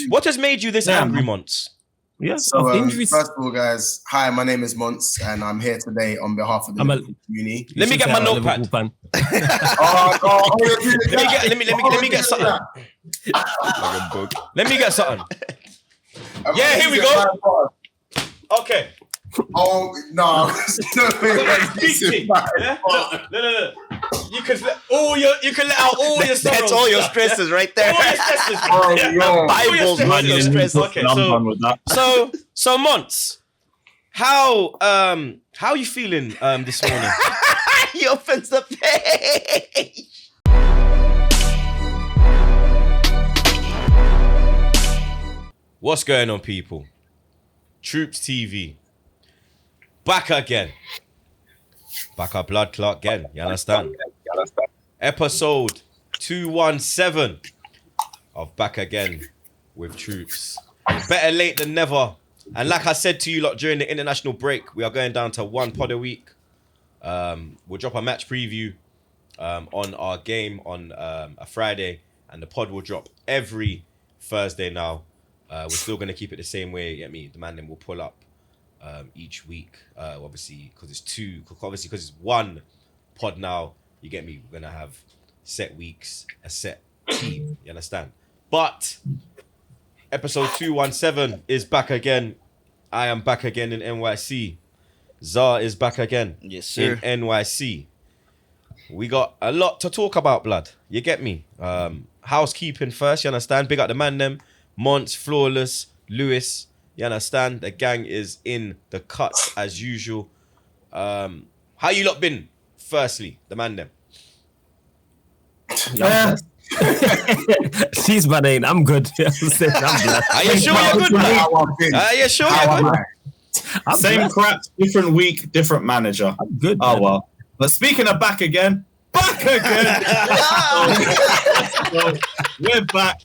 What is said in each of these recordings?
What has made you this angry, Monts? Yeah, So, first of all, guys, hi, my name is Monts, and I'm here today on behalf of the Liverpool community. Let me get my notepad. Let me get something. Let me get something. Yeah, here we go. Okay. Oh no! No. You can let out all your sorrows. That's all your stresses right there. All your stresses. The Bible's running your stress. Okay, so Monts, how are you feeling this morning? He opens the page. What's going on, people? TroopzTV. Back again. Back up blood clot again. You understand? Episode 217 of Back Again with Troopz. Better late than never. And like I said to you lot during the international break, we are going down to one pod a week. We'll drop a match preview on our game on a Friday, and the pod will drop every Thursday now. We're still going to keep it the same way. You get me? The man then will pull up each week, obviously, because it's one pod now. You get me? We're going to have set weeks, a set team. You understand? But episode 217 is back again. I am back again in NYC. Zar is back again. Yes, sir. In NYC. We got a lot to talk about, blood. You get me? Housekeeping first, you understand? Big up the man them. Monts, Flawless, Lewis. You understand? The gang is in the cut as usual. How you lot been? Firstly, the man them. She's my name. I'm good. I'm blessed. Are you sure you're good, man? Are you sure you're good? Same crap, different week, different manager. I'm good. Oh, well. But speaking of back again. So, we're back.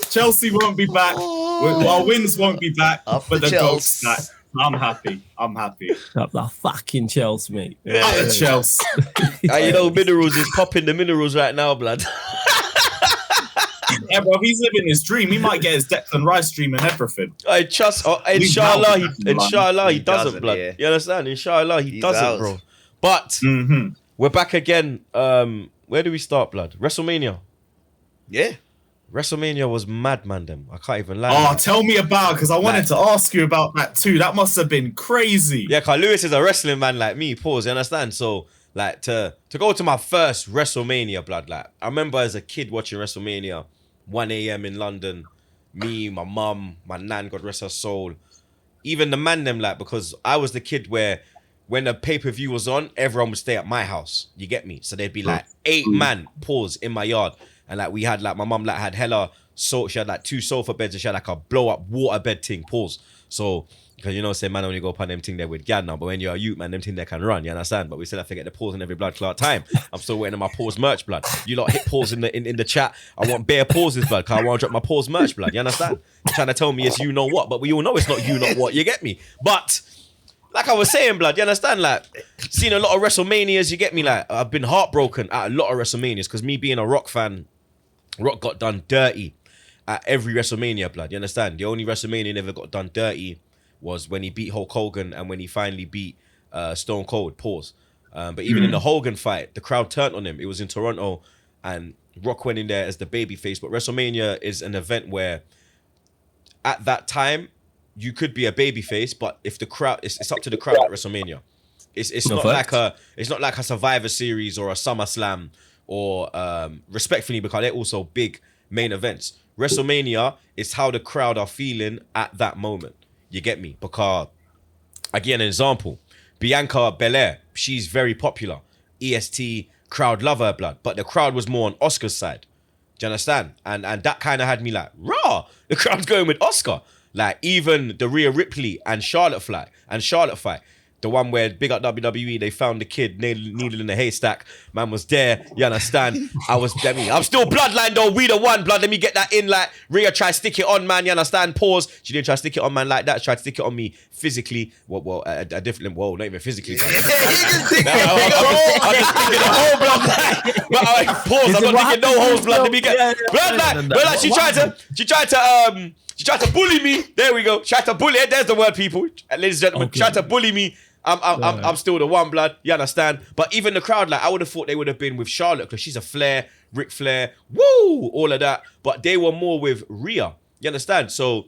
Chelsea won't be back. Our wins won't be back. But the goals back. I'm happy. Up the fucking Chelsea, mate. Yeah. Chelsea. You know, Minerals is popping the minerals right now, blood. Yeah, bro, he's living his dream. He might get his Declan Rice dream and everything. I trust. Inshallah, he doesn't, blood. Yeah. You understand? Inshallah, he doesn't, bro. But we're back again. Where do we start, blood? WrestleMania. Yeah. WrestleMania was mad, man. Them I can't even lie. Oh, tell me about, because I wanted to ask you about that too. That must have been crazy. Yeah, because Lewis is a wrestling man like me. Pause. You understand? So, like, to go to my first WrestleMania, blood. Like, I remember as a kid watching WrestleMania, 1 a.m. in London. Me, my mum, my nan, God rest her soul. Even the man them, like, because I was the kid where when the pay-per-view was on, everyone would stay at my house. You get me? So there'd be like 8 man, pause, in my yard. And like we had like, my mum like had hella, so she had like 2 sofa beds and she had like a blow up water bed thing, pause. So, because you know, say man only go upon them thing there with gal now, but when you're a youth man, them thing there can run, you understand? But we still have to get the pause in every blood clot time. I'm still waiting on my pause merch, blood. You lot hit pause in the chat. I want bare pauses, blood, because I want to drop my pause merch, blood. You understand? You're trying to tell me it's you know what, but we all know it's not you know what, you get me? But like I was saying, blood, you understand? Like, seen a lot of WrestleManias, you get me? Like, I've been heartbroken at a lot of WrestleManias because me being a Rock fan, Rock got done dirty at every WrestleMania, blood. You understand? The only WrestleMania never got done dirty was when he beat Hulk Hogan and when he finally beat Stone Cold, pause. But even in the Hogan fight, the crowd turned on him. It was in Toronto and Rock went in there as the babyface. But WrestleMania is an event where at that time, you could be a babyface, but if the crowd, it's up to the crowd at WrestleMania. It's not like a Survivor Series or a SummerSlam or respectfully, because they're also big main events. WrestleMania is how the crowd are feeling at that moment. You get me? Because again, an example, Bianca Belair, she's very popular. EST crowd love her, blood, but the crowd was more on Oscar's side. Do you understand? And that kind of had me like, rah, the crowd's going with Oscar. Like even the Rhea Ripley and Charlotte fight, The one where big up WWE, they found the kid needle in the haystack. Man was there. You understand? I'm still bloodline though. We the one blood. Let me get that in. Like Rhea tried to stick it on, man. You understand? Pause. She didn't try to stick it on, man, like that. She tried to stick it on me physically. Well, a different. Whoa, not even physically. I'm just thinking the whole blood. But pause. I'm not thinking no holes, blood. Let me get bloodline. But like she tried to bully me. There we go. Tried to bully. There's the word, people. Ladies and gentlemen, tried to bully me. I'm still the one, blood. You understand? But even the crowd, like I would have thought they would have been with Charlotte because she's a Flair, Ric Flair, woo, all of that. But they were more with Rhea. You understand? So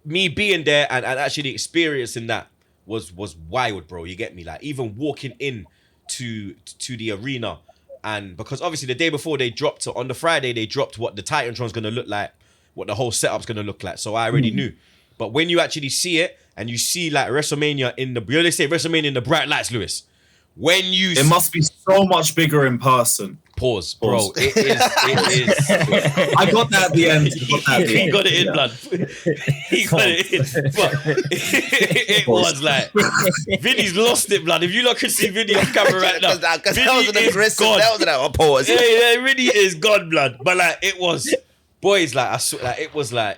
me being there and actually experiencing that was wild, bro. You get me? Like even walking in to the arena, and because obviously the day before they dropped on the Friday, they dropped what the Titantron's gonna look like, what the whole setup's gonna look like. So I already knew. But when you actually see it, and you see like WrestleMania they say WrestleMania in the bright lights, Lewis. When you it must be so much bigger in person. Pause. Bro. It is. I got that at the end. He got it in, blood. He got it in. But it was like Vinny's lost it, blood. If you lot could see Vinny on camera right now, Vinny is gone. Pause. Yeah, Vinny is gone, blood. But like it was. Boys, like I swear, like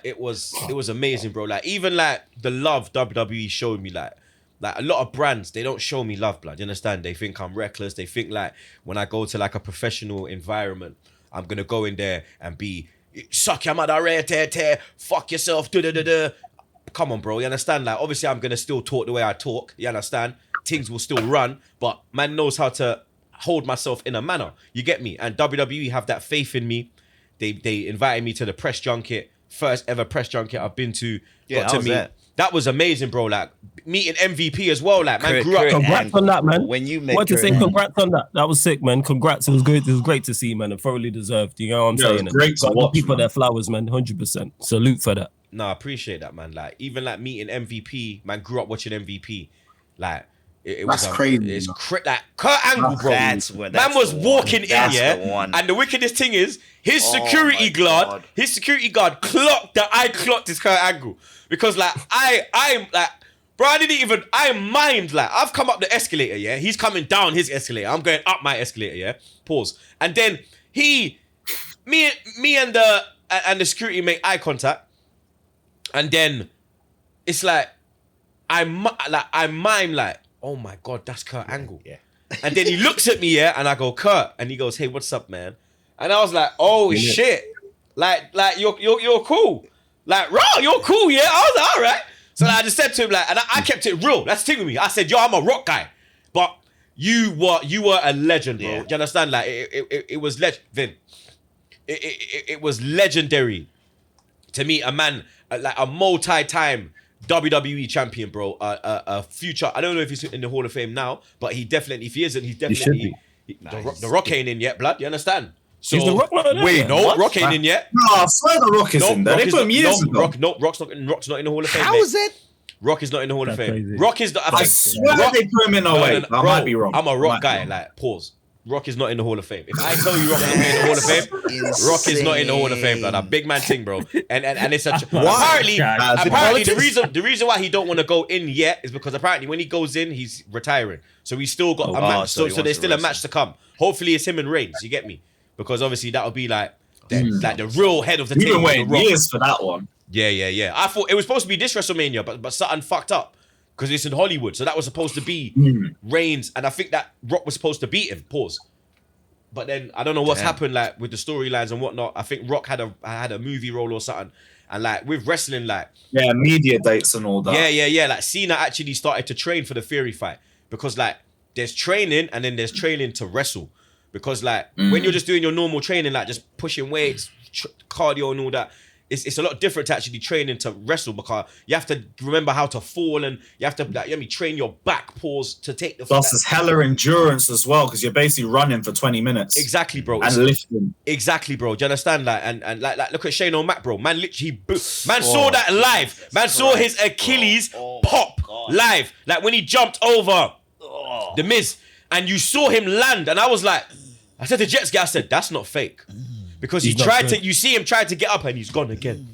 it was amazing, bro. Like even like the love WWE showed me, like a lot of brands, they don't show me love, blood. You understand? They think I'm reckless. They think like when I go to like a professional environment, I'm gonna go in there and be suck your mother, tear, fuck yourself, da. Come on, bro. You understand? Like obviously, I'm gonna still talk the way I talk. You understand? Things will still run, but man knows how to hold myself in a manner. You get me? And WWE have that faith in me. They invited me to the press junket, first ever press junket I've been to. Yeah, got to meet. That was amazing, bro. Like meeting MVP as well. Like man, grew up. Congrats on that, man. When you met what to say? Congrats on that. That was sick, man. Congrats. It was good. It was great to see, man. And thoroughly deserved. You know what I'm saying? It was great to watch, people man. their flowers, man. 100%. Salute for that. No, I appreciate that, man. Like even like meeting MVP, man. Grew up watching MVP. Like it That's was crazy. It's like Kurt Angle, bro. That's man was walking in, and the wickedest thing is his security guard. His security guard clocked that I clocked his Kurt Angle because like I'm like, bro, I mind like I've come up the escalator, yeah. He's coming down his escalator. I'm going up my escalator, yeah. Pause. And then me and the security make eye contact, and then it's like I mime like, oh my God, that's Kurt Angle. Yeah. And then he looks at me, yeah, and I go, Kurt, and he goes, hey, what's up, man? And I was like, oh shit, like you're cool, like raw, you're cool, yeah. I was like, all right. So I just said to him like, and I kept it real. That's the thing with me. I said, yo, I'm a rock guy, but you were a legend, bro. Yeah. Do you understand? Like it was Vin. It was legendary to meet a man like a multi-time WWE champion, bro. A future. I don't know if he's in the Hall of Fame now, but he definitely. If he isn't, he's definitely. The Rock ain't in yet, blood. You understand? So Is the Rock not in there? wait, no, Rock ain't in yet. No, I swear the Rock is in there. They put him years ago. Rock's not in the Hall of Fame. How mate. is it? Rock is not in the Hall of That's Fame. crazy. Rock is the. I swear they put him in. No, wait, I might be wrong. I'm a Rock guy. Like pause. Rock is not in the Hall of Fame. If I tell you Rock is not in the Hall of Fame, Rock is not in the Hall of Fame, blood. A big man thing, bro. And it's such. Apparently the reason why he don't want to go in yet is because apparently when he goes in, he's retiring. So he's still got a match. So there's still a match to come. Hopefully it's him and Reigns. You get me? Because obviously that'll be like the real head of the You've table. been waiting years for that one. Yeah. I thought it was supposed to be this WrestleMania, but something fucked up because it's in Hollywood. So that was supposed to be Reigns, and I think that Rock was supposed to beat him. Pause. But then I don't know what's happened like with the storylines and whatnot. I think Rock had a movie role or something, and like with wrestling, like media dates and all that. Yeah. Like Cena actually started to train for the Fury fight because like there's training and then there's training to wrestle. Because like when you're just doing your normal training, like just pushing weights, cardio and all that, it's a lot different to actually training to wrestle because you have to remember how to fall and you have to train your back pause to take the. Plus, there's hella endurance as well because you're basically running for 20 minutes. Exactly, bro. And lifting. Exactly, bro. Do you understand? Like and like look at Shane O'Mac, bro. Man, literally, saw that live. Man saw his Achilles pop live. Like when he jumped over the Miz, and you saw him land, and I said to Jets guy, I said that's not fake. Because you see him try to get up and he's gone again.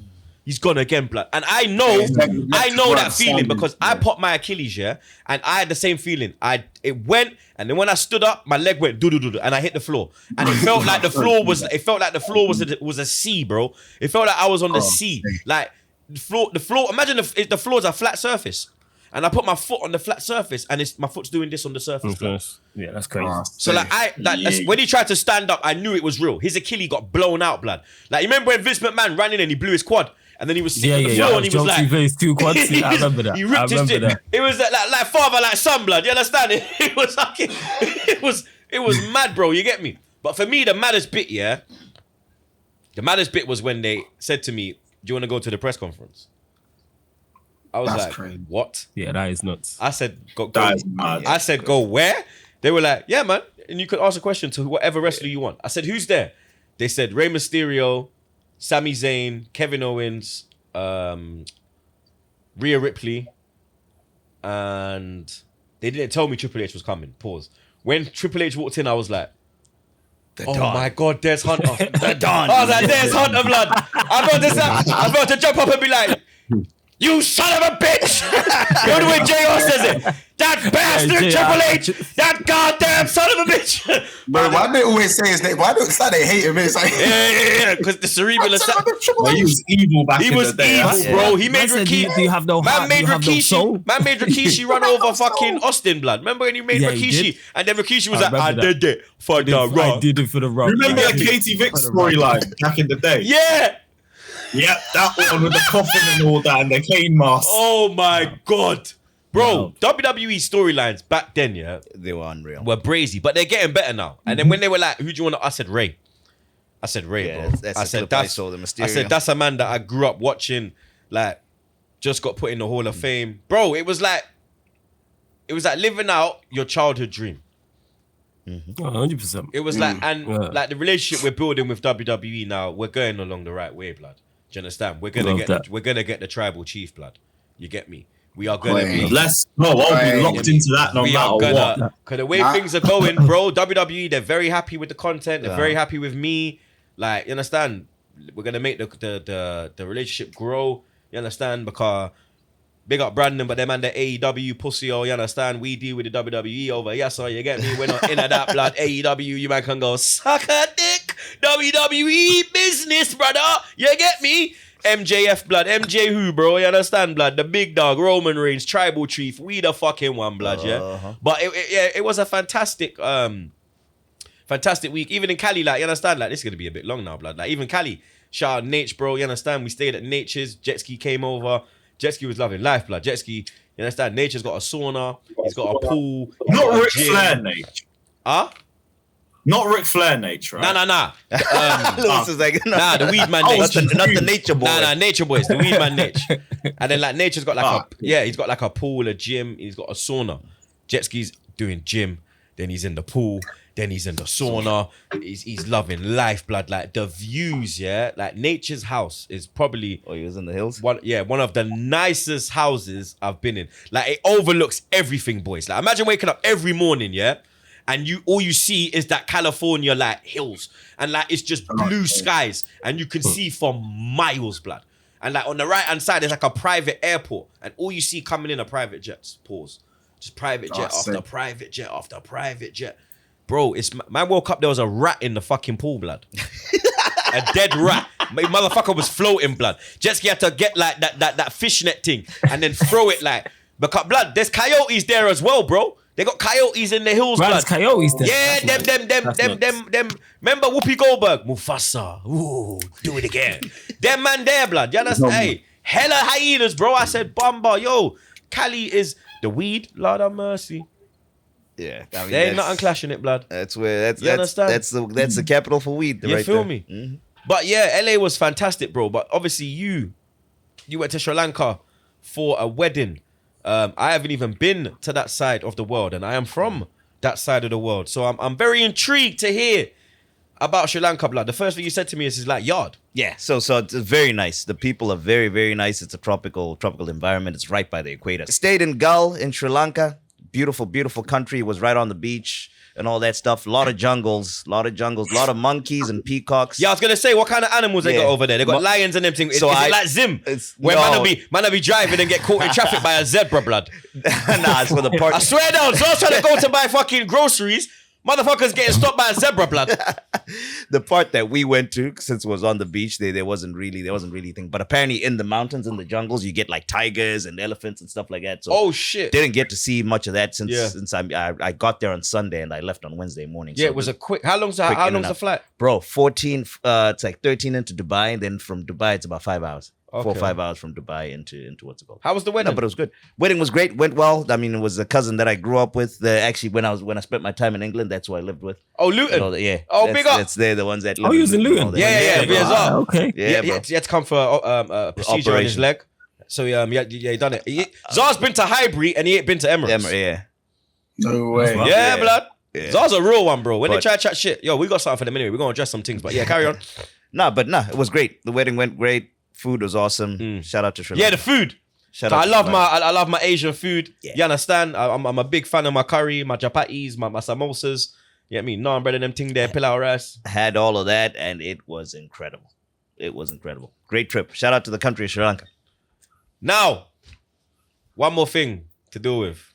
he's gone again, blood. And I know that feeling because I popped my Achilles, yeah, and I had the same feeling. It went, and then when I stood up, my leg went do, and I hit the floor, and it felt like the floor was a sea, bro. It felt like I was on the sea, like the floor. Imagine if the floor's a flat surface. And I put my foot on the flat surface, and my foot's doing this on the surface. Yeah, that's crazy. So when he tried to stand up, I knew it was real. His Achilles got blown out, blood. Like you remember when Vince McMahon ran in and he blew his quad, and then he was sitting on the floor and he was like, two quads. I remember that. He ripped his shit. It was like father, like son, blood. You understand? It was fucking. It was mad, bro. You get me? But for me, the maddest bit, the maddest bit was when they said to me, "Do you want to go to the press conference?" I was like, crazy. What? Yeah, that is nuts. I said, go. I said, go where? They were like, yeah, man. And you could ask a question to whatever wrestler you want. I said, who's there? They said, Rey Mysterio, Sami Zayn, Kevin Owens, Rhea Ripley, and they didn't tell me Triple H was coming. Pause. When Triple H walked in, I was like, my God, there's Hunter. The Don. I was like, there's Hunter, blood. I'm about to jump up and be like, you son of a bitch! You know the way JR says it? That bastard Triple H! That goddamn son of a bitch! Bro, why they always say his name? Why don't they hate him? It's like, yeah, because the cerebral assassin. He was evil back in the day. He was evil, bro. He made Rikishi. Do you have no heart? Man made Rikishi run over fucking Austin, blood. Remember when he made Rikishi? And then Rikishi was like, I did it for the Raw. I did it for the Raw. Remember the Katie Vick storyline back in the day? Yeah! Yep, that one with the coffin and all that and the cane mask. Oh my God. Bro, WWE storylines back then, they were unreal. Were brazy, but they're getting better now. And then when they were like, who do you want to? I said Ray. Bro. I said that's a man that I grew up watching, like, just got put in the Hall of Fame. Bro, it was like living out your childhood dream. 100%. It was like, and like the relationship we're building with WWE now, we're going along the right way, blood. Do you understand? We're gonna get the tribal chief, blood. You get me? We are gonna be. Let's go. I'll be locked into that no matter what. Because the way things are going, bro, WWE, they're very happy with the content. They're very happy with me. Like, you understand? We're gonna make the relationship grow. You understand? Because big up Brandon, but them and the AEW pussy, you understand? We deal with the WWE over here, so you get me? We're not into that, blood. AEW, you man can go suck a dick. WWE business, brother. You get me? MJF, blood. MJ who, bro? You understand, blood? The big dog, Roman Reigns, Tribal Chief. We the fucking one, blood, yeah? But it was a fantastic week. Even in Cali, like, you understand? Like, this is going to be a bit long now, blood. Like, even Cali, shout out Nate, bro. You understand? We stayed at Nature's. Jet ski came over. Jet ski was loving life, blood. Jet ski, you understand? Nature's got a sauna. He's got a pool. Not Ric Flair, Nate. Huh? Not Ric Flair, Nate, right? Nah. Lewis is like, the weed man Nate. Not the nature boy. Nah, nature boy. It's the weed man Nate. And then like Nature's got like he's got like a pool, a gym. He's got a sauna. Jet ski's doing gym. Then he's in the pool. Then he's in the sauna. He's loving life, blood. Like the views, like Nature's house is probably. Oh, he was in the hills. One of the nicest houses I've been in. Like it overlooks everything, boys. Like imagine waking up every morning, and all you see is that California like hills, and like it's just blue skies, and you can see for miles, blood. And like on the right hand side, there's like a private airport, and all you see coming in are private jets. Pause. Just private jet after private jet after private jet. Bro, man woke up, there was a rat in the fucking pool, blood. A dead rat. My motherfucker was floating, blood. Jet ski had to get like that fishnet thing and then throw it like, because blood, there's coyotes there as well, bro. They got coyotes in the hills, blood. There's coyotes there. Yeah, them. Remember Whoopi Goldberg? Mufasa. Ooh, do it again. Them man there, blood. You understand? Hey, hella hyenas, bro. I said, Bamba, yo, Cali is the weed, Lord have mercy. Yeah, I mean, there ain't nothing clashing it, blood. That's the capital for weed. You right feel there. me? Mm-hmm. But yeah, LA was fantastic, bro. But obviously you went to Sri Lanka for a wedding. I haven't even been to that side of the world, and I am from that side of the world. So I'm very intrigued to hear about Sri Lanka, blood. The first thing you said to me is like yard. Yeah, so it's very nice. The people are very, very nice. It's a tropical environment. It's right by the equator. Stayed in Gull in Sri Lanka. beautiful, beautiful country. It was right on the beach and all that stuff. A lot of jungles, a lot of monkeys and peacocks. Yeah, I was gonna say, what kind of animals they got over there? They got lions and them things. So is it like Zim? Where man be driving and get caught in traffic by a zebra, blood. Nah, it's for the part. I swear down. So I was trying to go to buy fucking groceries. Motherfuckers getting stopped by a zebra, blood. The part that we went to, since it was on the beach, there wasn't really anything. But apparently in the mountains, in the jungles, you get like tigers and elephants and stuff like that. So oh shit! Didn't get to see much of that since I got there on Sunday and I left on Wednesday morning. Yeah, so it was a quick. How long's the flight? Bro, 14. It's like 13 into Dubai, and then from Dubai it's about 5 hours. Okay. 4 or 5 hours from Dubai into what's it called? How was the wedding? No, but it was good. Wedding was great. Went well. I mean, it was a cousin that I grew up with. Actually, when I spent my time in England, that's who I lived with. Oh, Luton. Oh, big up. They're the ones that. Oh, he was in Luton. Yeah. Okay. Yeah, he had to come for a procedure on his leg. So he done it. Zar's been to Highbury and he ain't been to Emirates. Yeah. No way. Yeah, blood. Yeah. Zar's a real one, bro. When they try to chat shit, we got something for them anyway. We're gonna address some things, but carry on. It was great. The wedding went great. Food was awesome. Shout out to Sri Lanka. Yeah, the food. I love my Asian food. Yeah. You understand? I'm a big fan of my curry, my chapatis, my samosas. You know what I mean? Naan bread and them thing there, pilau rice. Had all of that and it was incredible. Great trip. Shout out to the country of Sri Lanka. Now, one more thing to do with.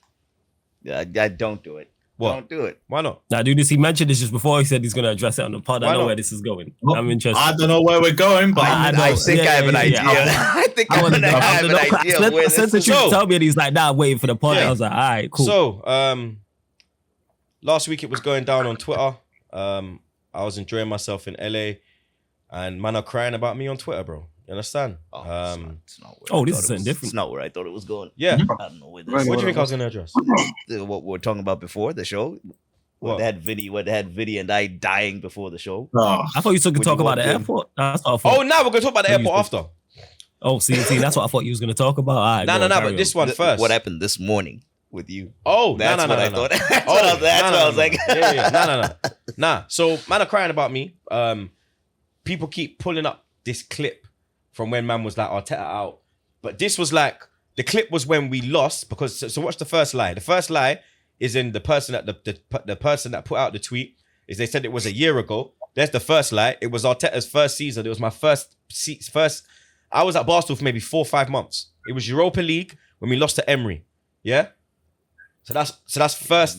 Don't do it. What? Don't do it. Why not? Now, dude, he mentioned this just before. He said he's going to address it on the pod. I know where this is going. I'm interested. I don't know where we're going, but I think I have an idea. I think I have an idea where this is going. Tell me, and he's like, nah, waiting for the pod. I was like, all right, cool. So, last week it was going down on Twitter. I was enjoying myself in LA, and man are crying about me on Twitter, bro. You understand? It's not this is something different. It's not where I thought it was going. Yeah. I don't know where this What do you think I was going to address? What we were talking about before the show. What had Vinny and I dying before the show. I thought you took to talk about the airport. Now we're going to talk about the airport after. Oh, see, that's what I thought you was going to talk about. All right, no, but this one first. What happened this morning with you? Oh, that's what I thought. That's what I was like. Nah. So, man are crying about me. People keep pulling up this clip from when man was like Arteta out. But this was like, the clip was when we lost, because, so watch the first lie. The first lie is in the person that the person that put out the tweet, is they said it was a year ago. There's the first lie. It was Arteta's first season. It was my first, I was at Barstool for maybe 4 or 5 months. It was Europa League when we lost to Emery. Yeah? So that's first,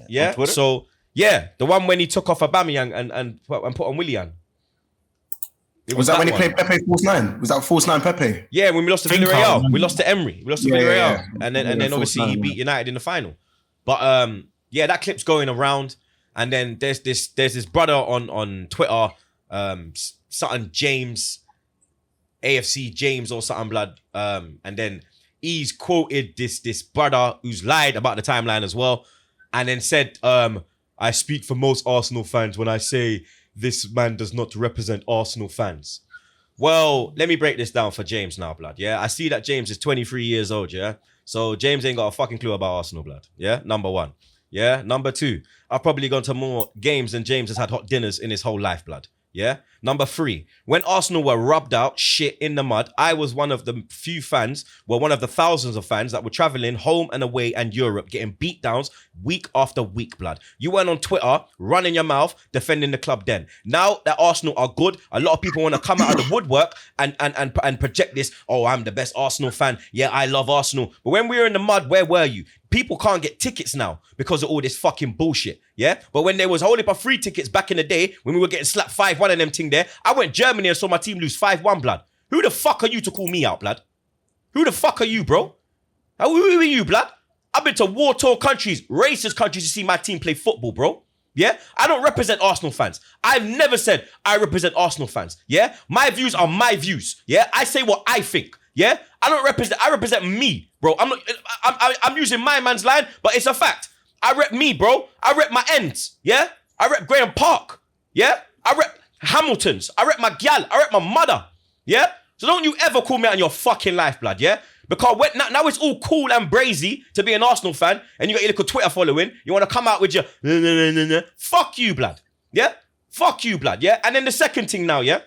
yeah? So, yeah, the one when he took off Aubameyang and put on Willian. Was that when he played Pepe false 9? Was that false 9 Pepe? Yeah, when we lost to Villarreal. We lost to Emery. We lost to Villarreal. Yeah. And then obviously he beat United in the final. But that clip's going around. And then there's this brother on Twitter, something James, AFC James or something blood. And then he's quoted this brother who's lied about the timeline as well. And then said, I speak for most Arsenal fans when I say this man does not represent Arsenal fans. Well, let me break this down for James now, blood. Yeah, I see that James is 23 years old, yeah? So James ain't got a fucking clue about Arsenal, blood. Yeah, number one. Yeah, number two, I've probably gone to more games than James has had hot dinners in his whole life, blood. Yeah. Number three, when Arsenal were rubbed out shit in the mud, I was one of the few fans, one of the thousands of fans that were traveling home and away and Europe, getting beat downs week after week, blood. You went on Twitter, running your mouth, defending the club then. Now that Arsenal are good, a lot of people want to come out of the woodwork and project this, oh, I'm the best Arsenal fan. Yeah, I love Arsenal. But when we were in the mud, where were you? People can't get tickets now because of all this fucking bullshit, yeah? But when there was holding up free tickets back in the day, when we were getting slapped 5-1 and them thing there, I went Germany and saw my team lose 5-1, blood. Who the fuck are you to call me out, blood? Who the fuck are you, bro? Who are you, blood? I've been to war-torn countries, racist countries to see my team play football, bro. Yeah? I don't represent Arsenal fans. I've never said I represent Arsenal fans, yeah? My views are my views, yeah? I say what I think. Yeah, I represent me, bro. I'm using my man's line, but it's a fact. I rep me, bro. I rep my ends. Yeah, I rep Graham Park. Yeah, I rep Hamilton's. I rep my gal. I rep my mother. Yeah, so don't you ever call me out in your fucking life, blood. Yeah, because now it's all cool and brazy to be an Arsenal fan, and you got your little Twitter following. You want to come out with your fuck you, blood. Yeah, fuck you, blood. Yeah, and then the second thing now, yeah.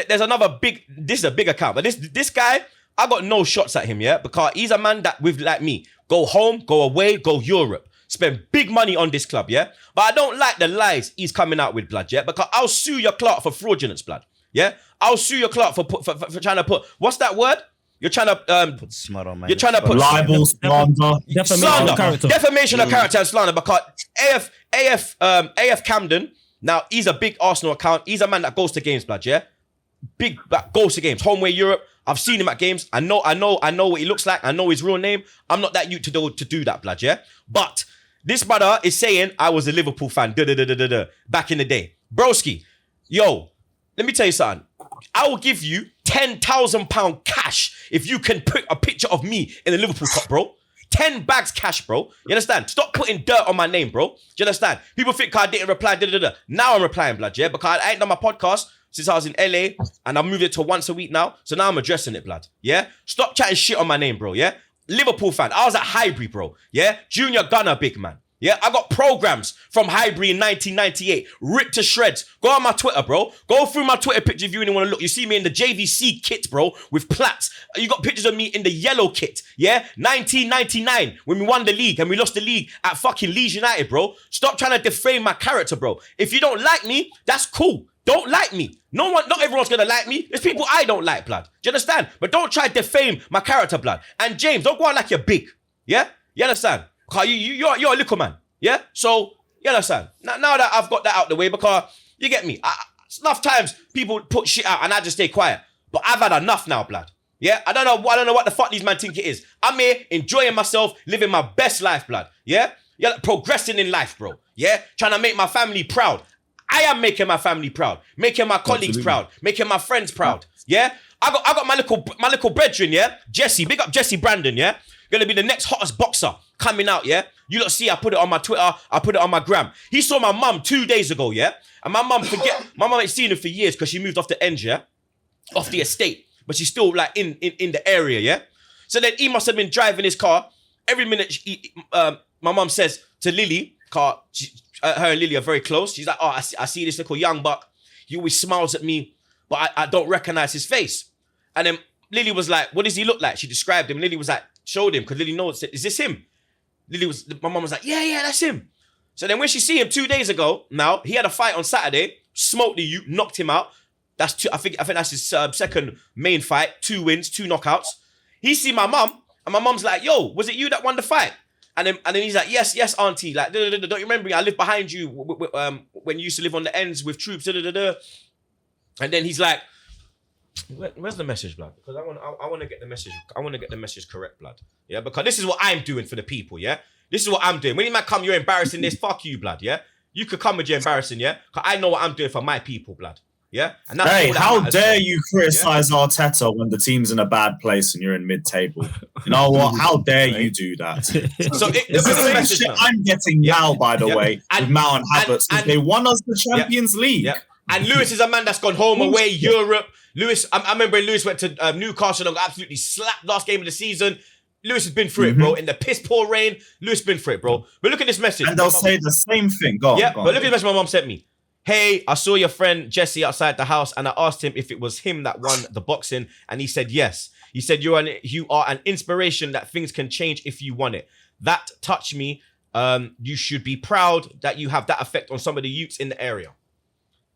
There's another this is a big account, but this guy, I got no shots at him, yeah? Because he's a man that, with like me, Go home, go away, go Europe. Spend big money on this club, yeah? But I don't like the lies he's coming out with, blood, yeah? Because I'll sue your clerk for fraudulence, blood, yeah? I'll sue your clerk for trying to put, what's that word? You're trying to put smut on my. You're trying to put libel, slander, defamation of character. Defamation of character and slander. Because AF Camden. Now he's a big Arsenal account. He's a man that goes to games, blood. Yeah, big goes to games. Homeway Europe. I've seen him at games. I know what he looks like. I know his real name. I'm not that youth to do that, blood. Yeah, but this brother is saying I was a Liverpool fan. Back in the day, broski. Yo, let me tell you something. I will give you £10,000 cash if you can put a picture of me in the Liverpool cup, bro. 10 bags cash, bro. You understand? Stop putting dirt on my name, bro. Do you understand? People think I didn't reply. Now I'm replying, blood, yeah? Because I ain't done my podcast since I was in LA and I moved it to once a week now. So now I'm addressing it, blood. Yeah? Stop chatting shit on my name, bro, yeah? Liverpool fan. I was at Highbury, bro. Yeah? Junior Gunner, big man. Yeah, I got programs from Highbury in 1998, ripped to shreds. Go on my Twitter, bro. Go through my Twitter picture if you really want to look. You see me in the JVC kit, bro, with plaits. You got pictures of me in the yellow kit, yeah? 1999, when we won the league and we lost the league at fucking Leeds United, bro. Stop trying to defame my character, bro. If you don't like me, that's cool. Don't like me. Not everyone's gonna like me. There's people I don't like, blood. Do you understand? But don't try to defame my character, blood. And James, don't go on like you're big, yeah? You understand? Because you're a little man, yeah? So, you understand? Now that I've got that out the way, because, you get me? Enough times people put shit out and I just stay quiet. But I've had enough now, blood. Yeah? I don't know what the fuck these man think it is. I'm here enjoying myself, living my best life, blood. Yeah? Yeah, progressing in life, bro. Yeah? Trying to make my family proud. I am making my family proud. Making my colleagues proud. Making my friends proud. Yeah? I got my little brethren, yeah? Jesse, big up Jesse Brandon, yeah? Gonna be the next hottest boxer coming out, yeah? You lot see, I put it on my Twitter, I put it on my gram. He saw my mum 2 days ago, yeah? And my mum ain't seen him for years because she moved off the end, yeah? Off the estate. But she's still like in the area, yeah? So then he must have been driving his car. Every minute, my mum says to Lily, her and Lily are very close. She's like, oh, I see this little young buck. He always smiles at me, but I don't recognize his face. And then Lily was like, what does he look like? She described him. Lily was like, showed him, because Lily knows, is this him? My mum was like, yeah, that's him. So then when she see him 2 days ago, now, he had a fight on Saturday, smoked the youth, knocked him out. That's two, I think that's his second main fight, 2 wins, 2 knockouts. He see my mum, and my mum's like, yo, was it you that won the fight? And then he's like, yes, auntie. Like, don't you remember me? I lived behind you when you used to live on the ends with Troopz. And then he's like, where's the message, blood? Because I want to get the message. I want to get the message correct, blood. Yeah, because this is what I'm doing for the people. Yeah, this is what I'm doing. When you might come, you're embarrassing this. Fuck you, blood. Yeah, you could come with your embarrassing. Yeah, because I know what I'm doing for my people, blood. Yeah, and that's hey, how dare you criticize Arteta when the team's in a bad place and you're in mid-table? You know what? How dare you do that? So it's the same shit I'm getting now, by the way, with Mount and Havertz, because they won us the Champions League. Yeah. And Lewis is a man that's gone home, away, Europe. Lewis, I remember Lewis went to Newcastle and got absolutely slapped last game of the season. Lewis has been through it, bro. In the piss poor rain, Lewis been through it, bro. But look at this message. And they'll say the same thing. Go on. But look at the message my mom sent me. Hey, I saw your friend Jesse outside the house and I asked him if it was him that won the boxing and he said yes. He said you are an inspiration that things can change if you want it. That touched me. You should be proud that you have that effect on some of the youths in the area.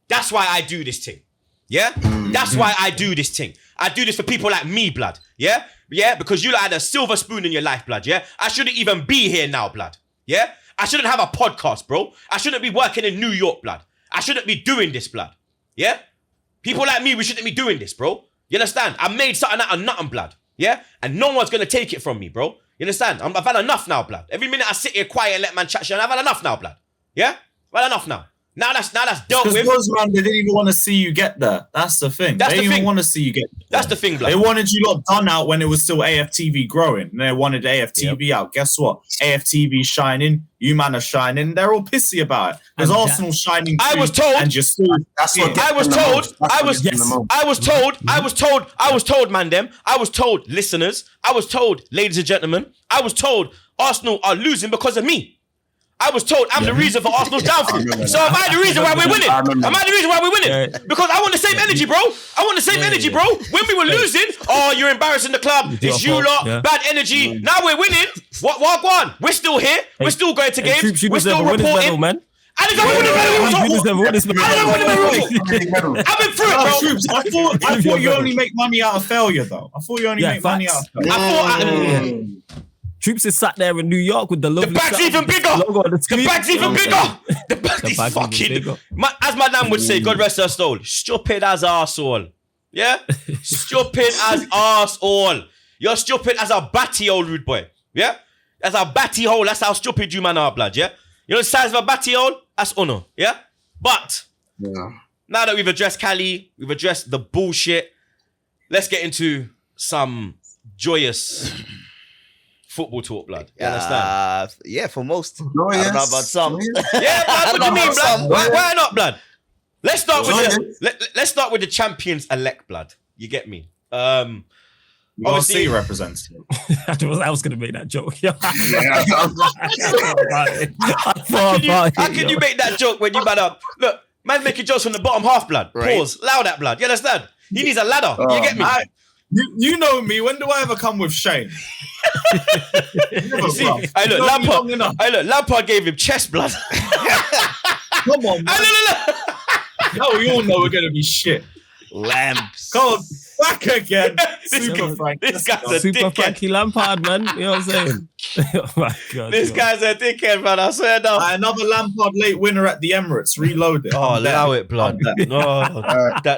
That's why I do this thing. Yeah? That's why I do this thing. I do this for people like me, blood. Yeah? Yeah? Because you had a silver spoon in your life, blood. Yeah? I shouldn't even be here now, blood. Yeah? I shouldn't have a podcast, bro. I shouldn't be working in New York, blood. I shouldn't be doing this, blood. Yeah? People like me, we shouldn't be doing this, bro. You understand? I made something out of nothing, blood. Yeah? And no one's going to take it from me, bro. You understand? I've had enough now, blood. Every minute I sit here quiet and let man chat shit, I've had enough now, blood. Yeah? I've had enough now. Now that's dealt with. Because man, they didn't even want to see you get there. That's the thing. They didn't even want to see you get there. That's the thing, blood. They wanted you lot done out when it was still AFTV growing. And they wanted AFTV out. Guess what? AFTV shining. You man are shining. They're all pissy about it. There's Arsenal shining too. I was told. And you're still. I was told, man, them. I was told, listeners. I was told, ladies and gentlemen. I was told Arsenal are losing because of me. I was told I'm the reason for Arsenal's downfall. So am I the reason why we're winning? Am I the reason why we're winning? Because I want the same energy, bro. I want the same energy, bro. When we were losing, oh, you're embarrassing the club. It's you lot, bad energy. Now we're winning. What go on? We're still here. We're still going to games. We're still reporting. I didn't go win the medal. I've been through it, bro. Troopz, I thought you only make money out of failure, though. I thought you only make money out of failure. Troopz is sat there in New York with the lovely. The bag's even bigger. The bag's even bigger. The bag is fucking. As my nan would say, God rest her soul. Stupid as arsehole. Yeah? Stupid as arsehole. You're stupid as a batty old rude boy. Yeah? As a batty hole. That's how stupid you man are, blood. Yeah? You know the size of a batty hole? That's honor. Yeah? But now that we've addressed Cali, we've addressed the bullshit, let's get into some joyous football talk, blood. You understand? Yeah, for most. Oh, I don't know about some. Yeah, blood. What do you mean, blood? Why not, blood? Let's start with let's start with the champions elect, blood. You get me? Obviously, represents. I was going to make that joke. How can you make that joke when you man up? Look, man's making jokes from the bottom half, blood. Right. Pause. Loud that, blood. You understand? He needs a ladder. You get me? You know me. When do I ever come with shame? Lampard gave him chest, blood. Come on, man. No, we all know we're going to be shit. Lamps. Come on, back again. This guy's a Super dickhead. Frankie Lampard, man. You know what I'm saying? Oh my God. This guy's a dickhead, man. I swear no. Another Lampard late winner at the Emirates. Reload it. Oh, allow it, blood. No,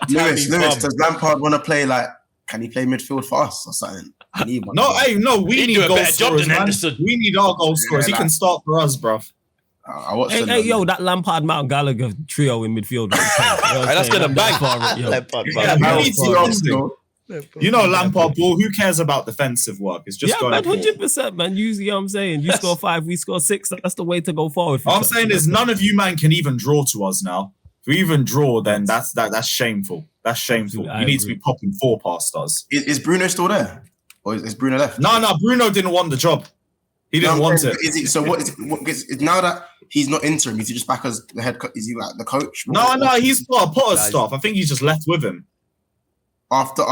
Lewis, does Lampard want to play like? Can he play midfield for us or something? I need one. We need goal scorers, man. We need our goal scorers. He can start for us, bruv. Yo, that Lampard Mount Gallagher trio in midfield. That's gonna bang. You know, Lampard ball. Who cares about defensive work? It's just going. 100%, man. You know what I'm saying? You score 5, we score 6. That's the way to go forward. All I'm saying is none of you man can even draw to us now. If we even draw, then that's shameful. That's shameful. You need to be popping 4 past us. Is Bruno still there, or is Bruno left? No. Bruno didn't want the job. He didn't want it. So what is now that he's not interim? Is he just back as the head coach? Is he like the coach? No. He's got Potter's stuff. I think he's just left with him. After,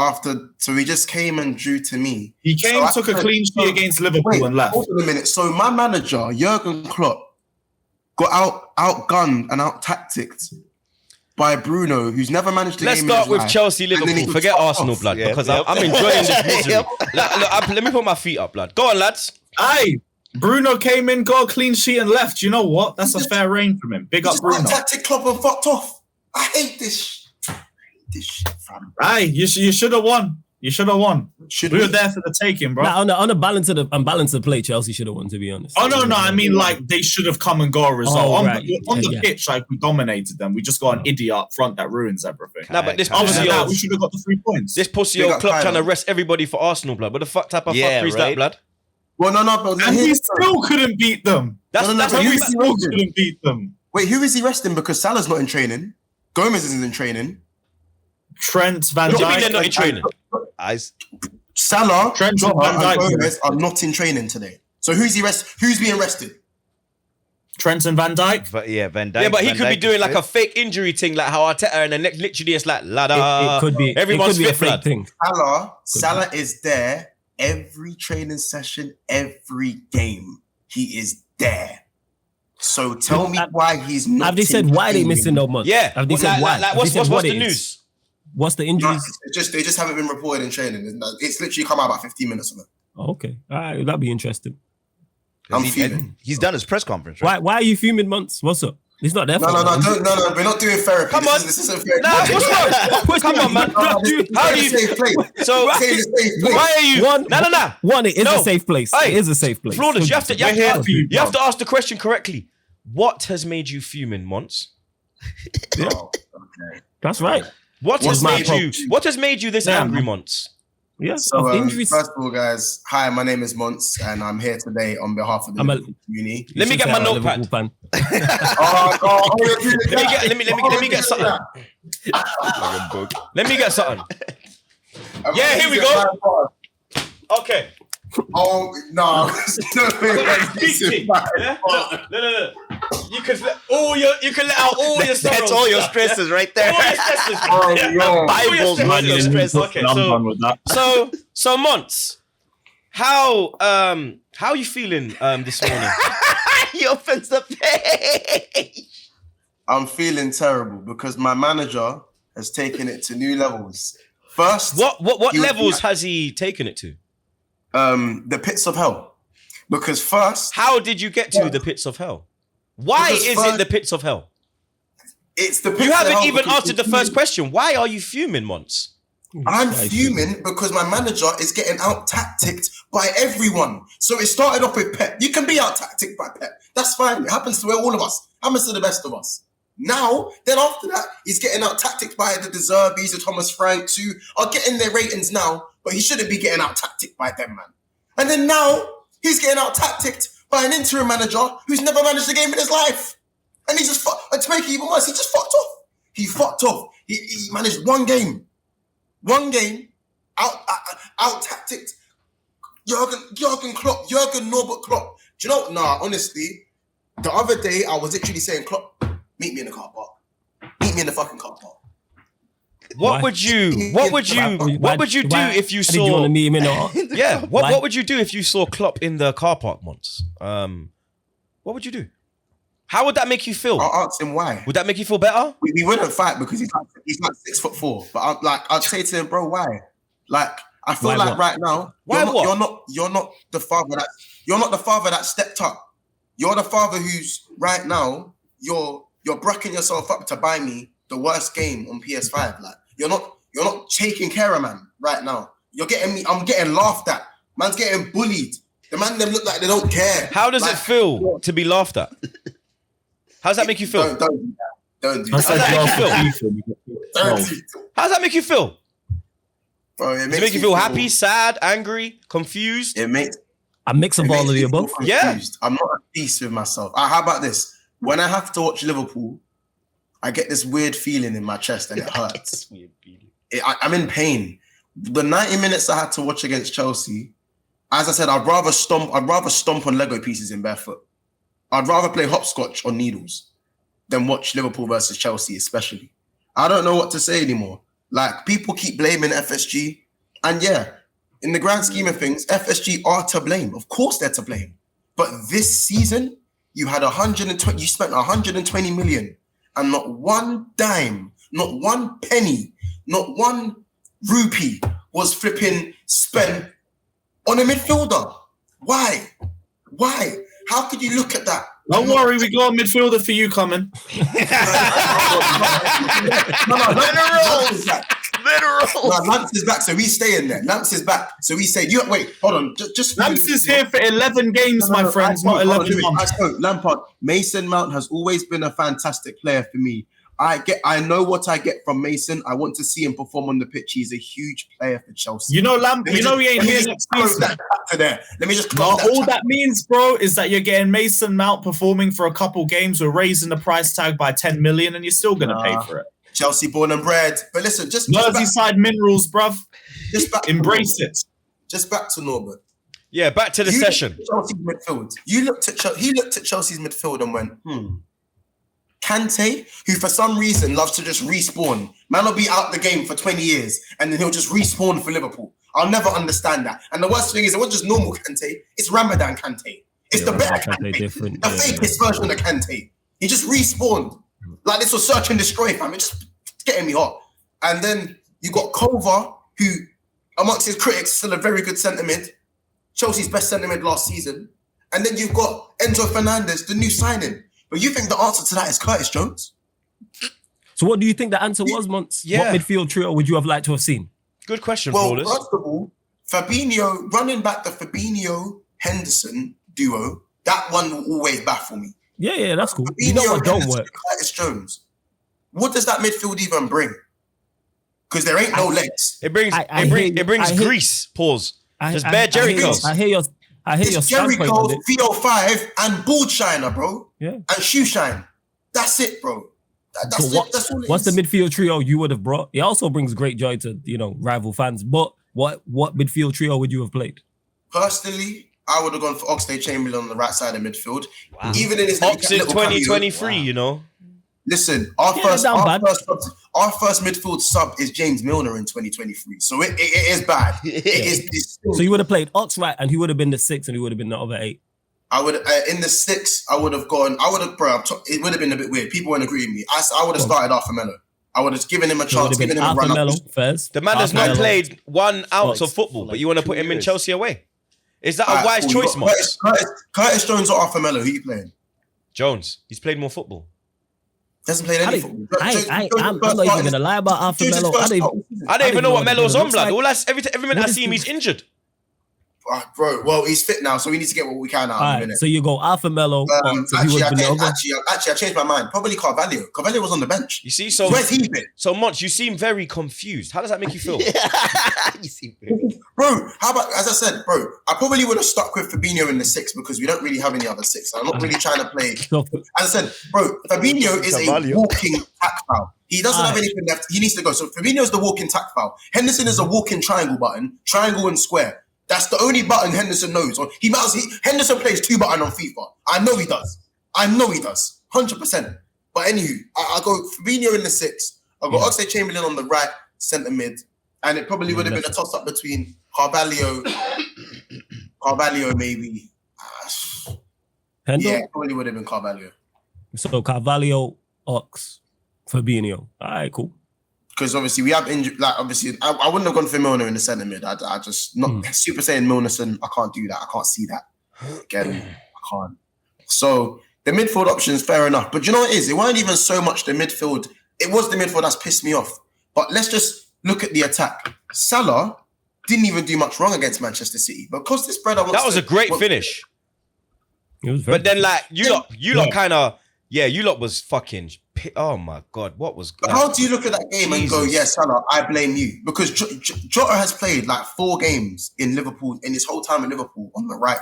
so he just came and drew to me. He came, took a clean sheet against Liverpool and left. Hold on a minute. So my manager Jurgen Klopp got outgunned and out-tacticked by Bruno, who's never managed to. Let's start with Chelsea, Liverpool. Forget Arsenal, blood, because I'm enjoying this misery. Let me put my feet up, blood. Go on, lads. Aye, Bruno came in, got a clean sheet and left. You know what? That's a fair reign from him. Big up Bruno. Tactic Klopp and fucked off. I hate this shit, fam. Aye, you should have won. You should have won. We were there for the taking, bro. Nah, on the balance of the play, Chelsea should have won, to be honest. Oh no! I mean, like they should have come and got a result on the pitch. Like we dominated them. We just got an idiot up front that ruins everything. Nah, but this we should have got the 3 points. This pussy old club trying to rest everybody for Arsenal, blood. What the fuck type of fuckery is that, blood? Well, no, but and we still couldn't beat them. We still couldn't beat them. Wait, who is he resting? Because Salah's not in training. Gomez isn't in training. Trent, Van Dijk. What do you mean they're not in training? Salah, Trent, Van Dijk, and Gomez are not in training today. So who's being rested? Trent and Van Dijk? Van Dijk. Yeah, but he could be doing like a fake injury thing, like how Arteta, and then literally it's like ladder. It could be. Everyone's a fit, fake blood. thing. Salah is there every training session, every game. He is there. So tell me why he's not. Have they said why they missing no months? Yeah. Have they said why? What's the news? What's the injuries? No, they just haven't been reported in training. It's literally come out about 15 minutes ago. Oh, okay. All right. That'd be interesting. I'm fuming. He's done his press conference, right? Why are you fuming, Months? What's up? It's not their fault. No. We're not doing therapy. Come on. This isn't therapy. Nah, what's wrong? Come on, man. How do you? So why are you? No. One, it is a safe place. It is a safe place. Flawless. You have to ask the question correctly. What has made you fuming, Monts? That's right. What has made you this angry, Monts? Yeah. So, first of all, guys, hi, my name is Monts, and I'm here today on behalf of the community. Let me get my notepad. Let me get something. Let me get something. Yeah, here we go. Okay. Oh no! No. You can let out all your sorrows. That's all your stresses right there. All your stresses. Oh no! Bibles, All all your your stresses. stresses. Okay, I'm done with that. so Monts, how are you feeling this morning? He opens the page. I'm feeling terrible because my manager has taken it to new levels. First, What he was levels has he taken it to? the pits of hell. Because first, How did you get to the pits of hell? Why Because is first- it the pits of hell? it's the pits You of haven't hell even because answered the first question. Why are you fuming, Monts? I'm fuming because my manager is getting out tacticked by everyone. So it started off with Pep. You can be out tacticked by Pep. That's fine. It happens to all of us. Happens to the best of us. Now, then after that, he's getting out tacticked by the De Zerbi's, the Thomas Franks, who are getting their ratings now, but he shouldn't be getting out tacticked by them, man. And then now, he's getting out tacticked by an interim manager who's never managed a game in his life. And he just, and to make it even worse, he just fucked off. He fucked off. He managed one game, out tacticked Jurgen Klopp, Jurgen Norbert Klopp. Do you know? Nah, honestly, the other day I was literally saying, Klopp, meet me in the car park. Meet me in the fucking car park. What would you do if you Did you want saw? to meet him in the Yeah. Why? What would you do if you saw Klopp in the car park once? What would you do? How would that make you feel? I'll ask him why. Would that make you feel better? We wouldn't fight because he's like 6'4". But I'd say to him, bro, why? Like I feel Why like what? right now, Why what? you're not the father that stepped up. You're the father who's right now. You're bracking yourself up to buy me the worst game on PS5. Like you're not taking care of man right now. You're getting me. I'm getting laughed at. Man's getting bullied. The man them look like they don't care. How does Like, it feel to be laughed at? How does that make you feel? Don't do that. Don't do That's that. How's that like make you love Don't for do FIFA. How does that make you feel? Bro, Does it make you feel happy, sad, angry, confused? It makes A mix of It all makes of the me feel above. Yeah. confused. I'm not at peace with myself. How about this? When I have to watch Liverpool, I get this weird feeling in my chest and it hurts. I'm in pain. The 90 minutes I had to watch against Chelsea, as I said, I'd rather stomp on Lego pieces in barefoot. I'd rather play hopscotch on needles than watch Liverpool versus Chelsea, especially. I don't know what to say anymore. Like, people keep blaming FSG. And yeah, in the grand scheme of things, FSG are to blame. Of course they're to blame. But this season, you spent 120 million and not one dime, not one penny, not one rupee was flipping spent on a midfielder. Why? How could you look at that? Don't worry, we got a midfielder for you coming. Lance is back, so we stay in there. Lance is back, so we say, wait, hold on. Just Lamps is here for 11 games, my friends, not 11 months. Lampard, Mason Mount has always been a fantastic player for me. I know what I get from Mason. I want to see him perform on the pitch. He's a huge player for Chelsea. You know, he ain't here next season. Let me just No, close all that means, bro, is that you're getting Mason Mount performing for a couple games. We're raising the price tag by 10 million, and you're still gonna pay for it. Chelsea born and bred. But listen, just Merseyside minerals, bruv. back to Embrace Norbert. it. Just back to Norbert. Yeah, back to the You session. looked at Chelsea's midfield. He looked at Chelsea's midfield and went, Kante, who for some reason loves to just respawn. Man will be out the game for 20 years and then he'll just respawn for Liverpool. I'll never understand that. And the worst thing is, it wasn't just normal Kante, it's Ramadan Kante. It's the better Kante Kante. different. The fakest version of Kante. He just respawned. Like this was search and destroy, fam. It's just getting me hot. And then you got Kova, who amongst his critics still a very good centre mid. Chelsea's best centre mid last season. And then you've got Enzo Fernandez, the new signing. But you think the answer to that is Curtis Jones? So what do you think the answer was, Monts? Yeah. What midfield trio would you have liked to have seen? Good question, Well, Flawless. first of all, Fabinho, running back the Fabinho-Henderson duo, that one will always baffle me. Yeah, that's cool. You know what don't work? Curtis Jones. What does that midfield even bring? Because there ain't no legs. It brings I hear- grease. Pause. Just bare I Jericho. hear your It's standpoint on Jericho, it. VO5, and Bald Shiner, bro. Yeah. And Shoe Shine. That's it, bro. That's So it. That's all it what's is. the midfield trio you would have brought? It also brings great joy to rival fans. But what midfield trio would you have played? Personally, I would have gone for Oxlade-Chamberlain on the right side of midfield. Wow. Even in his Ox in little cameo. 2023, you know. Listen, our first midfield sub is James Milner in 2023. So it is bad. It is. So you would have played Ox right, and he would have been the 6, and he would have been the other 8. I would in the 6. I would have gone. It would have been a bit weird. People won't agree with me. I would have started Arthur Melo. I would have given him a chance, given him a run up. First. The man has not played 1 ounce of football, but you want to put him in Chelsea away? Is that a wise choice, Mark? Curtis Jones or Arthur Melo? Who you playing? Jones. He's played more football. Hasn't played any football. I'm not even going to lie about Arthur Melo. I don't even know what Melo's on, blood. Every minute I see him, he's injured. Bro, well, he's fit now, so we need to get what we can out of him. So you go Arthur Melo. Actually, I changed my mind. Probably Carvalho. Carvalho was on the bench. You see, so where's he been? So Monch, you seem very confused. How does that make you feel? You seem very... Bro, how about, as I said, bro, I probably would have stuck with Fabinho in the 6 because we don't really have any other 6. I'm not really trying to play. As I said, bro, Fabinho is a walking tactile. He doesn't have anything left. He needs to go. So Fabinho is the walking tactile. Henderson is a walking triangle button, triangle and square. That's the only button Henderson knows. Henderson plays 2 button on FIFA. I know he does. 100%. But anywho, I go Fabinho in the 6. I go Oxlade-Chamberlain on the right, centre mid. And it probably would have been a toss-up between Carvalho maybe. Yeah, probably would have been Carvalho. So Carvalho, Ox, Fabinho. All right, cool. Because obviously we have injured. Like obviously, I wouldn't have gone for Milner in the centre mid. I just not super saying Milnerson. I can't do that. I can't see that. Again, I can't. So the midfield options, fair enough. But you know what it is? It weren't even so much the midfield. It was the midfield that's pissed me off. But let's just look at the attack. Salah didn't even do much wrong against Manchester City because this brother. That was a great finish. But then, like you lot kind of you lot was fucking. Oh my God, what was? How do you look at that game and go, "Yeah, Salah, I blame you"? Because Jota has played like 4 games in Liverpool in his whole time in Liverpool on the right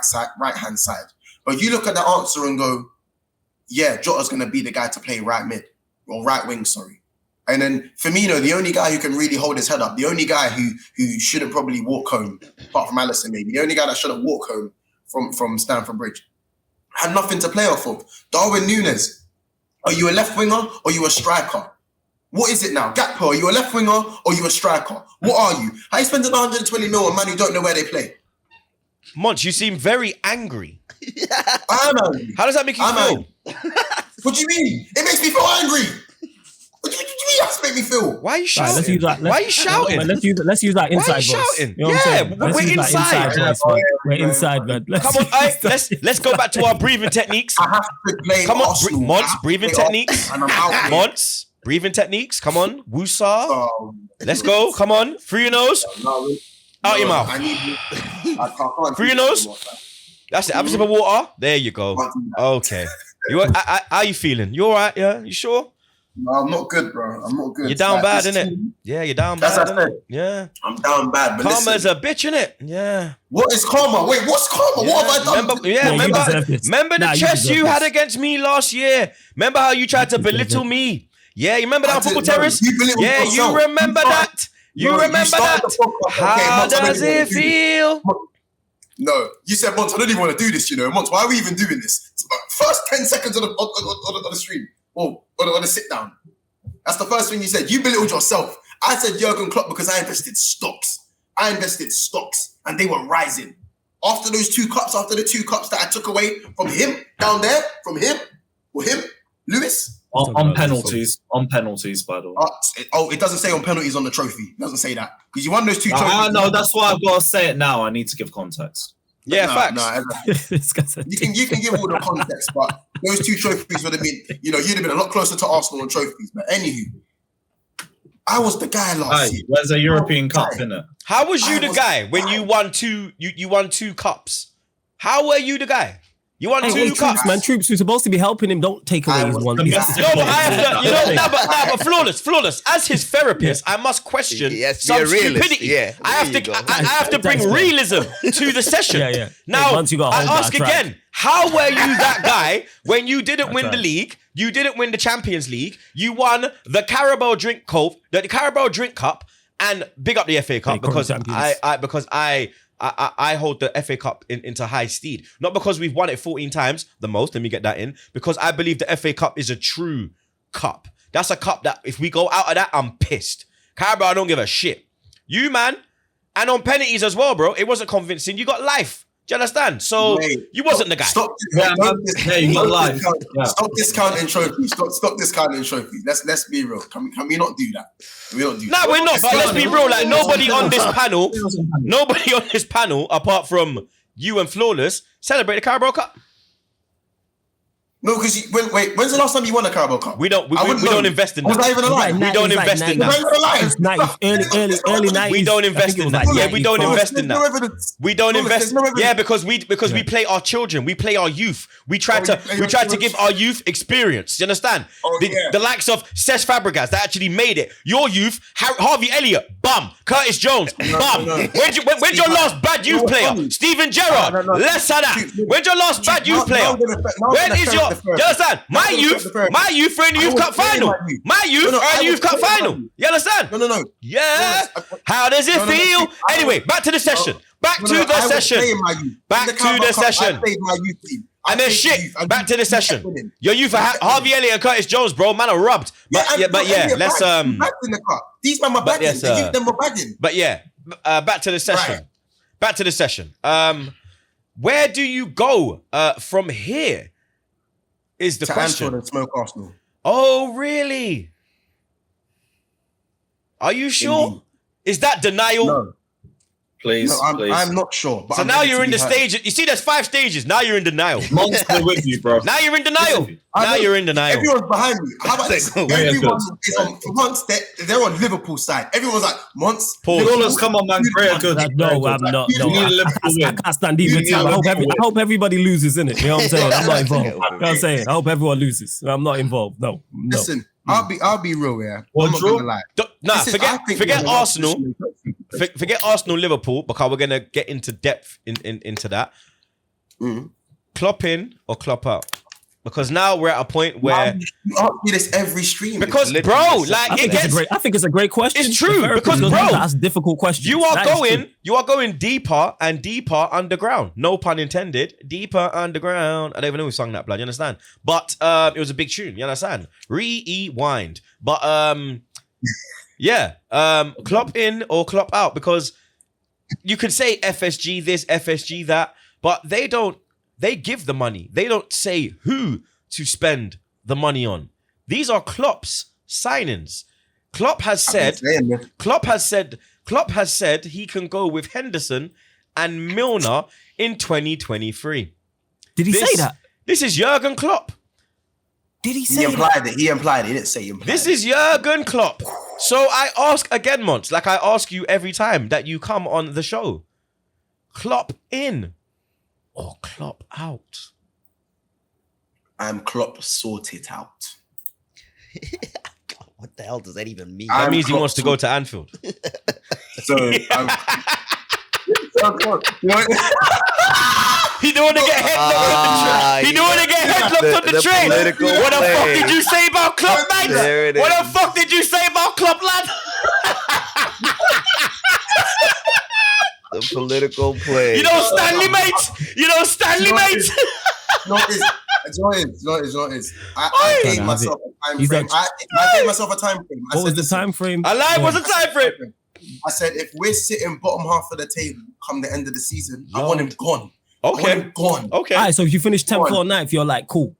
hand side. But you look at the answer and go, "Yeah, Jota's going to be the guy to play right mid or right wing." Sorry, and then Firmino, the only guy who can really hold his head up, the only guy who shouldn't probably walk home, apart from Alisson, maybe the only guy that shouldn't walk home from Stamford Bridge, had nothing to play off of. Darwin Núñez. Are you a left winger or are you a striker? What is it now? Gakpo, are you a left winger or are you a striker? What are you? How you spending 120 mil on man who don't know where they play? Monch, you seem very angry. I'm angry. How does that make you feel? What do you mean? It makes me feel angry. What do you mean that make me feel? Why are you shouting? Why are you shouting? Let's use that inside voice. Why are you shouting? You know we're inside. We're inside, man. Come on, let's go back to our breathing techniques. I have to play Arsenal. Monts, breathing techniques. And I'm out. Monts, breathing techniques. Come on, Woosah. Let's go. Come on, through your nose, out your mouth. Through your nose. That's it. Have a sip of water. There you go. Okay. How are you feeling? You all right? Yeah. You sure? No, I'm not good, bro. I'm not good. You're down bad, innit? Yeah, you're down bad. As I said, yeah. I'm down bad. But Karma's a bitch, innit? Yeah. What is karma? Wait, what's karma? Yeah. What have I done? Remember the chest you had against me last year? Remember how you tried to belittle me? Yeah, you remember that on Football Terrace? Yeah, you remember that? You remember that? How does it feel? No, you said, Mont, I don't even want to do this, you know. Mont, why are we even doing this? First 10 seconds on the stream. Or on the sit down. That's the first thing you said. You belittled yourself. I said Jurgen Klopp because I invested stocks. And they were rising. After the 2 cups that I took away from him down there, Lewis. On penalties, by the way. It doesn't say on penalties on the trophy. It doesn't say that. Because you won those 2 trophies. No, that's why I've got to say it now. I need to give context. Yeah, facts. You can give all the context, but those 2 trophies would have been, you'd have been a lot closer to Arsenal on trophies. But anywho, I was the guy last year. There's a European Cup, innit? How was you the guy when you won 2? You won 2 cups. How were you the guy? You won 2 cups, man. Troopz, who's supposed to be helping him, don't take away his one. No, but I have to. Flawless. As his therapist, I must question some stupidity. Yeah, I have to bring realism to the session. Yeah. Now, I ask again: how were you that guy when you didn't win the league? You didn't win the Champions League. You won the Carabao Drink Cup, and big up the FA Cup because I I hold the FA Cup into high steed. Not because we've won it 14 times, the most, let me get that in, because I believe the FA Cup is a true cup. That's a cup that if we go out of that, I'm pissed. Carabao, I don't give a shit. You, man, and on penalties as well, bro, it wasn't convincing. You got life. Do you understand? So you wasn't the guy. Stop discounting trophies. Stop discounting trophies. Let's be real. Can we not do that? We don't do that. No, we're not. But let's be real. Like nobody on this panel, apart from you and Flawless, celebrate the Carabao Cup. No, because when's the last time you won a Carabao Cup? We don't invest in that. Was that even alive? We don't invest in that. It's 90s, early 90s. We don't invest in that. Yeah, we don't invest in that. We don't invest. Yeah, because we play our children. We play our youth. We try to give our youth experience. You understand? The likes of Cesc Fabregas that actually made it. Your youth, Harvey Elliott, bum. Curtis Jones, bum. When's your last bad youth player? Steven Gerrard, less of that. When's your last bad youth player? When is your... You understand? My youth are in the Youth Cup final. My youth are in the Youth Cup final. You understand? No. Yeah. How does it feel? Anyway, back to the session. Back to the session. And then shit. Back to the session. Your youth are Harvey Elliott and Curtis Jones, bro. Man are rubbed. Let's These men were bagging. The youth them were bagging. But yeah, back to the session. Right. Back to the session. Where do you go from here? Is the question. Anfield and smoke Arsenal. Oh, really? Are you sure? Indeed. Is that denial? No. Please, please. I'm not sure. But So now you're in the stage. You see, there's 5 stages. Now you're in denial. Monster with you, bro. Now you're in denial. Now you're in denial. Everyone's behind me. How about this? Everyone is on once they're on Liverpool's side. Everyone's like, once. Flawless, come on, man. Very good. No, I'm not. No, I can't stand either team. I hope everybody loses, innit? You know what I'm saying? I'm not involved. You know what I'm saying? I hope everyone loses. I'm not involved. No. Listen, I'll be real, yeah. I'm not gonna lie. Forget Arsenal. Forget Arsenal, Liverpool, because we're gonna get into depth into that. Klopp in or Klopp out? Because now we're at a point where you ask me this every stream. Because bro, like I think it's a great question. It's true because bro, that's a difficult question. You are going deeper and deeper underground. No pun intended. Deeper underground. I don't even know who sung that, blood. You understand? But it was a big tune. You understand? Rewind. But Klopp in or Klopp out, because you could say FSG this, FSG that, but they don't. They give the money. They don't say who to spend the money on. These are Klopp's signings. Klopp has said he can go with Henderson and Milner in 2023. Did he say that? This is Jurgen Klopp. Did he say that? He implied it. He didn't say he implied it. This is Jurgen Klopp. So I ask again, Mons, like I ask you every time that you come on the show. Klopp in or Klopp out? I'm Klopp sorted out. What the hell does that even mean? That means he wants to go to Anfield. So he don't want to get headlocked on the train. He don't want to get headlocked on the train. What the fuck did you say about Klopp, man? What the fuck did you say about Klopp, lad? The political play. You know Stanley, mate. You know Stanley, mate. I gave myself a time frame. I gave myself a time frame. What was the time frame? What's the time frame? I said, if we're sitting bottom half of the table come the end of the season, I want him gone. Okay. I want him gone. Okay. All right, so if you finish 10th or 9th, you're like, cool.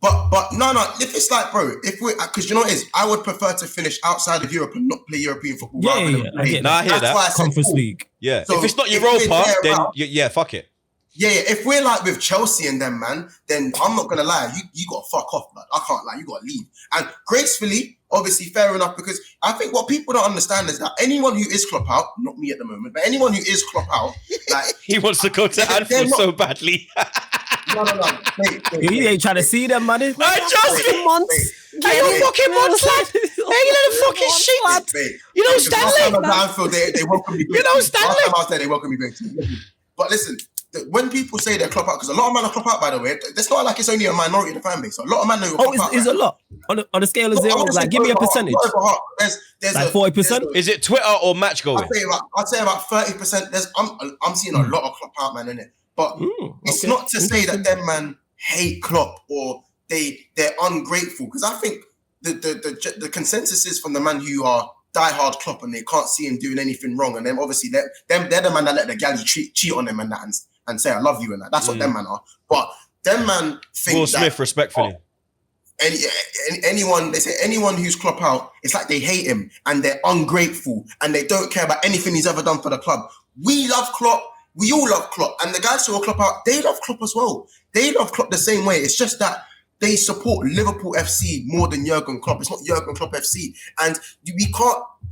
But no. If it's like, bro, because you know what it is, I would prefer to finish outside of Europe and not play European football. I get that. I hear that. Why I said, Conference League. Yeah. So if it's not Europa, then fuck it. Yeah. If we're like with Chelsea and them, man, then I'm not gonna lie. You got to fuck off, man. I can't lie. You got to leave. And gracefully, obviously, fair enough. Because I think what people don't understand is that anyone who is Klopp out, not me at the moment, but anyone who is Klopp out, like he wants to go to Anfield so badly. No. He ain't trying to see them, man. I just months. Are you fucking months, lad? Hey, you little fucking shit, lad. You know Stanley. Anfield, they welcome me. You know Stanley. Last time I was there, they welcome me great. But listen, when people say they're club out, because a lot of men are club out, by the way. It's not like it's only a minority of the fan base. A lot of men know. Is a lot on the scale of 0. Like, give me a percentage. There's like 40%. Is it Twitter or match going? I'd say about 30%. I'm seeing a lot of club out, man, in it. But it's not to say that them man hate Klopp or they're ungrateful, because I think the consensus is from the man who are diehard Klopp and they can't see him doing anything wrong, and then obviously they're the man that let the galley cheat on them and that and say I love you and that. That's what them man are. But them man think Will Smith, respectfully. Anyone, they say anyone who's Klopp out, it's like they hate him and they're ungrateful and they don't care about anything he's ever done for the club. We love Klopp. We all love Klopp. And the guys who are Klopp out, they love Klopp as well. They love Klopp the same way. It's just that they support Liverpool FC more than Jurgen Klopp. It's not Jurgen Klopp FC. And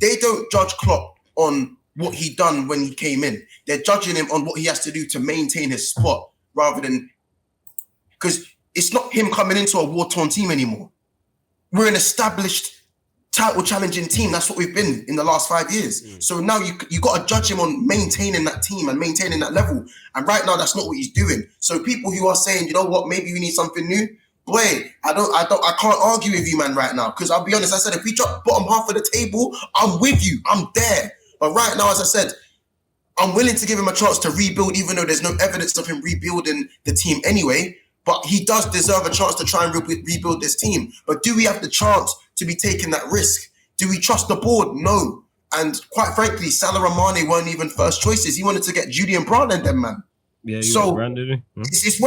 they don't judge Klopp on what he done when he came in. They're judging him on what he has to do to maintain his spot rather than, because it's not him coming into a war-torn team anymore. We're an established title challenging team. That's what we've been in the last 5 years. So now you got to judge him on maintaining that team and maintaining that level. And right now, that's not what he's doing. So people who are saying, you know what, maybe we need something new. Boy, I can't argue with you, man, right now. Because I'll be honest, I said, if we drop bottom half of the table, I'm with you. I'm there. But right now, as I said, I'm willing to give him a chance to rebuild, even though there's no evidence of him rebuilding the team anyway. But he does deserve a chance to try and rebuild this team. But do we have the chance to be taking that risk? Do we trust the board? No. And quite frankly, Salah and Mane weren't even first choices. He wanted to get Julian Brown and them, man. Yeah, so it's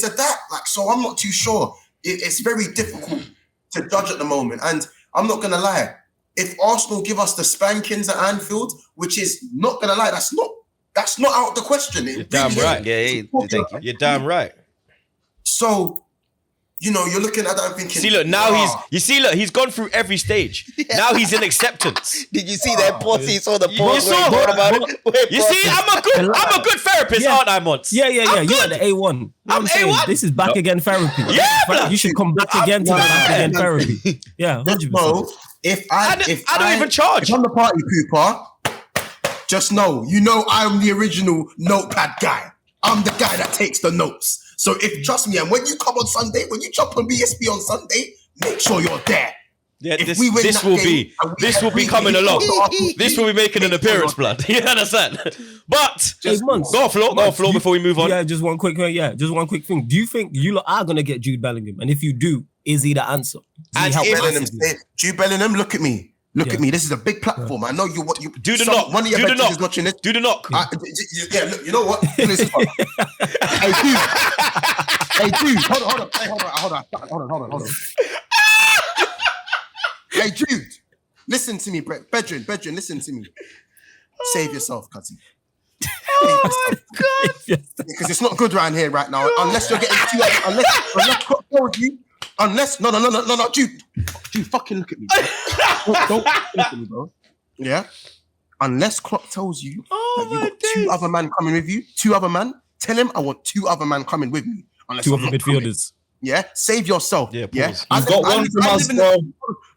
a that. Like, so I'm not too sure. It's very difficult to judge at the moment. And I'm not going to lie. If Arsenal give us the spankings at Anfield, which is not going to lie, that's not out of the question. You're damn right. Yeah, thank you. You're damn right. So, you know, you're looking at that and thinking... See, look, now he's gone through every stage. Now he's in acceptance. Did you see that pause? He saw the pause. You see, I'm a good therapist, aren't I, Mons? Yeah. You're at the A1. I'm A1. This is back again therapy. Yeah, you should come back again to the back again therapy. Yeah, 100%. Bro, I don't even charge. If I'm the party pooper, just know, I'm the original notepad guy. I'm the guy that takes the notes. So trust me, and when you come on Sunday, when you jump on BSB on Sunday, make sure you're there. Yeah, this will be coming along. This will be making an appearance, blood. You understand? But go off floor before we move on. Yeah, just one quick thing. Do you think you lot are gonna get Jude Bellingham? And if you do, is he the answer? Jude Bellingham, look at me. Look at me. This is a big platform. I know you. Do the knock. One of your veterans is watching this. Do the knock. Look, you know what? Hey, Jude. Hold on. Hey, Jude. Listen to me, Bedrin, listen to me. Save yourself, Cutty. Oh my God. Because it's not good around here right now. Unless you're getting unless Klopp tells you. No, Jude, fucking look at me. Don't look at me, bro. Yeah. Unless Klopp tells you that you got two other men coming with you, tell him I want two other men coming with me. Unless two other midfielders. Yeah. Save yourself. Yeah. You've got one from us, bro.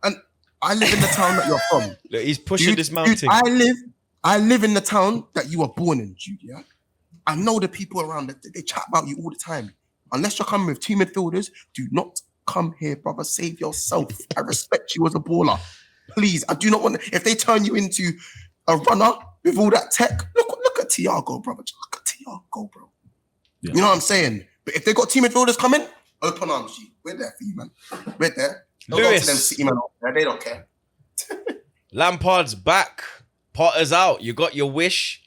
And I live in the town that you're from. Look, he's pushing this mountain. Dude, I live in the town that you were born in, Jude. Yeah. I know the people around that they chat about you all the time. Unless you're coming with two midfielders, do not come here, brother. Save yourself. I respect you as a baller. Please, I do not want if they turn you into a runner with all that tech. Look at Thiago, brother. Look at Thiago, bro. Yeah. You know what I'm saying? But if they got team midfielders coming, open arms, G. We're there for you, man. We're there. Don't go to them City man. They don't care. Lampard's back. Potter's out. You got your wish.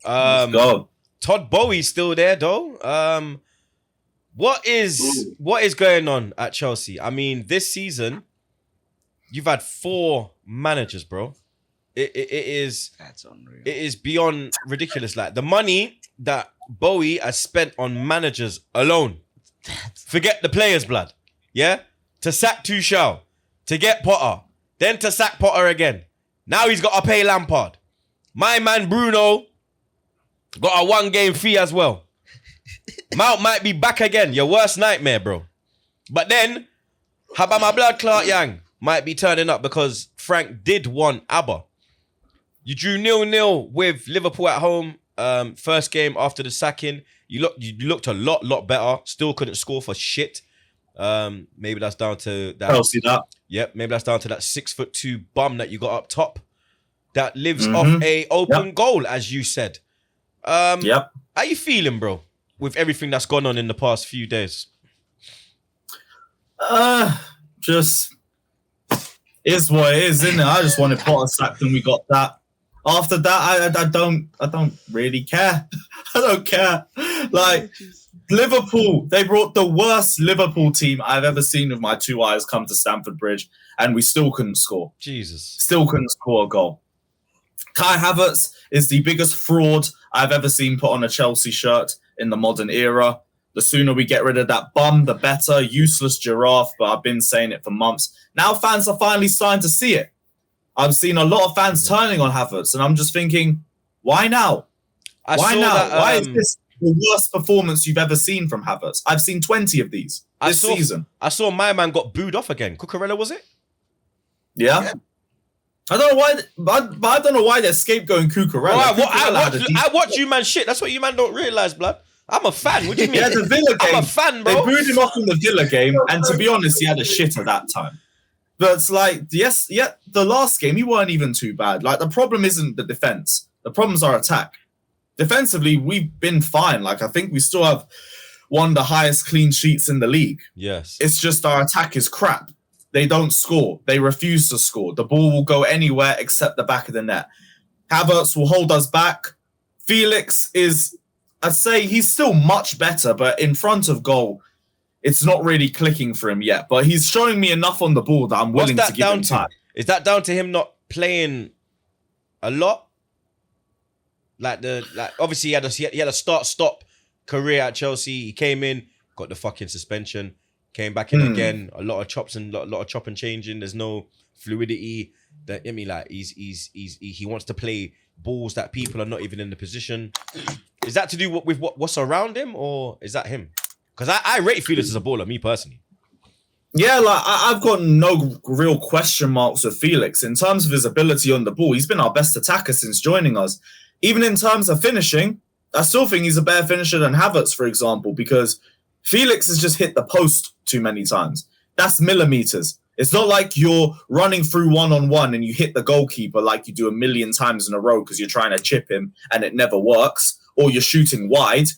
Let's go. Todd Bowie's still there though. What is going on at Chelsea? I mean, this season, you've had 4 managers, bro. That's unreal. It is beyond ridiculous. Like the money that Bowie has spent on managers alone. Forget the players' blood. Yeah? To sack Tuchel, to get Potter, then to sack Potter again. Now he's got to pay Lampard. My man Bruno got a 1-game fee as well. Mount might be back again. Your worst nightmare, bro. But then, how about my blood clot Yang might be turning up because Frank did want ABBA. You drew 0-0 with Liverpool at home First game after the sacking, you looked a lot better. Still couldn't score for shit. Maybe that's down to that. I'll see that. Yep, maybe that's down to that 6'2" bum that you got up top that lives off a open goal, as you said. Yep. How you feeling, bro, with everything that's gone on in the past few days? Just is what it is, isn't it? I just wanted Potter sacked and we got that. After that, I don't really care. I don't care. Like Liverpool, they brought the worst Liverpool team I've ever seen with my 2 eyes come to Stamford Bridge, and we still couldn't score. Jesus. Still couldn't score a goal. Kai Havertz is the biggest fraud I've ever seen put on a Chelsea shirt in the modern era. The sooner we get rid of that bum, the better. Useless giraffe, but I've been saying it for months. Now fans are finally starting to see it. I've seen a lot of fans turning on Havertz, and I'm just thinking, why now? Why now? Why is this the worst performance you've ever seen from Havertz? I've seen 20 of these this season. I saw my man got booed off again. Cucurella, was it? Yeah. I don't know why, but I don't know why they're scapegoating Cucurella. I watch you man shit. That's what you man don't realize, blood. I'm a fan. What do you mean? Yeah, the Villa game. I'm a fan, bro. They booed him off in the Villa game, and to be honest, he had a shit at that time. But it's like, the last game, he weren't even too bad. Like, the problem isn't the defense. The problem's our attack. Defensively, we've been fine. Like, I think we still have one of the highest clean sheets in the league. Yes. It's just our attack is crap. They don't score. They refuse to score. The ball will go anywhere except the back of the net. Havertz will hold us back. Felix is, I'd say he's still much better, but in front of goal, it's not really clicking for him yet. But he's showing me enough on the ball that I'm willing to give him time. Is that down to him not playing a lot? Obviously he had a start-stop career at Chelsea. He came in, got the fucking suspension, came back in again. A lot of chops and lot of chop and changing. There's no fluidity. He wants to play balls that people are not even in the position. Is that to do with what's around him, or is that him? Because I rate Felix as a baller, me personally. Yeah, like I've got no real question marks with Felix. In terms of his ability on the ball, he's been our best attacker since joining us. Even in terms of finishing, I still think he's a better finisher than Havertz, for example, because Felix has just hit the post too many times. That's millimeters. It's not like you're running through one-on-one and you hit the goalkeeper like you do a million times in a row because you're trying to chip him and it never works, or you're shooting wide.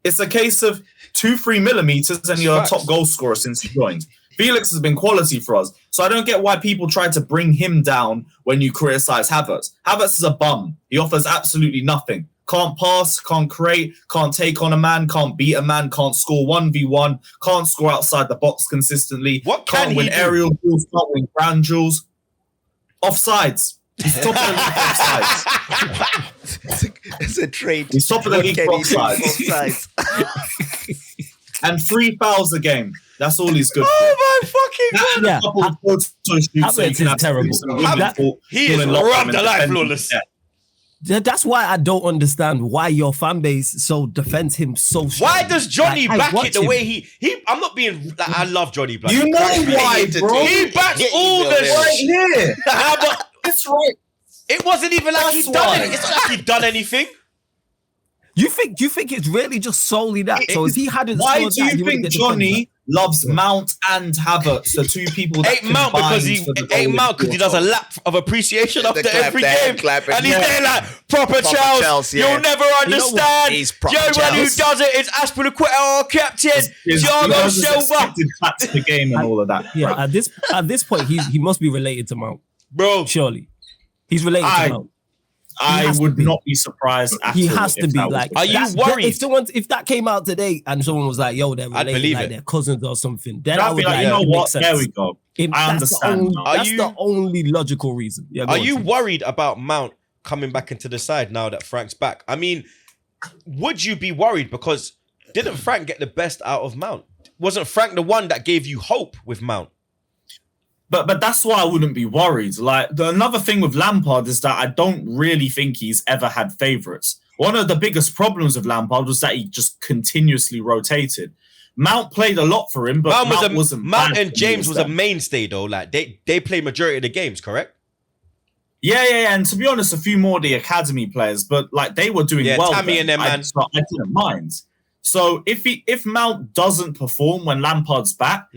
It's a case of 2-3 millimeters and you're a top goal scorer since you joined. Felix has been quality for us. So I don't get why people try to bring him down when you criticize Havertz. Havertz is a bum. He offers absolutely nothing. Can't pass, can't create, can't take on a man, can't beat a man, can't score 1v1, can't score outside the box consistently. What can can't win aerial duels, can't win ground duels. Offsides. He's top of the league offsides. It's a trade. He's top of the league offsides. And 3 fouls a game. That's all he's good for. Oh my fucking God. Havertz is terrible. He is rubbed alive, flawless. That's why I don't understand why your fan base so defends him so strongly. Why does Johnny back it the way he? I'm not being. I love Johnny Black. You know why, bro? He backs all the right here. But that's right. It wasn't even like he'd done it. It's not like he'd done anything. You think it's really just solely that? So if he hadn't, why do you think Johnny loves Mount and Havertz, the two people that Mount because he does a lap of appreciation after every game, and he's there like proper Charles. You'll never understand. Everyone who does it is Aspilicueta, captain Thiago Silva. To the game and all of that. Yeah, at this point, he must be related to Mount, bro. Surely, he's related to Mount. I would not be surprised at all. He has to be like. Are you worried? If that came out today and someone was like, "Yo, they're related, like they're cousins or something," then I would be like, "You know what? There we go." I understand. That's the only logical reason. Yeah, are you worried about Mount coming back into the side now that Frank's back? I mean, would you be worried because didn't Frank get the best out of Mount? Wasn't Frank the one that gave you hope with Mount? But that's why I wouldn't be worried. Like another thing with Lampard is that I don't really think he's ever had favourites. One of the biggest problems of Lampard was that he just continuously rotated. Mount played a lot for him, but Mount and James was a mainstay though. Like they play majority of the games, correct? Yeah. And to be honest, a few more of the academy players, but like they were doing well. Tammy and them, man. So I didn't mind. So if Mount doesn't perform when Lampard's back,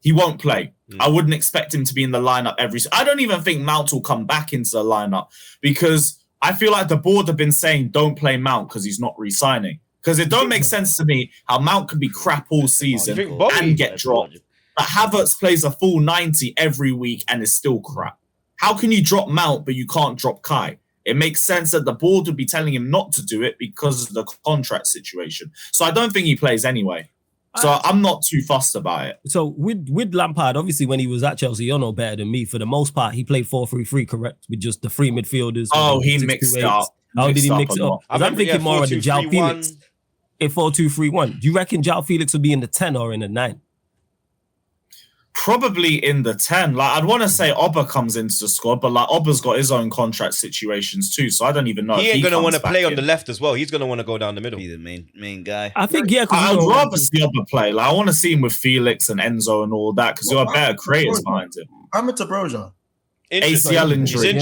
he won't play. I wouldn't expect him to be in the lineup I don't even think Mount will come back into the lineup because I feel like the board have been saying don't play Mount because he's not re-signing. Because it don't make sense to me how Mount can be crap all season and get dropped. But Havertz plays a full 90 every week and is still crap. How can you drop Mount but you can't drop Kai? It makes sense that the board would be telling him not to do it because of the contract situation. So I don't think he plays anyway. So I'm not too fussed about it. So with Lampard, obviously when he was at Chelsea, you're no better than me. For the most part, he played 4-3-3, correct? With just the three midfielders. Oh, he mixed it up. How did he mix it up? I'm thinking more of the João Felix. A 4-2-3-1. Do you reckon João Felix would be in the 10 or in the 9? Probably in the 10. Like I'd want to say Oba comes into the squad, but like Oba's got his own contract situations too, so I don't even know. He ain't gonna want to play on the left as well. He's gonna want to go down the middle. Be the main guy. I think I'd rather see Oba play. Like I want to see him with Felix and Enzo and all that because there are better creators behind him. I'm into Broja. ACL injury.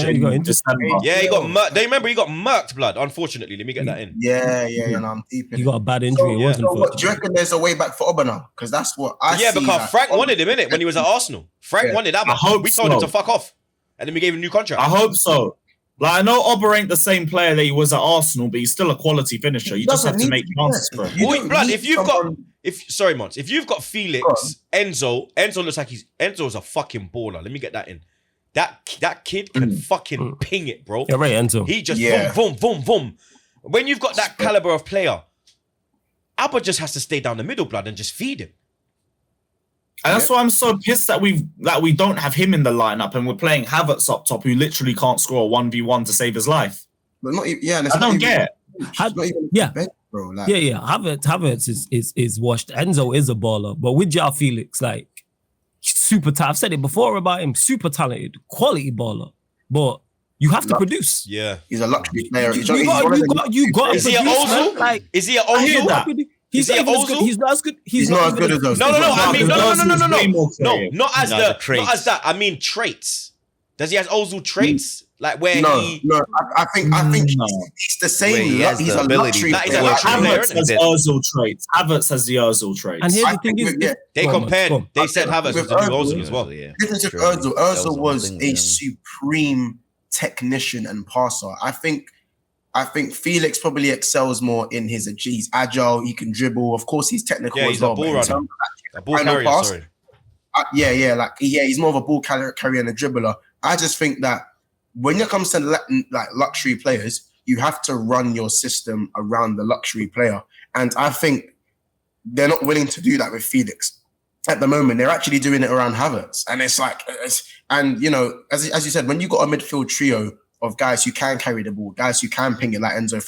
Yeah, he got murked. They remember he got murked, blood. Unfortunately, let me get that in. Yeah, no, I'm deep in. He got a bad injury. Do you reckon there's a way back for Oba now? Because that's what I see. Yeah, because Frank wanted him in it when he was at Arsenal. Frank wanted Abba. We told him to fuck off, and then we gave him a new contract. I hope so. Like I know Oba ain't the same player that he was at Arsenal, but he's still a quality finisher. You just have to make chances for him. Blood, if you've got Felix, Enzo looks like Enzo's a fucking baller. Let me get that in. That kid can fucking ping it, bro. Yeah, right, Enzo. He just boom. When you've got that caliber of player, Abba just has to stay down the middle, blood, and just feed him. And that's why I'm so pissed that we don't have him in the lineup and we're playing Havertz up top, who literally can't score a 1v1 to save his life. But not even, I don't get it. Bro, like. Yeah. Havertz is washed. Enzo is a baller, but with João Felix, like super talented. I've said it before about him. Super talented, quality baller, but you have to produce. Yeah, he's a luxury player. Is he an Ozil? Like, is he an Ozil? He's not as good. He's not as good as those. No. I mean, no. Not as that. I mean, traits. Does he have Ozil traits? Like where he? No. I think he's the same. He's a luxury player. Havertz has Ozil traits. Havertz has the Ozil traits. And here's the thing is, they compared. They said Havertz was the new Ozil as well. Listen to Ozil. Ozil was a supreme technician and passer. I think Felix probably excels more in his he's agile, he can dribble. Of course, he's technical as well. He's a ball carrier, sorry. He's more of a ball carrier and a dribbler. I just think that when it comes to like luxury players, you have to run your system around the luxury player. And I think they're not willing to do that with Felix. At the moment, they're actually doing it around Havertz. And it's like, and you know, as you said, when you got a midfield trio of guys who can carry the ball, guys who can ping it like Enzo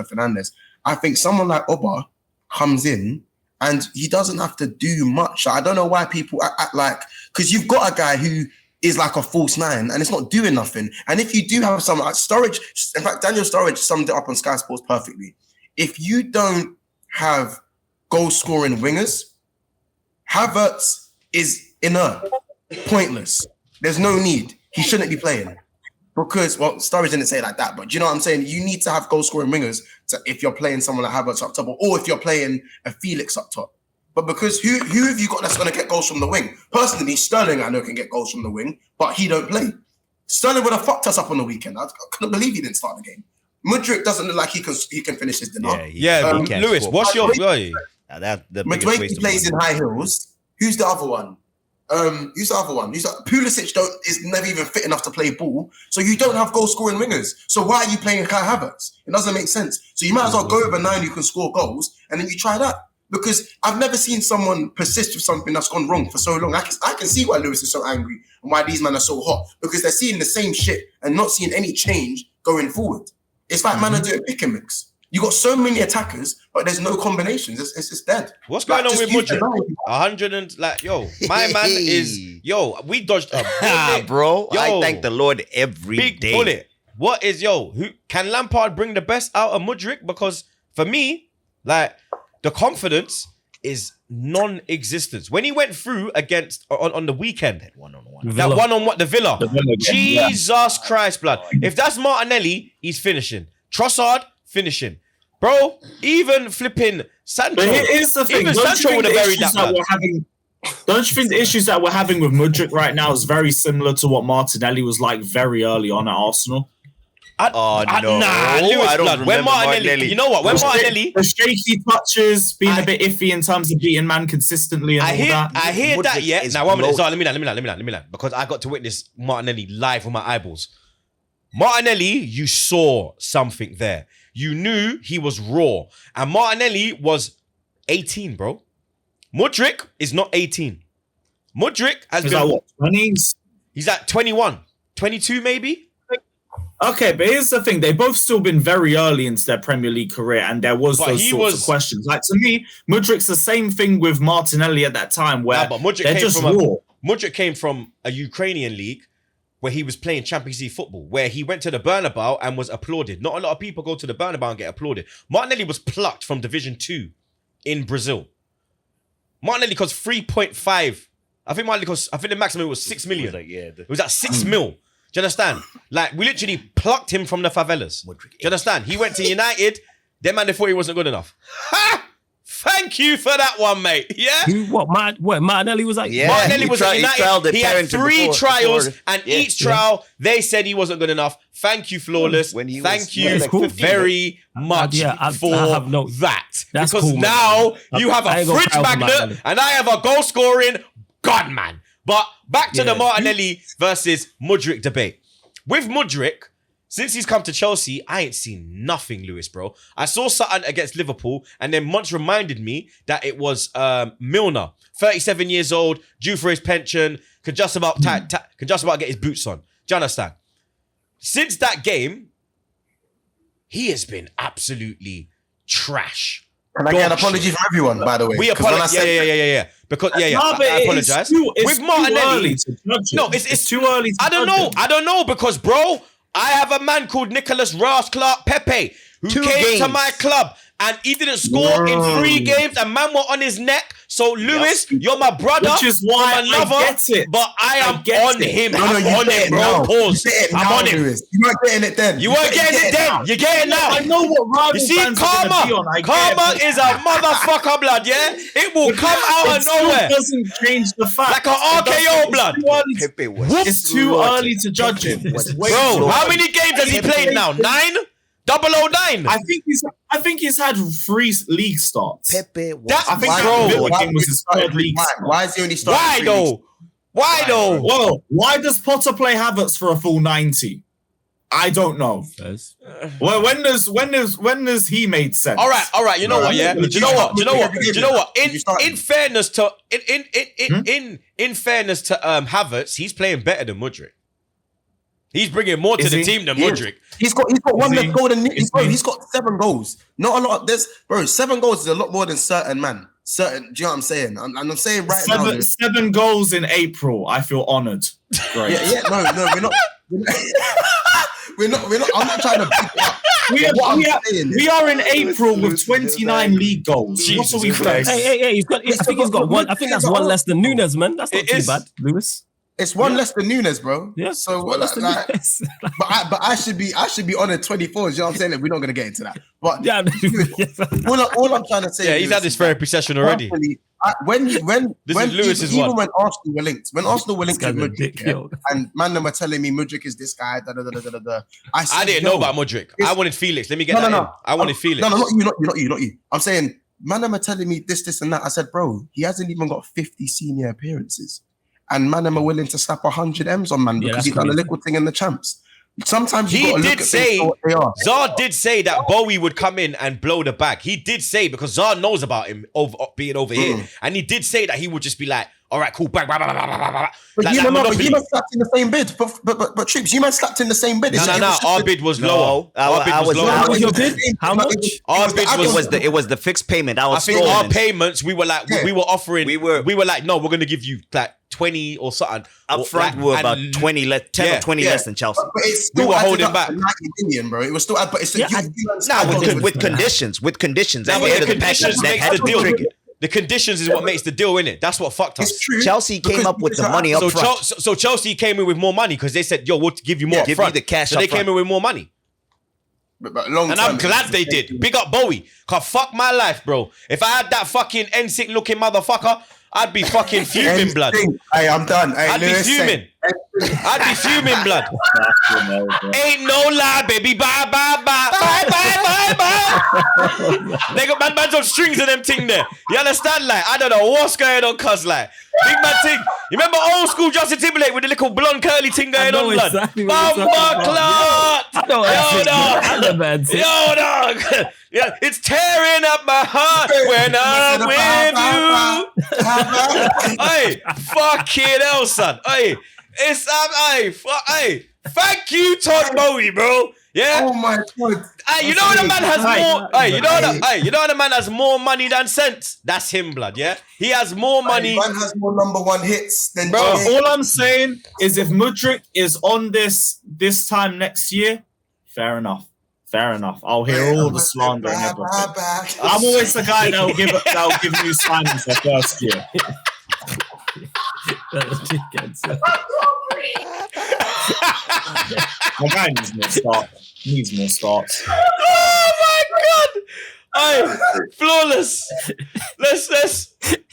Fernandez, I think someone like Oba comes in and he doesn't have to do much. I don't know why people act like, because you've got a guy who is like a false nine and it's not doing nothing. And if you do have some like Sturridge, in fact, Daniel Sturridge summed it up on Sky Sports perfectly. If you don't have goal-scoring wingers, Havertz is inert, pointless. There's no need. He shouldn't be playing. Because, well, Sturridge didn't say it like that, but do you know what I'm saying? You need to have goal-scoring wingers if you're playing someone like Havertz up top, or if you're playing a Felix up top. But because who have you got that's going to get goals from the wing? Personally, Sterling, I know, can get goals from the wing, but he don't play. Sterling would have fucked us up on the weekend. I couldn't believe he didn't start the game. Mudryk doesn't look like he can finish his dinner. Lewis, what's your... Madueke plays in high heels. Who's the other one? Pulisic is never even fit enough to play ball, so you don't have goal scoring wingers. So why are you playing Kai Havertz? It doesn't make sense. So you might as well go over 9 who can score goals, and then you try that. Because I've never seen someone persist with something that's gone wrong for so long. I can see why Lewis is so angry and why these men are so hot, because they're seeing the same shit and not seeing any change going forward. It's like man are doing pick and mix. You got so many attackers, but there's no combinations. It's just dead. What's going on with Mudryk? 100 and my man is we dodged a bullet, bro. I thank the Lord every day. Big bullet. What is who can Lampard bring the best out of Mudryk? Because for me, like the confidence, is non-existent. When he went through against on the weekend, that one-on-one, the Villa. Jesus Christ, blood. If that's Martinelli, he's finishing. Trossard, finishing. Bro, even flipping Sancho. But here's the thing. Even Sancho would have buried that. Don't you think the issues that we're having with Mudryk right now is very similar to what Martinelli was like very early on at Arsenal? Nah, Lewis, blood. When Martinelli, you know what? When Martinelli, the shaky touches, being a bit iffy in terms of beating man consistently and all that. I hear that. Yeah. Now 1 minute. So let me land. Because I got to witness Martinelli live with my eyeballs. Martinelli, you saw something there. You knew he was raw, and Martinelli was 18, bro. Mudryk is not 18. Mudryk has been what, 20s? He's at 21, 22 maybe. Okay, but here's the thing. They've both still been very early into their Premier League career, and there was those sorts of questions. Like, to me, Mudryk's the same thing with Martinelli at that time, where they're just raw. Mudryk came from a Ukrainian league where he was playing Champions League football, where he went to the Bernabeu and was applauded. Not a lot of people go to the Bernabeu and get applauded. Martinelli was plucked from Division 2 in Brazil. Martinelli cost 3.5. I think the maximum was 6 million. It was at 6 mil. Do you understand? Like, we literally plucked him from the favelas. Do you understand? He went to United. Them man, they thought he wasn't good enough. Ha! Thank you for that one, mate. Yeah? Martinelli was like... Yeah, Martinelli was at United. He had 3 trials, and each trial, they said he wasn't good enough. Thank you, Flawless. Thank you very much for that. That's because cool, now you have a fridge magnet, and I have a goal-scoring godman. But back to the Martinelli versus Mudryk debate. With Mudryk, since he's come to Chelsea, I ain't seen nothing, Lewis, bro. I saw something against Liverpool, and then Munch reminded me that it was Milner, 37 years old, due for his pension, could just about get his boots on. Do you understand? Since that game, he has been absolutely trash. And again, apology from everyone, by the way. We apologize. Yeah. Because I apologize. With Martinelli, it's too early. I don't know because, bro, I have a man called Nicholas Ross Clark Pepe who came to my club and he didn't score in 3 games and man were on his neck. So, Lewis, you're my brother. Which is why I get it. But I am on him. I'm on it, bro. Pause. I'm on him. You weren't getting it then. You weren't getting it then. You're getting it now. I know what rival you see, Karma is a motherfucker, blood, yeah? It will come out of nowhere. It doesn't change the fact. Like an RKO, blood. It's too early to judge him. Bro, how many games has he played now? 9? 009. I think he's had 3 league starts. Pepe. Was his 3rd league. Why is he only starting? Why though? Whoa! Why does Potter play Havertz for a full 90? I don't know. Well, when does he made sense? All right. You know what? Yeah. Do you know what? In fairness to Havertz, he's playing better than Mudryk. He's bringing more to the team than Mudryk. He's got one less goal than he's got 7 goals. Not a lot. 7 goals is a lot more than certain man. Do you know what I'm saying? I'm saying right now. 7 goals in April. I feel honoured. Great. No, we're not. I'm not trying to beat it up. We are in April with 29 league goals. Jesus Christ. Hey, I think he's got one. I think that's one less than Nunes, man. That's not too bad, Lewis. It's one less than Nunes, bro. Yeah. So what? But I should be on a 24. You know what I'm saying? Like, we're not gonna get into that. But all I'm trying to say. Yeah, he's had this therapy session already. When Arsenal were linked, with Mudryk, and man were telling me Mudryk is this guy. I didn't know about Mudryk. I wanted Felix. Let me get that in. I wanted Felix. No, not you. I'm saying man were telling me this and that. I said, bro, he hasn't even got 50 senior appearances. And man, am willing to slap 100 M's on man because he's done a little thing in the champs. Sometimes you got to look at things for what they are. Zar did say that Bowie would come in and blow the bag. He did say, because Zar knows about him being over here, and he did say that he would just be like, all right, cool, bang, bang, bang, bang, bang, bang. But you man slapped in the same bid. But Troopz, you man slapped in the same bid. No. Our bid was lower. Our bid was lower. How was your bid? How much? Our bid was the fixed payment. I think our payments, we were like, we were offering. We were like, no, we're gonna give you like 20 or something. Up front, we were about 20 less, 10 or 20 less than Chelsea. But it's still we were holding back 90 million, bro. It was still, but it's with conditions. With conditions. The conditions makes the deal. The conditions is what makes the deal, innit? That's what fucked us. It's true. Chelsea came Because up with the these are money up So, front. so Chelsea came in with more money because they said, "Yo, we'll give you more Yeah, up give front." you the cash so up they came front. in with more money, but long and term, I'm glad they did. Big up Bowie. Cause fuck my life, bro. If I had that fucking NSYNC looking motherfucker, I'd be fucking fuming, blood. Hey, I'm done. Hey, I'd be Lewis, fuming. I'd be fuming, blood. Ain't no lie, baby. Bye, bye, bye, bye, bye, bye, bye. They got man's on strings and them ting there. You understand? Like, I don't know what's going on, cuz like. Big man ting. You remember old school Justin Timberlake with the little blonde curly ting going on, blood? Exactly what you're Bumba talking about. clot! I know Yo, dog! I know man. Yo, dog! Yeah, it's tearing up my heart when I'm with you. Hey, fucking hell, son. Hey, it's hey, thank you, Todd Bowie, bro. Yeah. Oh my god. Hey, you know when a man has more. Hey, you know when a man has more money than sense. That's him, blood. Yeah, he has more money. Man has more #1 hits than Bro, Jay. All I'm saying is if Mudryk is on this time next year, fair enough. Fair enough. I'll hear all the slander and everything. I'm always the guy that'll give new signings the first year. My guy needs more starts. Oh my god! Hey, flawless.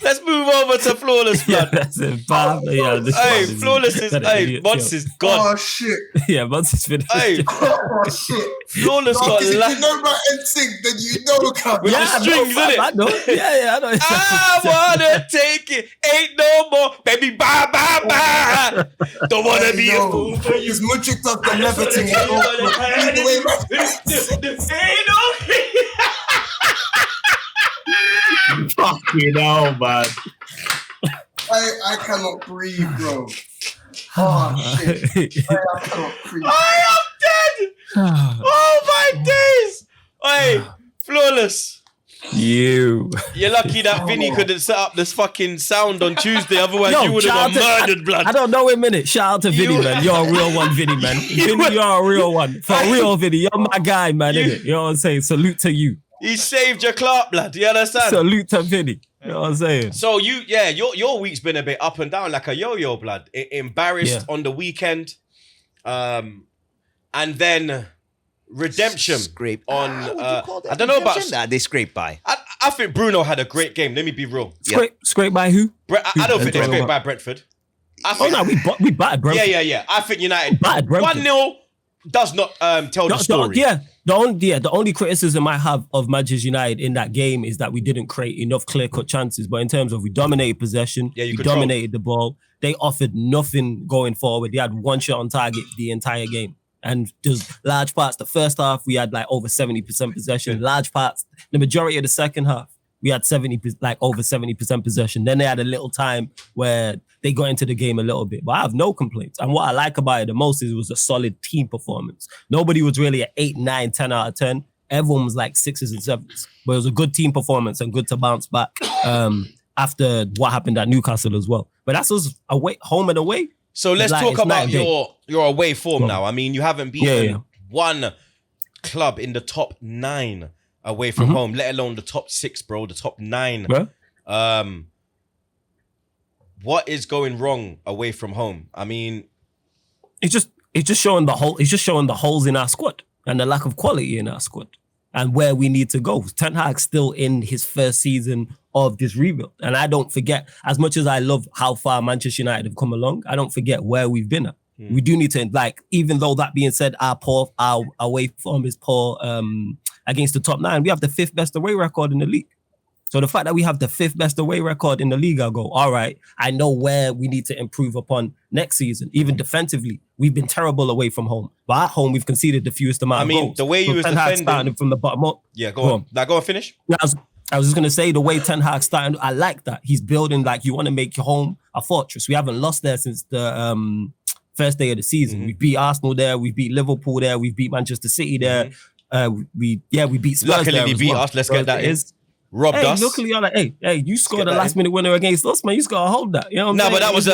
Let's move over to flawless, blood. That's it, Bob. Yeah, this Hey, one is- flawless is. that Hey, idiot, Mods yo. is gone. Oh shit. Yeah, once it's finished. Hey, Oh shit. flawless No, got if la- you know about NSYNC, then you know come. With the I know, strings, fam, innit? I know. Yeah, I know. I wanna take it, ain't no more, baby. Bye, bye, bye. Don't wanna be a fool for you. Because Mudryk does the leather thing. Ain't no. Fucking hell, man. I cannot breathe, bro. Oh shit. I cannot breathe. I am dead. Oh my days. Hey, flawless. You. You're lucky that Vinny couldn't set up this fucking sound on Tuesday. Otherwise, Yo, you would have shout got out to- murdered, blood. I don't know in minute. Shout out to Vinny, You- man. You're a real one, Vinny, man. Vinny, you're a real one. For real, Vinny. You're my guy, man, You- innit? You know what I'm saying? Salute to you. He saved your Clark, blood. You understand? Salute to Vinny. You know what I'm saying? So your week's been a bit up and down, like a yo-yo, blood. Embarrassed on the weekend, and then redemption Scrape. on. What would you call that? I don't know about. Nah, they scrape by. I think Bruno had a great game. Let me be real. Scrape by who? I don't think they Brentford. scraped by Brentford. I Oh, think, no, we battered Brentford. yeah. I think United Battered Brentford. 1-0 does not tell the story. The only criticism I have of Manchester United in that game is that we didn't create enough clear-cut chances. But in terms of we dominated possession, Yeah, you we control. dominated the ball. They offered nothing going forward. They had one shot on target the entire game. And there's large parts. The first half, we had like over 70% possession. Large parts, the majority of the second half, we had over 70% possession. Then they had a little time where they got into the game a little bit. But I have no complaints. And what I like about it the most is it was a solid team performance. Nobody was really at 8, 9, 10 out of 10. Everyone was like 6s and 7s. But it was a good team performance and good to bounce back after what happened at Newcastle as well. But that's us away, home and away. So let's Like, talk it's about night and day. your away form Go on. now. I mean, you haven't beaten Yeah. one club in the top 9 away from home, let alone the top 6, bro. The top 9. Yeah. What is going wrong away from home? I mean, It's just showing the whole. It's just showing the holes in our squad and the lack of quality in our squad and where we need to go. Ten Hag's still in his first season of this rebuild, and I don't forget. As much as I love how far Manchester United have come along, I don't forget where we've been at. We do need to, like, even though that being said, our away form is poor against the top 9. We have the 5th best away record in the league. So the fact that we have the 5th best away record in the league, I'll go, all right, I know where we need to improve upon next season. Even defensively, we've been terrible away from home. But at home, we've conceded the fewest amount of goals. the way you was Ten Hag defending- starting from the bottom up. yeah, go on. Now go and finish. I was just going to say the way Ten Hag starting, I like that. He's building, like, you want to make your home a fortress. We haven't lost there since the first day of the season. We beat Arsenal there. We beat Liverpool there. We beat Manchester City there. We beat Spurs Luckily, there they as beat well. us. Let's get that in. robbed us. Luckily, you're like, hey, you scored get a that last minute winner against us, man. You just gotta hold that. You know what I'm saying? But that was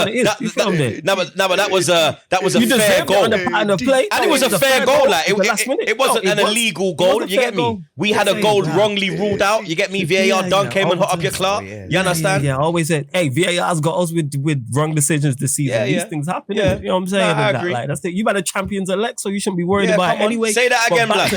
a You fair deserved it goal. on the pattern of play. And it was a fair goal. Like it wasn't an illegal goal. You get me? We had a goal wrongly ruled out. You get me? VAR done, came and hot up your claw. You understand? Yeah, I always said, hey, VAR's got us with wrong decisions this season. These things happen. Yeah. You know what I'm saying? I agree. Like, that's it. You better champions elect, so you shouldn't be worried about it anyway. Say that again, But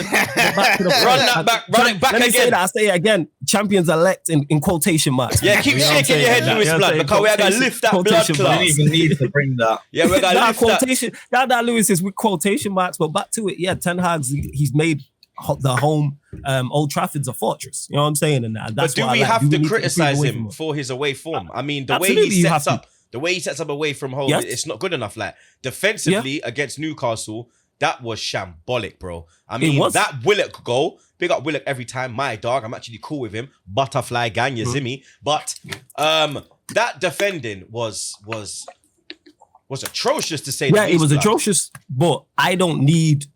back to the Run that back. Run it back Let me say again. that. I say it again. Champions elect in quotation marks. Yeah, keep You know what I'm shaking your saying? head, Lewis You know what I'm blood, saying? because we're gonna lift that blood Quotation You class. didn't even need to bring that. Yeah, we're gonna lift that. quotation. That Lewis is with quotation marks, but back to it. Yeah, Ten Hag's he's made the home Old Trafford's a fortress. You know what I'm saying? And that's But do why we have need to improve criticize away him from him. for his away form? I mean, the way Absolutely, he you have sets up away from home, Yes. it's not good enough. Like defensively against Newcastle, that was shambolic, bro. I mean, was. that Willock goal, big up Willock every time. My dog, I'm actually cool with him. Butterfly gang, you see me? But that defending was atrocious to say. Yeah, the it least, was blood. atrocious, but I don't need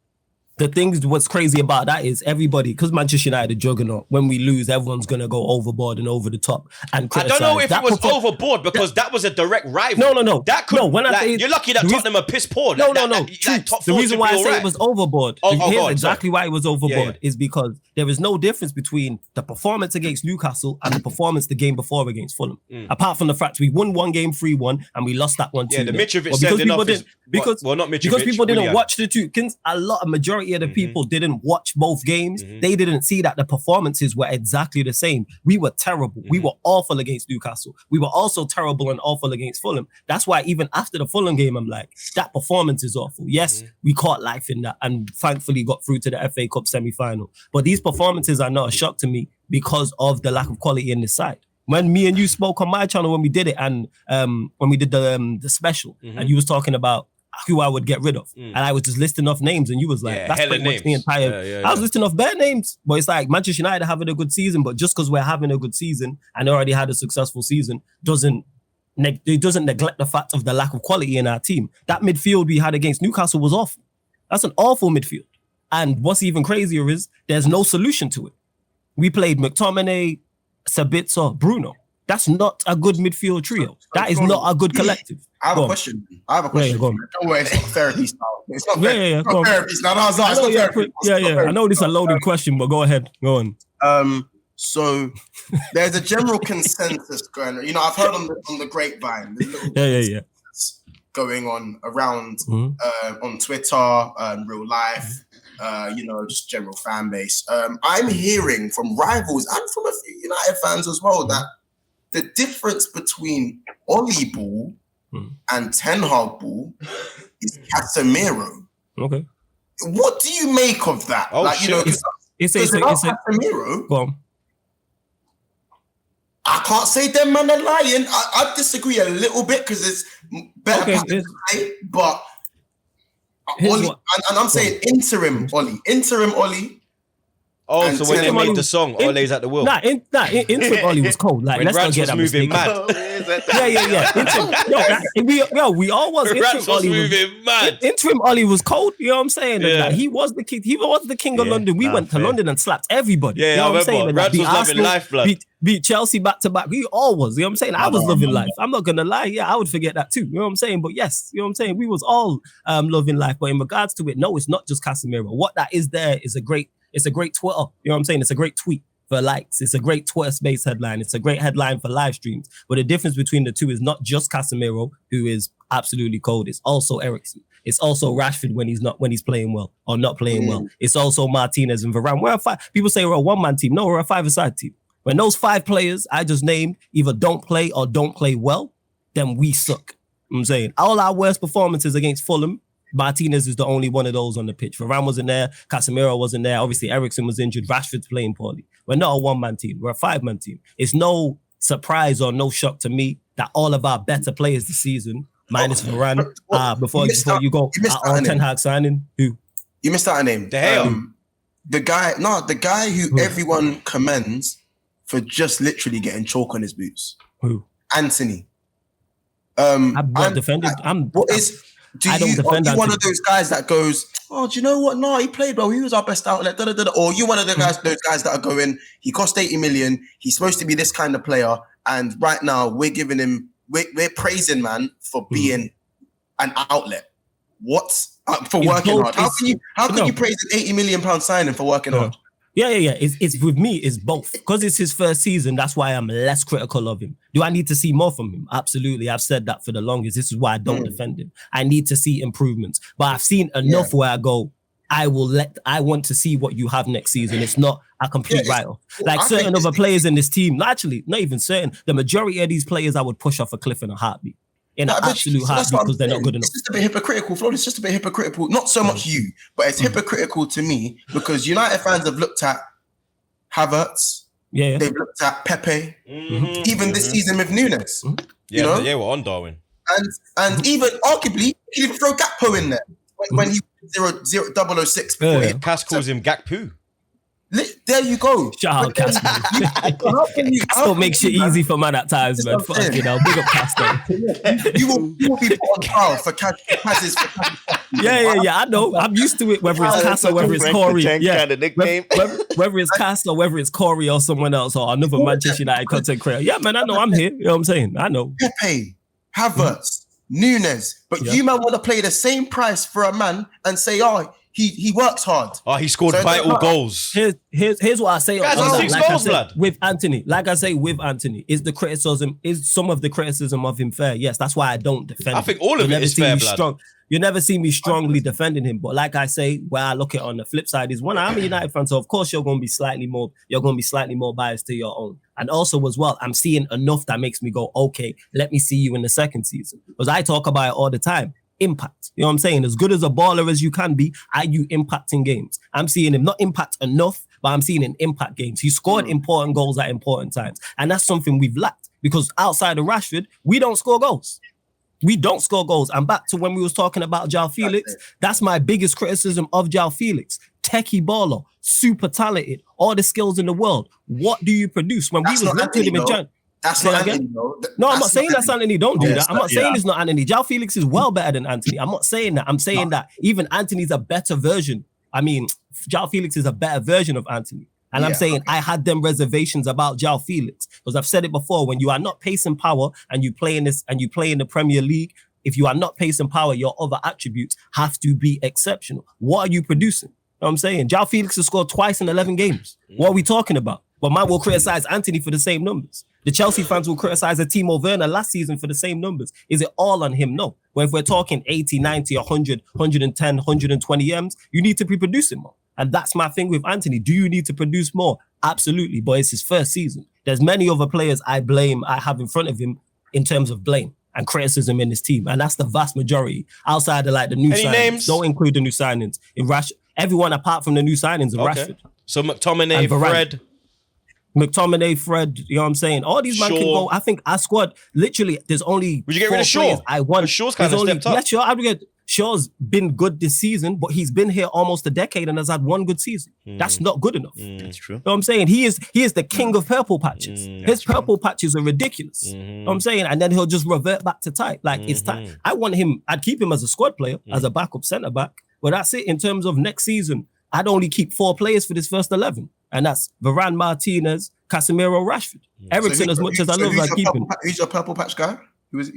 the things. What's crazy about that is everybody, because Manchester United are juggernaut. When we lose, everyone's gonna go overboard and over the top and I criticize. don't know if That it was perform- overboard because that was a direct rival. No. That could. No, when I like, say- you're lucky that the reason- Tottenham are piss poor. No. Like, top The four reason should why be I say alright. it was overboard, Oh, here's God, exactly why it was overboard, Yeah. is because there is no difference between the performance against Newcastle and the performance the game before against Fulham. Apart from the fact we won one game 3-1 and we lost that one 2. Yeah, the Mitrovic But sending off is because well, not Mitrovic. because people didn't Willian. watch the two. A majority of the people didn't watch both games. They didn't see that the performances were exactly the same. We were terrible. We were awful against Newcastle. We were also terrible and awful against Fulham. That's why even after the Fulham game, I'm like, that performance is awful. Yes, we caught life in that and thankfully got through to the FA Cup semi-final. But these performances are not a shock to me because of the lack of quality in this side. When me and you spoke on my channel when we did it and when we did the special and you was talking about who I would get rid of. And I was just listing off names and you was like, that's hella pretty much the names. entire... Yeah. I was listing off bare names, but it's like Manchester United having a good season, but just because we're having a good season and already had a successful season it doesn't neglect the fact of the lack of quality in our team. That midfield we had against Newcastle was awful. That's an awful midfield. And what's even crazier is there's no solution to it. We played McTominay, Sabitzer, Bruno. That's not a good midfield trio. That is not a good collective. I have Go a on. question. I have a question. go on. Don't worry, it's not therapy style. It's not, Yeah, it's go not on. therapy style. No, it's not therapy. It's not I therapy. know this is a loaded question, but go ahead. Go on. So there's a general consensus going on. You know, I've heard on the grapevine. There's little Yeah. going on around on Twitter, real life, just general fan base. I'm hearing from rivals and from a few United fans as well that the difference between Oli ball and Ten Hag ball is Casemiro. Okay. What do you make of that? Oh, like, you know, shit. It's without a Casemiro, go on. I can't say them man are lying. I disagree a little bit because it's better Okay, pattern play, but Here's Oli, what- and I'm saying interim Oli. Oh, And so when they Tim made Oli- the song, Ole's at the wheel. Inter Oli was cold. Like, When let's not Rance get was that moving mistaken. mad. Yeah. We all was. Rance was Oli moving mad. Interim Oli was cold. You know what I'm saying? Yeah. Like, he was the king. He was the king of London. We went to fair. London and slapped everybody. Yeah, you know I what I'm saying? remember. And, like, Rance beat was loving Arsenal, life, blood. beat Chelsea back to back. We all was. You know what I'm saying? I was loving life. I'm not gonna lie. Yeah, I would forget that too. You know what I'm saying? But yes, you know what I'm saying? We was all loving life. But in regards to it, no, it's not just Casemiro. What that is there is a great Twitter. You know what I'm saying? It's a great tweet for likes. It's a great Twitter space headline. It's a great headline for live streams. But the difference between the two is not just Casemiro, who is absolutely cold. It's also Eriksen. It's also Rashford when he's playing well or not playing well. It's also Martinez and Varane. We're a five. People say we're a one-man team. No, we're a five-a-side team. When those 5 players I just named either don't play or don't play well, then we suck. You know what I'm saying all our worst performances against Fulham, Martinez is the only one of those on the pitch. Varane wasn't there. Casemiro wasn't there. Obviously, Eriksen was injured. Rashford's playing poorly. We're not a one-man team. We're a 5-man team. It's no surprise or no shock to me that all of our better players this season, minus Varane, before you go, are on Ten Hag signing. Who? You missed out a name. De Gea. The guy who everyone commends for just literally getting chalk on his boots. Who? Anthony. I'm not defended. I don't defend Are you one Anthony. of those guys that goes, oh, do you know what? No, he played well. He was our best outlet. Da, da, da, da. Or you one of the guys, those guys that are going, he cost 80 million. He's supposed to be this kind of player. And right now we're giving him, we're praising man for being an outlet. What? For working hard. How can you praise an 80 million pound signing for working hard? Yeah. It's with me, it's both. Because it's his first season, that's why I'm less critical of him. Do I need to see more from him? Absolutely. I've said that for the longest. This is why I don't defend him. I need to see improvements. But I've seen enough where I go, I want to see what you have next season. It's not a complete write-off. Like certain other players in this team, actually, not even certain, the majority of these players I would push off a cliff in a heartbeat. In an absolute heartbeat because they're not good enough. It's just a bit hypocritical, Flo. It's just a bit hypocritical. Not so much you, but it's hypocritical to me because United fans have looked at Havertz. Yeah. They've looked at Pepe. Even this season with Nunes. Yeah, you know? yeah, we're on Darwin. And even arguably, you can even throw Gakpo in there when he 006. Cass calls him Gakpo. There you go. Shout out Cass. Still makes shit easy for man at times, man. Fuck, you know, big up Cass though. You will be put on trial for Cass's. Yeah. I know. I'm used to it, whether it's Cass or whether it's Corey. Yeah, the nickname. Whether it's Cass or whether it's Corey or someone else or another Manchester United content creator. Yeah, man, I know. I'm here. You know what I'm saying? I know. Pepe, Havertz, Nunes, but you man want to play the same price for a man and say, oh, he works hard. Oh, he scored vital goals. Here's what I say. Guys, on that. 6 Like goals, I blood. said, with Anthony, is some of the criticism of him fair? Yes, that's why I don't defend. I think all of it is fair, blood. You never see me strongly defending him, but like I say, where I look at it on the flip side is I'm a United fan, so of course you're going to be slightly more biased to your own. And also as well, I'm seeing enough that makes me go, okay, let me see you in the second season. Because I talk about it all the time. Impact. You know what I'm saying? As good as a baller as you can be, are you impacting games? I'm seeing him not impact enough, but I'm seeing him impact games. He scored important goals at important times. And that's something we've lacked because outside of Rashford, we don't score goals. We don't score goals. And back to when we was talking about João Felix, that's my biggest criticism of João Felix. Techie baller, super talented, all the skills in the world. What do you produce? When we was looking at him in Jan. That's not Anthony, though. No, I'm not saying that's Anthony. Don't do that. I'm not saying it's not Anthony. João Felix is well better than Anthony. I'm not saying that. I'm saying that even Anthony's a better version. I mean, João Felix is a better version of Anthony. And I'm saying I had them reservations about João Felix because I've said it before. When you are not pace and power and you play in the Premier League, if you are not pace and power, your other attributes have to be exceptional. What are you producing? You know what I'm saying? João Felix has scored twice in 11 games. What are we talking about? But man will criticize Anthony for the same numbers. The Chelsea fans will criticize Timo Werner last season for the same numbers. Is it all on him? No. But if we're talking 80, 90, 100, 110, 120 M's, you need to be producing more. And that's my thing with Anthony. Do you need to produce more? Absolutely. But it's his first season. There's many other players I have in front of him in terms of blame and criticism in his team. And that's the vast majority. Outside of like the new signings. Names? Don't include the new signings. Everyone apart from the new signings in Rashford. So McTominay, Fred... McTominay, Fred, you know what I'm saying? All these men can go. I think our squad, literally, there's only Would you get rid of Shaw? I want. Shaw's kind of stepped up. Yeah, sure. I would get Shaw's been good this season, but he's been here almost a decade and has had one good season. That's not good enough. That's true. You know what I'm saying? He is the king of purple patches. His purple patches are ridiculous. You know what I'm saying? And then he'll just revert back to type. Like it's time. I want him, I'd keep him as a squad player, as a backup centre-back. But that's it in terms of next season. I'd only keep 4 players for this first 11. And that's Varane, Martinez, Casemiro, Rashford. Eriksen, as much as I love, I keep him. Who's your purple patch guy?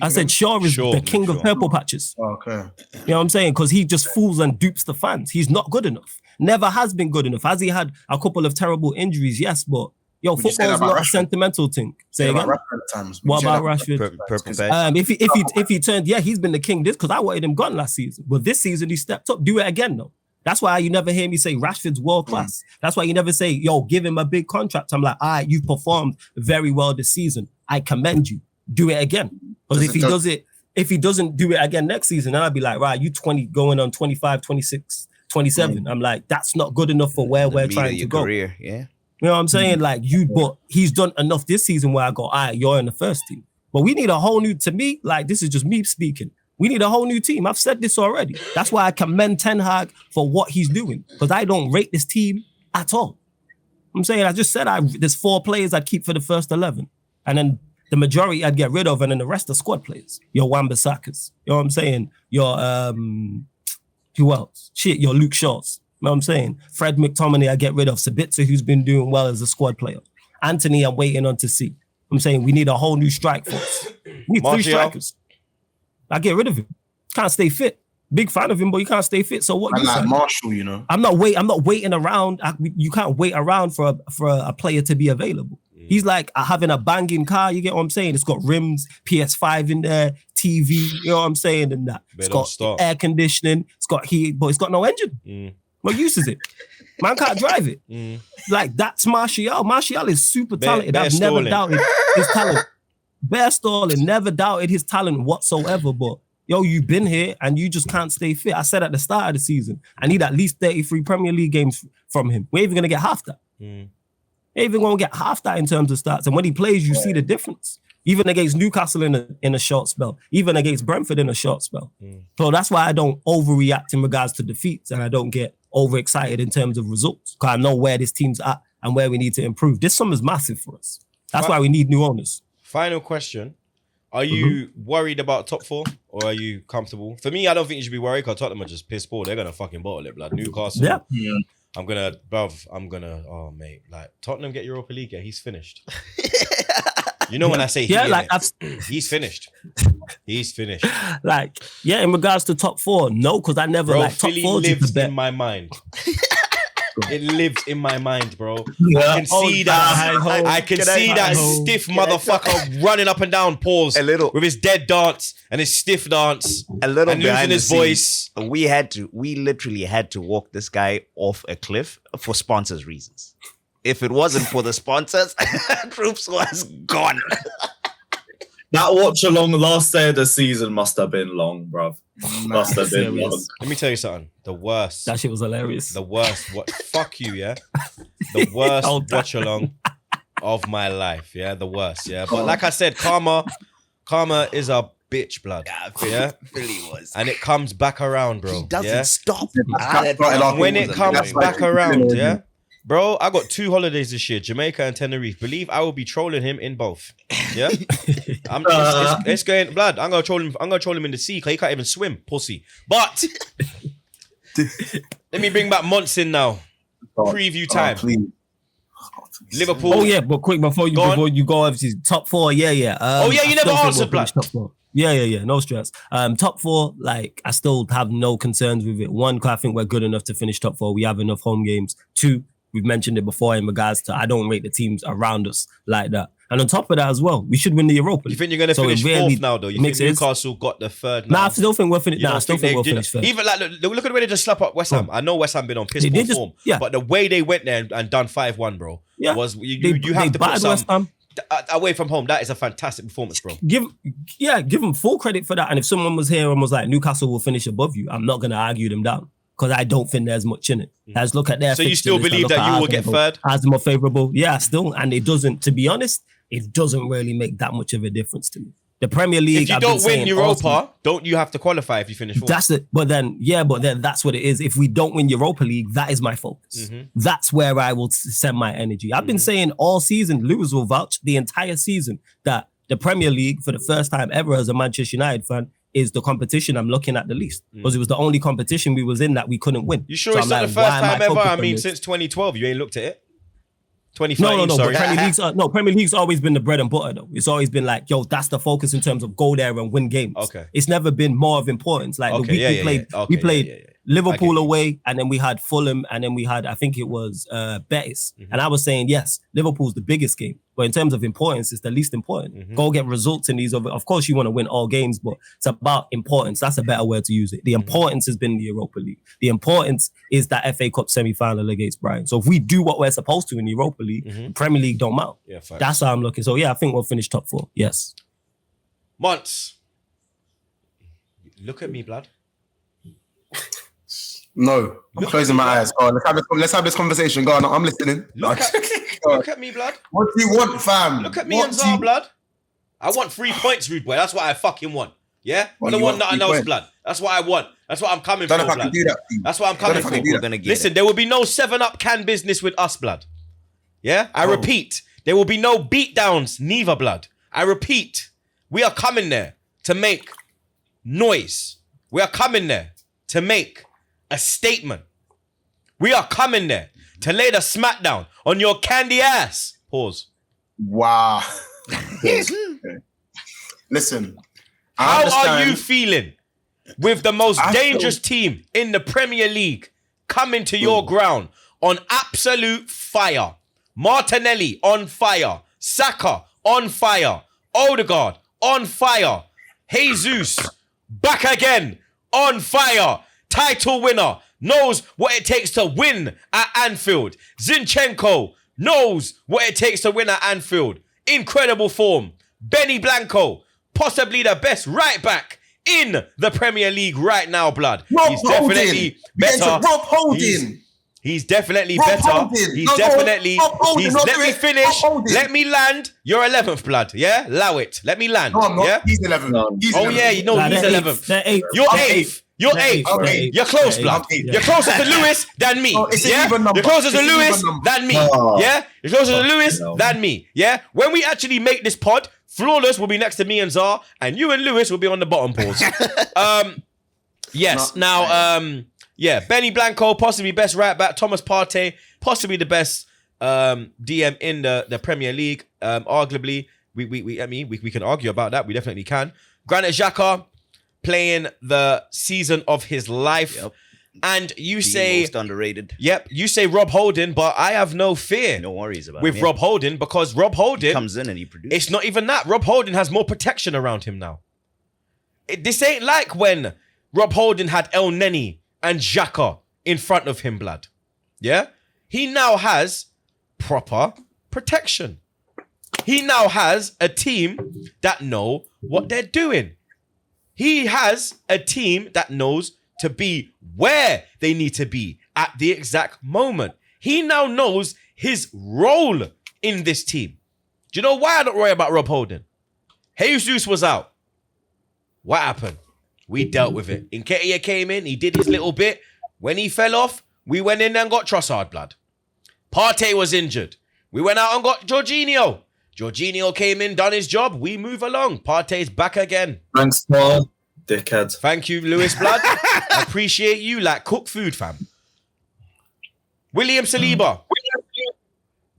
I said Shaw is the king of purple patches. Oh, okay. You know what I'm saying? Because he just fools and dupes the fans. He's not good enough. Never has been good enough. Has he had a couple of terrible injuries? Yes, but football's not a sentimental thing. Say again. What about Rashford? Purple patch. If he turned, he's been the king this because I wanted him gone last season. But this season he stepped up. Do it again though. That's why you never hear me say Rashford's world class. That's why you never say, give him a big contract. I'm like, all right, you've performed very well this season. I commend you. Do it again. Because if he doesn't do it again next season, then I'll be like, right, you 20 going on 25, 26, 27. I'm like, that's not good enough for where we're trying to go. Career, yeah. You know what I'm saying? But he's done enough this season where I go, all right, you're in the first team. But we need a whole new, to me, this is just me speaking. We need a whole new team. I've said this already. That's why I commend Ten Hag for what he's doing. Because I don't rate this team at all. I'm saying, I just said there's 4 players I'd keep for the first 11. And then the majority I'd get rid of, and then the rest are squad players. Your Wan-Bissakas. You know what I'm saying? Your who else? Shit, your Luke Shaws. You know what I'm saying? Fred McTominay I get rid of. Sabitzer, who's been doing well as a squad player. Anthony, I'm waiting on to see. I'm saying we need a whole new strike force. We need 3 strikers. I get rid of him. Can't stay fit. Big fan of him, but you can't stay fit. So what? I you like say? Marshall, you know. I'm not waiting around. You can't wait around for a player to be available. He's like having a banging car. You get what I'm saying? It's got rims, PS5 in there, TV. You know what I'm saying? And that it's got air conditioning. It's got heat, but it's got no engine. What use is it? Man can't drive it. Like that's Martial. Martial is super talented. I've never doubted his talent. Bear Stalling, never doubted his talent whatsoever. But yo, you've been here and you just can't stay fit. I said at the start of the season, I need at least 33 Premier League games from him. We're even gonna get half that. We're even gonna get half that in terms of stats. And when he plays, you see the difference. Even against Newcastle in a short spell, even against Brentford in a short spell. So that's why I don't overreact in regards to defeats, and I don't get overexcited in terms of results. Because I know where this team's at and where we need to improve. This summer's massive for us. That's why we need new owners. Final question. Are you worried about top 4 or are you comfortable? For me, I don't think you should be worried because Tottenham are just piss poor. They're going to fucking bottle it, blood. Newcastle. Yeah. Oh, mate. Like, Tottenham get Europa League. Yeah, he's finished. You know when I say he's finished. He's finished. Like, yeah, in regards to top 4, no, because I never top Philly 4 lives in my mind. It lives in my mind, bro. I can see that stiff motherfucker running up and down, pause, with his dead dance and his stiff dance, a little and losing his voice. We literally had to walk this guy off a cliff for sponsors reasons. If it wasn't for the sponsors, Troopz was gone. That watch along the last day of the season must have been long, bruv. Must have been long. Let me tell you something. The worst. That shit was hilarious. The worst. What? Fuck you, yeah. The worst watch along of my life, yeah. The worst, yeah. But like I said, karma is a bitch, blood. Yeah, Philly was, and it comes back around, bro. He doesn't stop. When it comes back around, yeah. Bro, I got 2 holidays this year, Jamaica and Tenerife. Believe I will be trolling him in both. Yeah, it's going blood. I'm gonna troll him. I'm gonna troll him in the sea because he can't even swim, pussy. But let me bring back Monson now. Preview time. Liverpool. Oh yeah, but quick before you go, obviously top 4. Yeah. You never answered, blood. Yeah. No stress. Top 4, like I still have no concerns with it. 1, because I think we're good enough to finish top 4. We have enough home games. 2, we've mentioned it before in regards to I don't rate the teams around us like that. And on top of that as well, we should win the Europa League. You think you're going to finish 4th now, though? You think Newcastle got the 3rd now? Nah, I still think we'll finish. I still think we'll finish 3rd. Even like, look at the way they just slap up West Ham. I know West Ham been on piss poor form, but the way they went there and done 5-1, bro, was you have to put some away from home. That is a fantastic performance, bro. Give them full credit for that. And if someone was here and was like, Newcastle will finish above you, I'm not going to argue them down. Because I don't think there's much in it. Let's look at their. So you still believe that you will get 3rd? As more favorable, yeah, still, and it doesn't. To be honest, it doesn't really make that much of a difference to me. The Premier League. If you don't win Europa, don't you have to qualify if you finish 4th? That's it. But then that's what it is. If we don't win Europa League, that is my focus. That's where I will send my energy. I've been saying all season, Lewis will vouch the entire season that the Premier League, for the first time ever as a Manchester United fan, is the competition I'm looking at the least. Because it was the only competition we was in that we couldn't win. You sure it's not the first time ever? I mean, since 2012, you ain't looked at it? 2013, no. sorry. Premier League's always been the bread and butter, though. It's always been like, yo, that's the focus in terms of go there and win games. Okay. It's never been more of importance. Like we played Liverpool away, and then we had Fulham, and then we had, I think it was Betis. And I was saying, yes, Liverpool's the biggest game. But in terms of importance, it's the least important. Go get results in these. Of course, you want to win all games, but it's about importance. That's a better word to use it. The importance has been the Europa League. The importance is that FA Cup semi-final against Brighton. So if we do what we're supposed to in the Europa League, Premier League don't matter. Yeah, that's how I'm looking. So yeah, I think we'll finish top 4. Yes. Months. Look at me, blood. No, I'm closing my eyes. Oh, let's have this conversation. Go on, I'm listening. Look at me, blood. What do you want, fam? Look at me and Zar, blood. I want 3 points, rude boy. That's what I fucking want. Yeah? I don't want nothing else, blood. That's what I want. That's what I'm coming for, blood. That's what I'm coming for. Listen, there will be no 7-Up can business with us, blood. Yeah? I repeat, there will be no beatdowns, neither, blood. I repeat, we are coming there to make noise. We are coming there to make a statement. We are coming there to lay the smackdown on your candy ass. Pause. Wow. Listen, I How understand. are you feeling with the most I feel- dangerous team in the Premier League coming to your ground on absolute fire? Martinelli on fire. Saka on fire. Odegaard on fire. Jesus back again on fire. Title winner knows what it takes to win at Anfield. Zinchenko knows what it takes to win at Anfield. Incredible form. Benny Blanco, possibly the best right back in the Premier League right now, blood. Rob He's definitely Holding. better. Rob Holding. He's definitely Rob better. Holding. He's No, definitely. Rob Holding, not Let do me it. finish. Rob Holding. Let me land. You're 11th, blood. Yeah, allow it. Let me land. No, I'm not. Yeah. He's 11. No. He's Oh 11. yeah, you know Nah, he's they're 11th. They're eighth. You're They're 8th. You're They're 8th. eighth. Okay. They're eighth. You're close, They're blood. eighth. You're closer to Lewis than me. Oh, it's an yeah, even number. you're closer to It's an Lewis even number. than me. Oh. Yeah, you're closer to Lewis no. than me. Yeah, when we actually make this pod, Flawless will be next to me and Zar, and you and Lewis will be on the bottom pause. Yes. Not Now, yeah, Benny Blanco, possibly best right back. Thomas Partey, possibly the best DM in the Premier League. Arguably, we can argue about that. We definitely can. Granit Xhaka playing the season of his life. Yep. And you The say, most underrated. yep, you say Rob Holding, but I have no fear No worries about with him. Rob Holding because Rob Holding, Comes in and he produces. it's not even that. Rob Holding has more protection around him now. This ain't like when Rob Holding had El Neni and Xhaka in front of him, blood. Yeah? He now has proper protection. He now has a team that know what they're doing. He has a team that knows to be where they need to be at the exact moment. He now knows his role in this team. Do you know why I don't worry about Rob Holding? Jesus was out. What happened? We dealt with it. Nketiah came in, he did his little bit. When he fell off, we went in and got Trossard, blood. Partey was injured. We went out and got Jorginho. Jorginho came in, done his job. We move along. Partey's back again. Thanks, Paul. Dickhead. Thank you, Lewis Blood. I appreciate you like cook food, fam. William Saliba.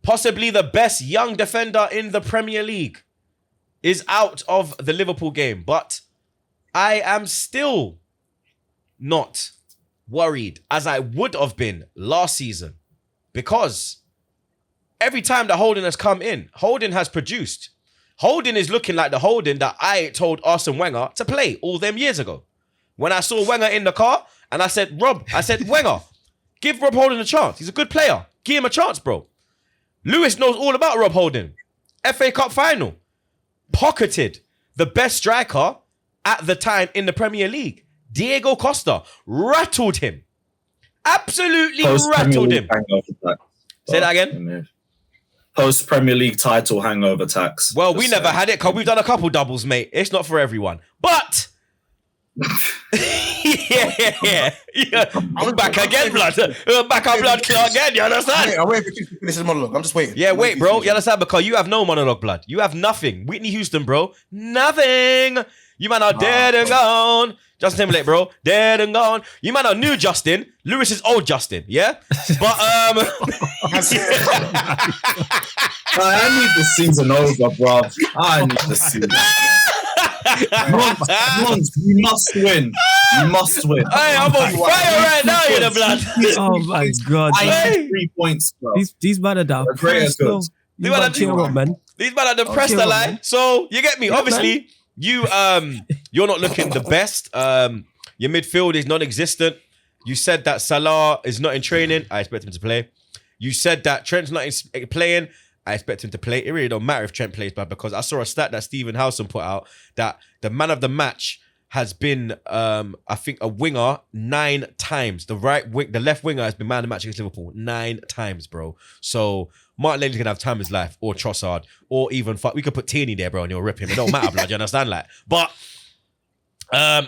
Possibly the best young defender in the Premier League. Is out of the Liverpool game. But I am still not worried as I would have been last season. Because every time that Holding has come in, Holding has produced. Holding is looking like the Holding that I told Arsene Wenger to play all them years ago. When I saw Wenger in the car and I said, Wenger, give Rob Holding a chance. He's a good player. Give him a chance, bro. Lewis knows all about Rob Holding. FA Cup final. Pocketed the best striker at the time in the Premier League. Diego Costa rattled him. Absolutely rattled him. Say that again. Post Premier League title hangover tax. Well, we never had it because we've done a couple doubles, mate. It's not for everyone. But yeah. I'm back again, blood. Back on blood clot again, you understand? I'm waiting for you to finish this monologue. I'm just waiting. Yeah, I'm wait, waiting bro. for you You understand? Because you have no monologue, blood. You have nothing. Whitney Houston, bro. Nothing. You man are dead and gone. Justin Timberlake, bro. Dead and gone. You man are new Justin. Lewis is old Justin, yeah? But, I need the season over, bro. I need the season. Mons, you must win. You must win. Hey, I'm on fire right now, you the blood. Oh my god. I need 3 points, bro. These man are down. Great as good. You man cheer up, man. These man are depressed chill, alive. man. So you get me. Yeah, Obviously, you're not looking the best. Your midfield is non-existent. You said that Salah is not in training. I expect him to play. You said that Trent's not playing. I expect him to play. It really don't matter if Trent plays, but because I saw a stat that Stephen Howson put out that the man of the match has been, I think, a winger 9 times. The left winger has been man of the match against Liverpool 9 times, bro. So Martin Lane's gonna have time of his life, or Trossard, or even we could put Tierney there, bro, and he'll rip him. It don't matter, blood. You understand, like, but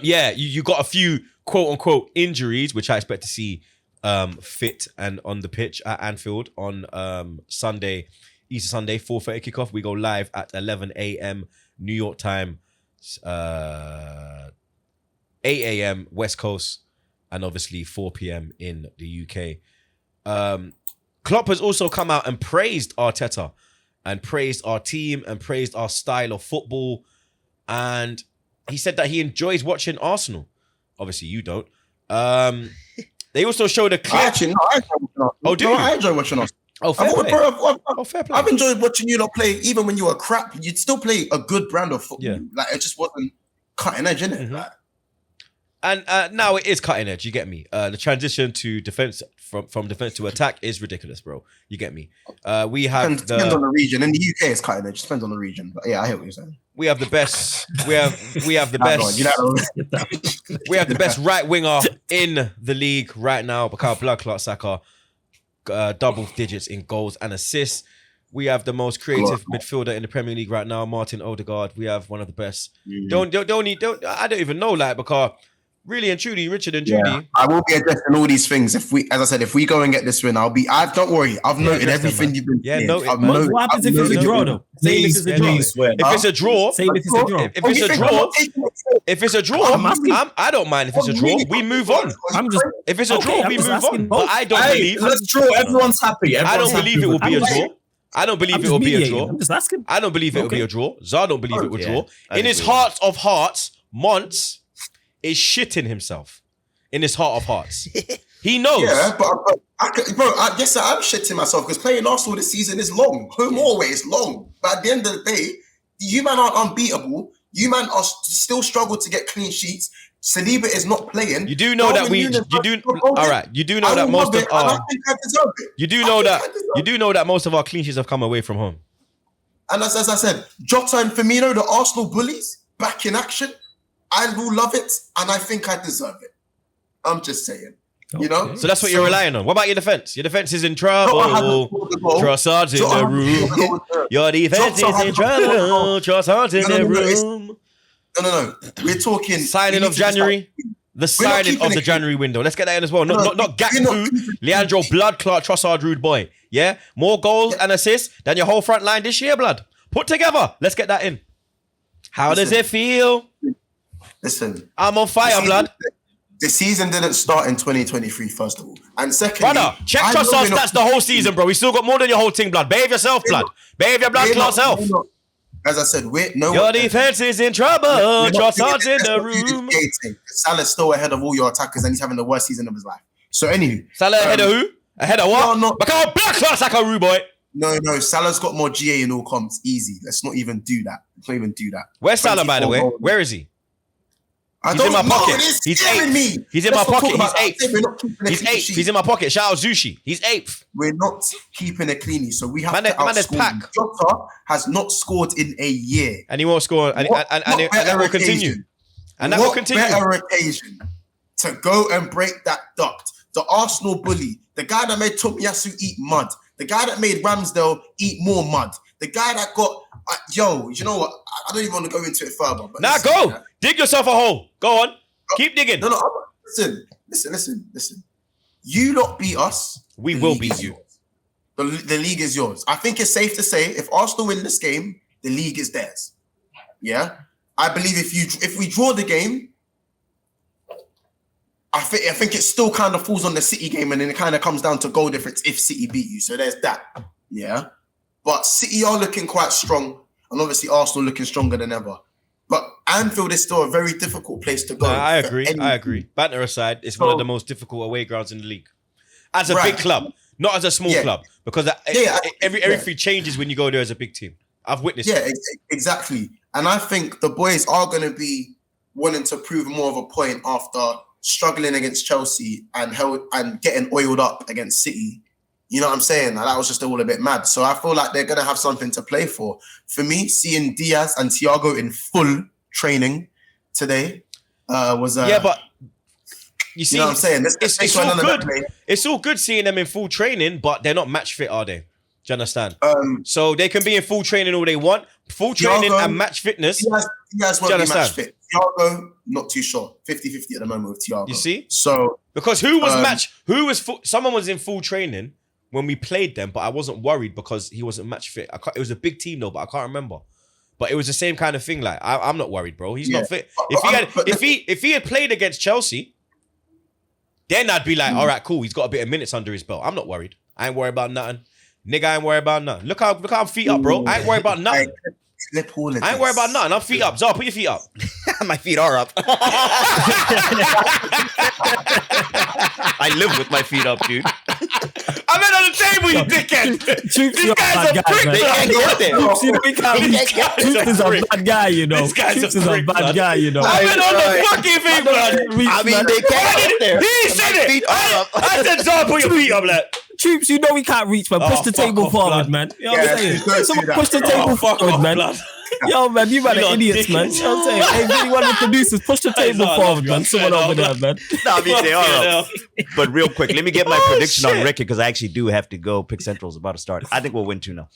yeah, you got a few quote unquote injuries, which I expect to see fit and on the pitch at Anfield on Sunday Easter Sunday, 4:30 kickoff. We go live at 11 a.m. New York time, 8 a.m. West Coast, and obviously 4 p.m. in the UK. Klopp has also come out and praised Arteta and praised our team and praised our style of football. And he said that he enjoys watching Arsenal. Obviously, you don't. They also showed a clip. Actually, no, I enjoy watching Arsenal. Oh, do No, you? I enjoy watching Arsenal. Oh, fair play. Fair play. I've enjoyed watching you lot play, even when you were crap. You'd still play a good brand of football. Yeah. Like it just wasn't cutting edge, innit? Mhm. Like, And now it is cutting edge. You get me. The transition to defense from defense to attack is ridiculous, bro. You get me. We have depends on the region. In the UK, it's cutting edge. Depends on the region. But yeah, I hear what you're saying. we have the best. We have the best. We have the best right winger in the league right now. Bukayo Blood Clot Saka, double digits in goals and assists. We have the most creative midfielder in the Premier League right now, Martin Odegaard. We have one of the best. Don't I don't even know, like, because really and truly, Richard and Judy. I will be addressing all these things if we go and get this win. Don't worry. I've noted everything you've been saying. note it, I've man. noted- What happens I've if it's a noted draw, it. though? Say if it's a draw. Please win. If it's a draw, Say if it's a draw. if it's a draw, if it's a draw, I don't mind if it's a draw. We move on. I'm just. If it's a Okay, draw, I'm we just move asking on. both. But I don't Hey, believe. let's draw. Everyone's happy. I don't believe it will be a draw. I don't believe it will be a draw. I'm just asking. I don't believe it will be Okay. a draw. Zar don't believe it will Yeah, draw. I In his agree. heart of hearts, Mons is shitting himself. In his heart of hearts, he knows. Yeah, but yes, I'm shitting myself because playing Arsenal this season is long. Home away is long. But at the end of the day, you man aren't unbeatable. You man are still struggle to get clean sheets. Saliba is not playing. You do know that you do know that most of our I think I deserve it. you do know that most of our clean sheets have come away from home. And as I said, Jota and Firmino, the Arsenal bullies, back in action. I will love it, and I think I deserve it. I'm just saying. You know? So that's what you're relying on. What about your defense? Your defense is in trouble. Trossard's in the room. Your defense is in trouble. Trossard's in the room. No. We're talking Signing of January. The signing of the January window. Let's get that in as well. Not Gakpo, Leandro, Blood Clot, Trossard, rude boy. Yeah? More goals and assists than your whole front line this year, blood. Put together. Let's get that in. How does it feel? Listen. I'm on fire, blood. The season didn't start in 2023, first of all. And secondly, Brother, check Trossard stats the whole season, bro. We still got more than your whole team, blood. Behave yourself, blood. Behave your blood clot self. As I said, Your defense is in trouble. Trossard's in the room. Salah's still ahead of all your attackers and he's having the worst season of his life. So anyway. Salah ahead of who? Ahead of what? No. Bukayo Blood Clot Saka, rude boy. No. Salah's got more GA in all comps. Easy. Let's not even do that. Where's Salah, by the way? Where is he? He's in my pocket. He's eighth. He's in my pocket. He's eighth. He's eighth. He's in my pocket. Shout out Zushi. He's eighth. We're not keeping a cleanie, so we have to Man is outscore. pack. Jota has not scored in a year. And he won't score. And that will continue. And that will continue. What better occasion to go and break that duct? The Arsenal bully, the guy that made Tomiyasu eat mud, the guy that made Ramsdale eat more mud, the guy that got you know what? I don't even want to go into it further. But Now go. Dig yourself a hole. Go on. Keep digging. No. Listen. You lot beat us. We will beat you. The league is yours. I think it's safe to say if Arsenal win this game, the league is theirs. Yeah, I believe if we draw the game, I think it still kind of falls on the City game, and then it kind of comes down to goal difference if City beat you. So there's that. Yeah, but City are looking quite strong, and obviously Arsenal looking stronger than ever. But Anfield is still a very difficult place to go. I agree. Banter aside, it's one of the most difficult away grounds in the league. As a big club, not as a small club, because everything changes when you go there as a big team. I've witnessed it. Exactly. And I think the boys are going to be wanting to prove more of a point after struggling against Chelsea and getting oiled up against City. You know what I'm saying? That was just all a bit mad. So I feel like they're going to have something to play for. For me, seeing Diaz and Thiago in full training today was... but you see, you know what I'm saying? It's all good. It's all good seeing them in full training, but they're not match fit, are they? Do you understand? So they can be in full training all they want. Full training and match fitness. Diaz won't be match fit. Thiago, not too sure. 50-50 at the moment with Thiago. You see? So... Because someone was in full training when we played them, but I wasn't worried because he wasn't match fit. It was a big team though, but I can't remember. But it was the same kind of thing. Like I'm not worried, bro. He's not fit. If he had played against Chelsea, then I'd be like, all right, cool. He's got a bit of minutes under his belt. I'm not worried. I ain't worried about nothing. Nigga, I ain't worried about nothing. Look how I'm feet up, bro. I ain't worried about nothing. I ain't worried about nothing. I'm feet up. Zara, put your feet up. My feet are up. I live with my feet up, dude. I'm in on the table, you dickhead. This guy's a prick. They can't go up there. Troopz is a bad guy, you know. This guy's a prick, bad guy, you know. I'm in on the fucking thing, blood. I mean, they can't go up there. He said My it. feet are up. I said, Zara, put your feet up, like. Troopz, you know we can't reach, man. Push the fuck table off, forward, blood. man. You know what I'm saying? don't Someone do that. push the table Fuck forward, off, man. blood. Yo, man, you man You are lot idiots, man. dickheads. You know what I'm saying? Hey, really, one of the producers, push the table no, forward, no, man. Someone no, over no. there, man. No, I mean, they are Fucking up. hell. But real quick, let me get my prediction on shit. record because I actually do have to go. Pick Central's about to start. I think we'll win 2-0.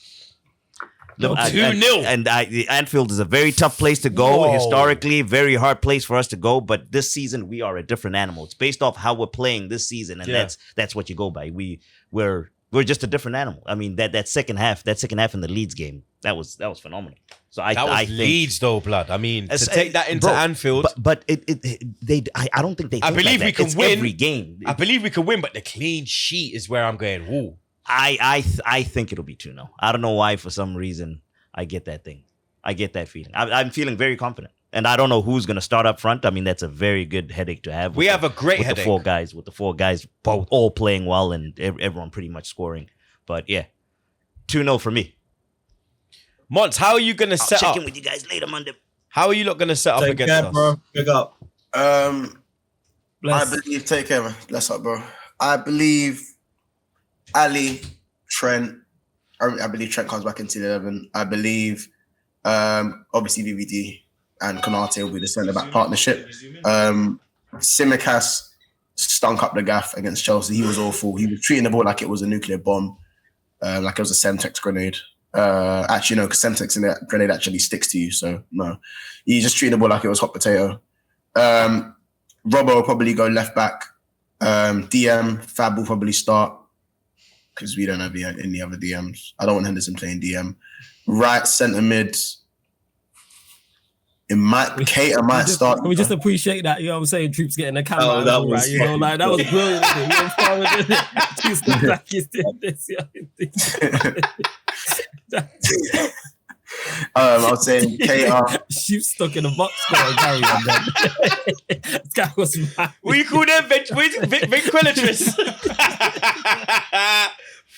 No, 2-0. And the Anfield is a very tough place to go Whoa. historically, very hard place for us to go. But this season, we are a different animal. It's based off how we're playing this season, and Yeah. that's what you go by. We're just a different animal. I mean, that second half in the Leeds game, that was phenomenal. So I That was think, Leeds, though, blood. I mean, to As- take that into bro, Anfield, but I don't think they. I think believe like we that. can It's win. every game. I believe we can win, but the clean sheet is where I'm going, woo. I think it'll be 2-0. I don't know why. For some reason, I get that thing. I get that feeling. I'm feeling very confident, and I don't know who's going to start up front. I mean, that's a very good headache to have. We have a great with headache. the four guys both all playing well and everyone pretty much scoring. But yeah, 2-0 for me. Mons, how are you going to I'll set check up? in with you guys later Monday. How are you not going to set up Take against care, us? bro. Big up. I Bless. believe, take care, man. Bless up, bro. I believe Ali, Trent. I believe Trent comes back into the 11. I believe, obviously, VVD and Konate will be the centre back partnership. Tsimikas stunk up the gaff against Chelsea. He was awful. He was treating the ball like it was a nuclear bomb, like it was a Semtex grenade. Actually, no, because Semtex in that grenade actually sticks to you. So, no. He's just treating the ball like it was hot potato. Robbo will probably go left back. DM, Fab will probably start because we don't have any other DMs. I don't want Henderson playing DM. Right centre mid. Keita might start. We just appreciate that, you know what I'm saying? Troopz getting the camera. Oh, that angle, was right, you know, like that was brilliant. Isn't it? You know what I'm saying? Troopz looked like he's doing this. I was saying Keita. Sheep stuck in a box score, Gary. And then this guy was mad. What you call them? Ventriloquist.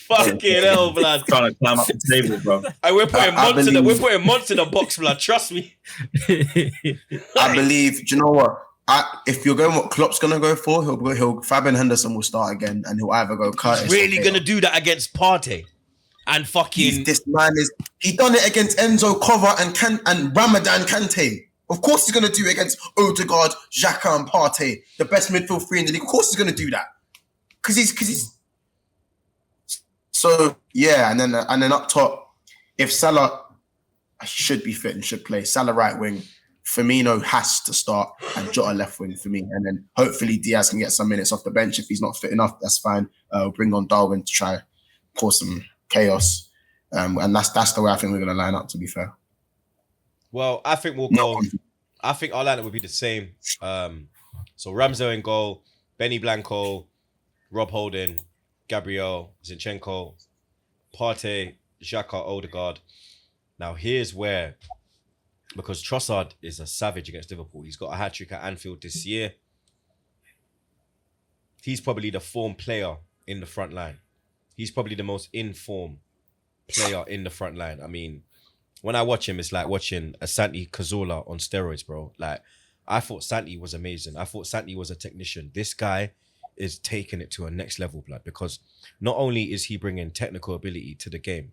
Fucking hell, blood. Trying to climb up the table, bro. Hey, we're putting I months in believe- the box, blood. Trust me. I believe. Do you know what? If you're going what Klopp's gonna go for, he'll Fabian Henderson will start again, and he'll either go Curtis. Really or gonna Keita. do that against Partey and fucking. This man is. He done it against Enzo Kova and Ramadan Kante. Of course he's gonna do it against Odegaard, Xhaka, and Partey, the best midfield three in the league. Of course he's gonna do that because he's. So yeah, and then up top, if Salah should be fit and should play, Salah right wing, Firmino has to start, and Jota left wing for me, and then hopefully Diaz can get some minutes off the bench. If he's not fit enough, that's fine. We'll bring on Darwin to try cause some chaos, and that's the way I think we're gonna line up. To be fair, Well, I think we'll No go. I think our lineup will be the same. So Ramsey in goal, Benny Blanco, Rob Holding, Gabriel, Zinchenko, Partey, Xhaka, Odegaard. Now here's where, because Trossard is a savage against Liverpool. He's got a hat-trick at Anfield this year. He's probably the form player in the front line. He's probably the most in-form player in the front line. I mean, when I watch him, it's like watching a Santi Cazorla on steroids, bro. Like, I thought Santi was amazing. I thought Santi was a technician. This guy is taking it to a next level, blood, because not only is he bringing technical ability to the game,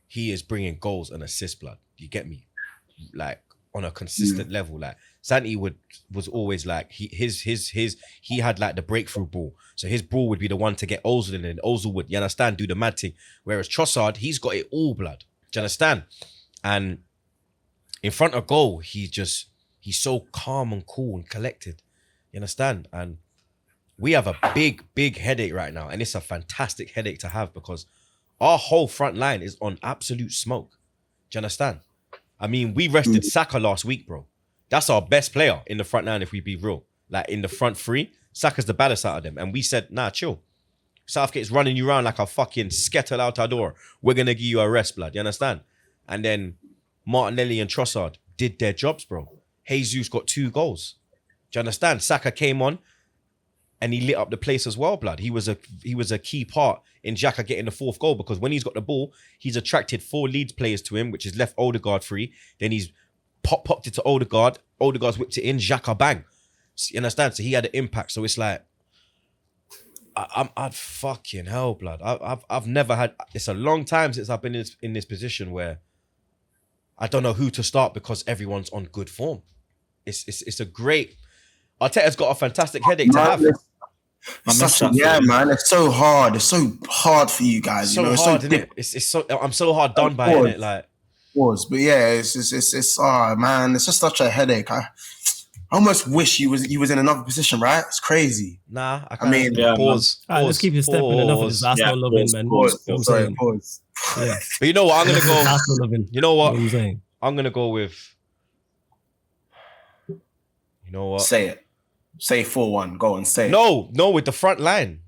he is bringing goals and assists, blood. You get me? Like, on a consistent level. Like, Santi was always like, he had like the breakthrough ball. So his ball would be the one to get Ozil in, and Ozil would, you understand, do the mad thing. Whereas Trossard, he's got it all, blood. Do you understand? And in front of goal, he's so calm and cool and collected. You understand? And we have a big headache right now. And it's a fantastic headache to have because our whole front line is on absolute smoke. Do you understand? I mean, we rested Saka last week, bro. That's our best player in the front line, if we be real. Like, in the front three, Saka's the baddest out of them. And we said, nah, chill. Southgate's running you around like a fucking skettle out our door. We're going to give you a rest, blood. You understand? And then Martinelli and Trossard did their jobs, bro. Jesus got 2 goals. Do you understand? Saka came on and he lit up the place as well, blood. He was a key part in Xhaka getting the 4th goal because when he's got the ball, he's attracted 4 Leeds players to him, which has left Odegaard free. Then he's popped it to Odegaard. Odegaard's whipped it in. Xhaka, bang. You understand? So he had an impact. So it's like, I'd fucking hell, blood. I've never had. It's a long time since I've been in this position where I don't know who to start because everyone's on good form. It's a great. Arteta's got a fantastic headache to have. Man. It's so hard. It's so hard for you guys. So hard, isn't it? It's so. I'm so hard done by it. Like, but yeah, it's oh man, it's just such a headache. I almost wish he was in another position, right? It's crazy. Nah, I mean, pause. All right, let's keep it stepping enough of this Arsenal loving, man. Pause. Yeah. But you know what? I'm gonna go. Arsenal loving. You know what? I'm saying? I'm gonna go with. You know what? Say it. Say 4-1. Go on, say it. No, with the front line.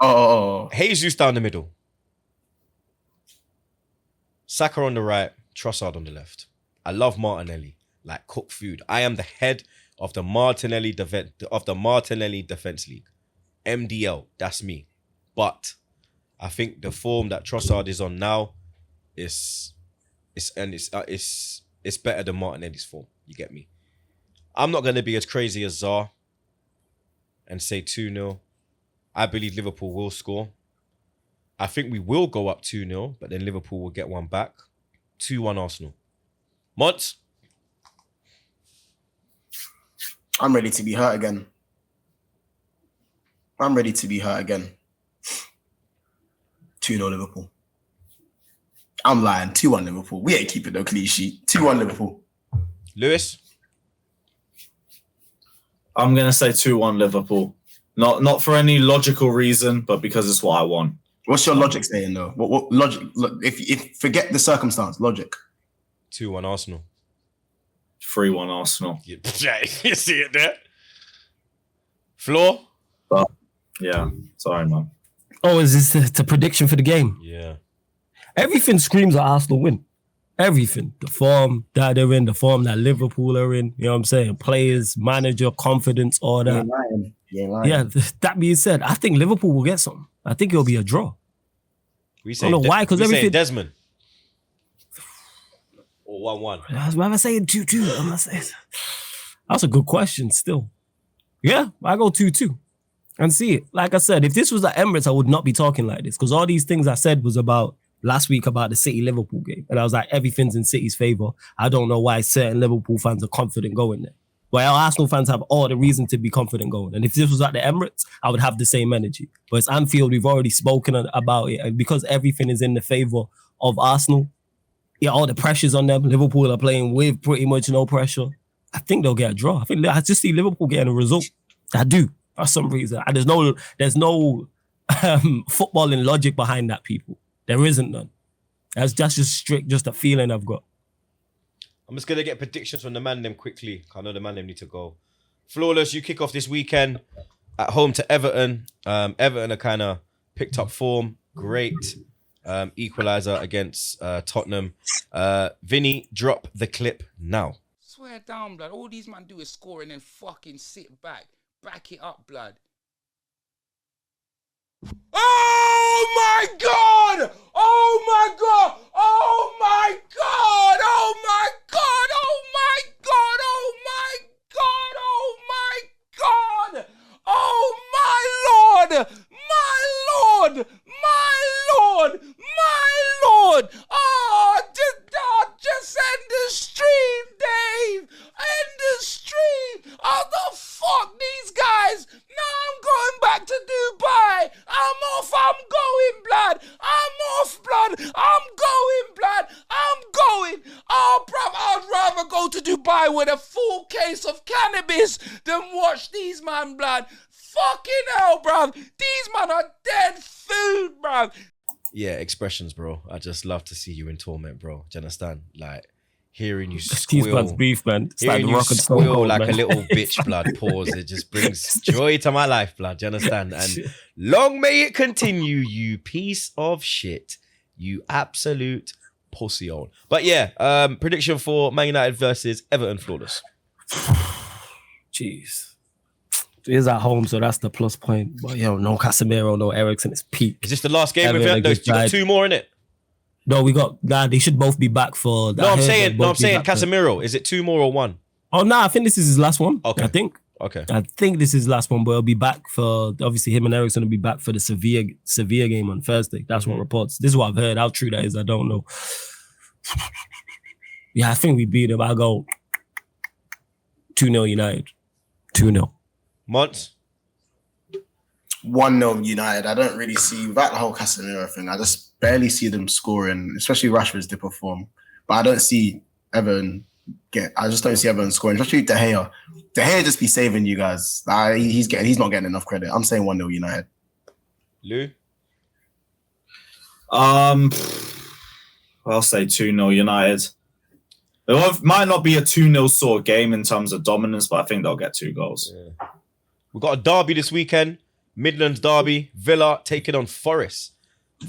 Oh. Jesus down the middle. Saka on the right, Trossard on the left. I love Martinelli, like cooked food. I am the head of the Martinelli Defense League. MDL, that's me. But I think the form that Trossard is on now is better than Martinelli's form. You get me? I'm not gonna be as crazy as Zar and say 2-0. I believe Liverpool will score. I think we will go up 2-0, but then Liverpool will get one back. 2-1 Arsenal. Mont? I'm ready to be hurt again. 2-0 Liverpool. I'm lying. 2-1 Liverpool. We ain't keeping no clean sheet. 2-1 Liverpool. Lewis? I'm gonna say 2-1 Liverpool. Not for any logical reason, but because it's what I want. What's your logic saying though? What logic? If forget the circumstance, logic. 2-1 Arsenal. 3-1 Arsenal. Yeah, you see it there. Floor? Yeah, sorry, man. Oh, is this the prediction for the game? Yeah. Everything screams at Arsenal win. Everything. The form that they're in, the form that Liverpool are in. You know what I'm saying? Players, manager, confidence, all that. You're lying. Yeah, that being said, I think Liverpool will get something. I think it'll be a draw. We say I don't know why, because everything. Desmond. Or 1-1. I was saying 2-2. I'm not saying. That's a good question still. Yeah, I go 2-2 and see it. Like I said, if this was at Emirates, I would not be talking like this because all these things I said was about last week about the City-Liverpool game. And I was like, everything's in City's favour. I don't know why certain Liverpool fans are confident going there. Well, Arsenal fans have all the reason to be confident going. And if this was at the Emirates, I would have the same energy. But it's Anfield, we've already spoken about it. And because everything is in the favour of Arsenal, yeah, all the pressure's on them. Liverpool are playing with pretty much no pressure. I think they'll get a draw. I just see Liverpool getting a result. I do, for some reason. And there's no footballing logic behind that, people. There isn't none. That's just a feeling I've got. I'm just going to get predictions from the man them quickly. I know the man them need to go. Flawless, you kick off this weekend at home to Everton. Everton are kind of picked up form. Great equaliser against Tottenham. Vinny, drop the clip now. Swear down, blood. All these man do is score and then fucking sit back. Back it up, blood. Oh my God! Oh my God! Oh my God! Oh my God! Oh my God! Oh my God! Oh my God! Oh my Lord! My Lord! My Lord! My Lord! Oh, just end the stream, Dave! End the stream! Oh, the fuck these guys! Now I'm going back to Dubai! I'm off! I'm going, blood! I'm off, blood! I'm going, blood! I'm going! Oh, bruv, I'd rather go to Dubai with a full case of cannabis than watch these man, blood! Fucking hell, bruv. These man are dead food, bruv. Yeah, expressions, bro. I just love to see you in torment, bro. Do you understand? Like, hearing you Keith Blood's squeal. beef, man. It's like Hearing the you Rock and Stone squeal Cold, like man. a little bitch, blood. Pause. It just brings joy to my life, blood. Do you understand? And long may it continue, you piece of shit. You absolute pussy hole. But yeah, prediction for Man United versus Everton flawless. Jeez. It is at home, so that's the plus point. But yo, no Casemiro, no Eriksen, it's peak. Is this the last game Everton with you? No, against you got United. 2 more in it. No, they should both be back for. No, I'm saying Casemiro. Is it 2 more or 1? Oh no, I think this is his last one. Okay. I think this is his last one, but he'll be back for obviously him and Eriksen will be back for the Sevilla game on Thursday. That's what reports. This is what I've heard. How true that is, I don't know. Yeah, I think we beat him. I'll go 2-0 United. 2-0. Months? 1-0 United. I don't really see, without the whole Casemiro thing, I just barely see them scoring, especially Rashford's dip of form. But I don't see Everton scoring, especially De Gea. De Gea just be saving you guys. He's not getting enough credit. I'm saying 1-0 United. Lou? I'll say 2-0 United. It might not be a 2-0 sort of game in terms of dominance, but I think they'll get 2 goals. Yeah. We've got a derby this weekend. Midlands derby. Villa taking on Forest.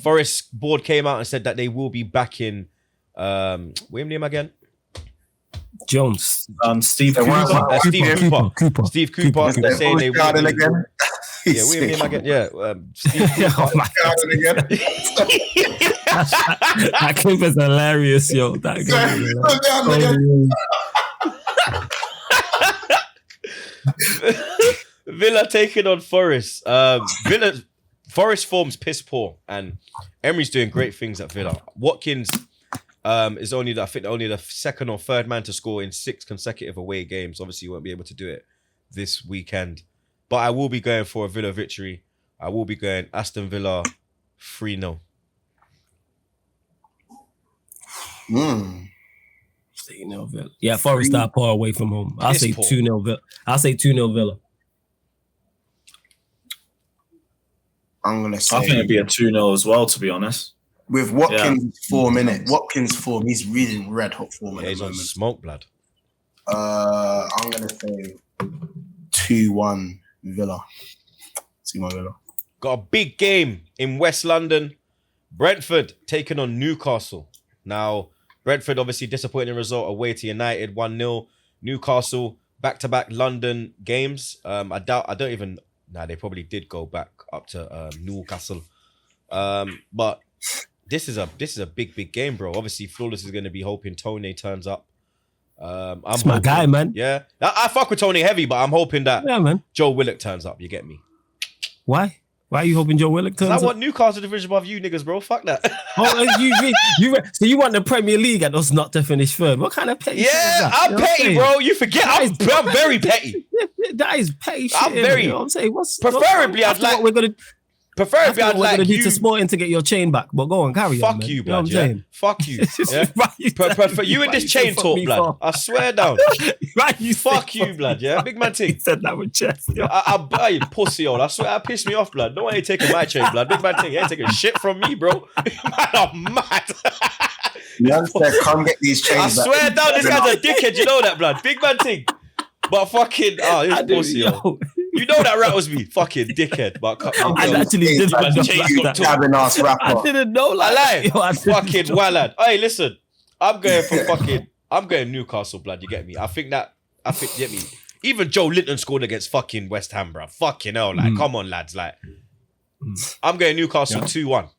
Forest board came out and said that they will be back in what's his name again? Jones. Steve So Cooper. Steve Cooper. Steve Cooper. They're saying they will be again. Yeah, what's his name again? Yeah. Steve Cooper. Oh my God. That clip is hilarious, yo. That Villa taking on Forest. Forest form's piss poor, and Emery's doing great things at Villa. Watkins is only the second or third man to score in 6 consecutive away games. Obviously, he won't be able to do it this weekend, but I will be going for a Villa victory. I will be going Aston Villa 3-0. 3-0 Villa. Yeah, Forest are poor away from home. I'll Piss say poor. 2-0 Villa. I'll say 2-0 Villa. I'm going to say... I think it'd be a 2-0 as well, to be honest. With Watkins' Watkins' form, he's really red hot form at Yeah, the he's on moment. smoke, blood. I'm going to say 2-1 Villa. 2-1 Villa. Got a big game in West London. Brentford taking on Newcastle. Now, Brentford obviously disappointing result away to United 1-0. Newcastle back-to-back London games. They probably did go back up to Newcastle. But this is a big game, bro. Obviously, Flawless is going to be hoping Tony turns up. That's my guy, man. Yeah, I fuck with Tony heavy, but I'm hoping that Yeah, man. Joe Willock turns up. You get me? Why? Why are you hoping Joe Willock turns I up? want Newcastle division above you niggas, bro. Fuck that. So you want the Premier League and us not to finish third? What kind of petty shit is Yeah, that? I'm You know what petty, saying? bro. You forget. I'm very petty. That is petty shit. I'm very- You know what I'm saying? Preferably, I'd after like- what we're gonna Preferably, I'd we're like gonna do you. to Sporting to get your chain back. But go on, carry on. Fuck Man. you, You know what blood. I'm Yeah? saying? Fuck you. Yeah? For you and Why this you chain fuck talk, me blood. for? I swear down. Right, you Fuck say you, blood. Yeah, big man He thing. said that with chest. yo. I buy you, pussy hole. I swear, that pissed me off, blood. No one ain't taking my chain, blood. Big man thing. You ain't taking shit from me, bro. Man, I'm mad. You understand? Come get these I chains back. swear down, this guy's a dickhead. You know that, blood. Big man thing. But fucking, this pussy hole. You know that rattles me. Fucking dickhead. But I actually did man, that just change like your that. tone. Dabbing ass I rapper. didn't know I like lie. that. Yo, I didn't Fucking know. well, lad. Hey, listen. I'm going Newcastle, blood. You get me? I think, get me? Even Joe Linton scored against fucking West Ham, bro. Fucking hell, like, come on, lads. Like, I'm going Newcastle 2-1.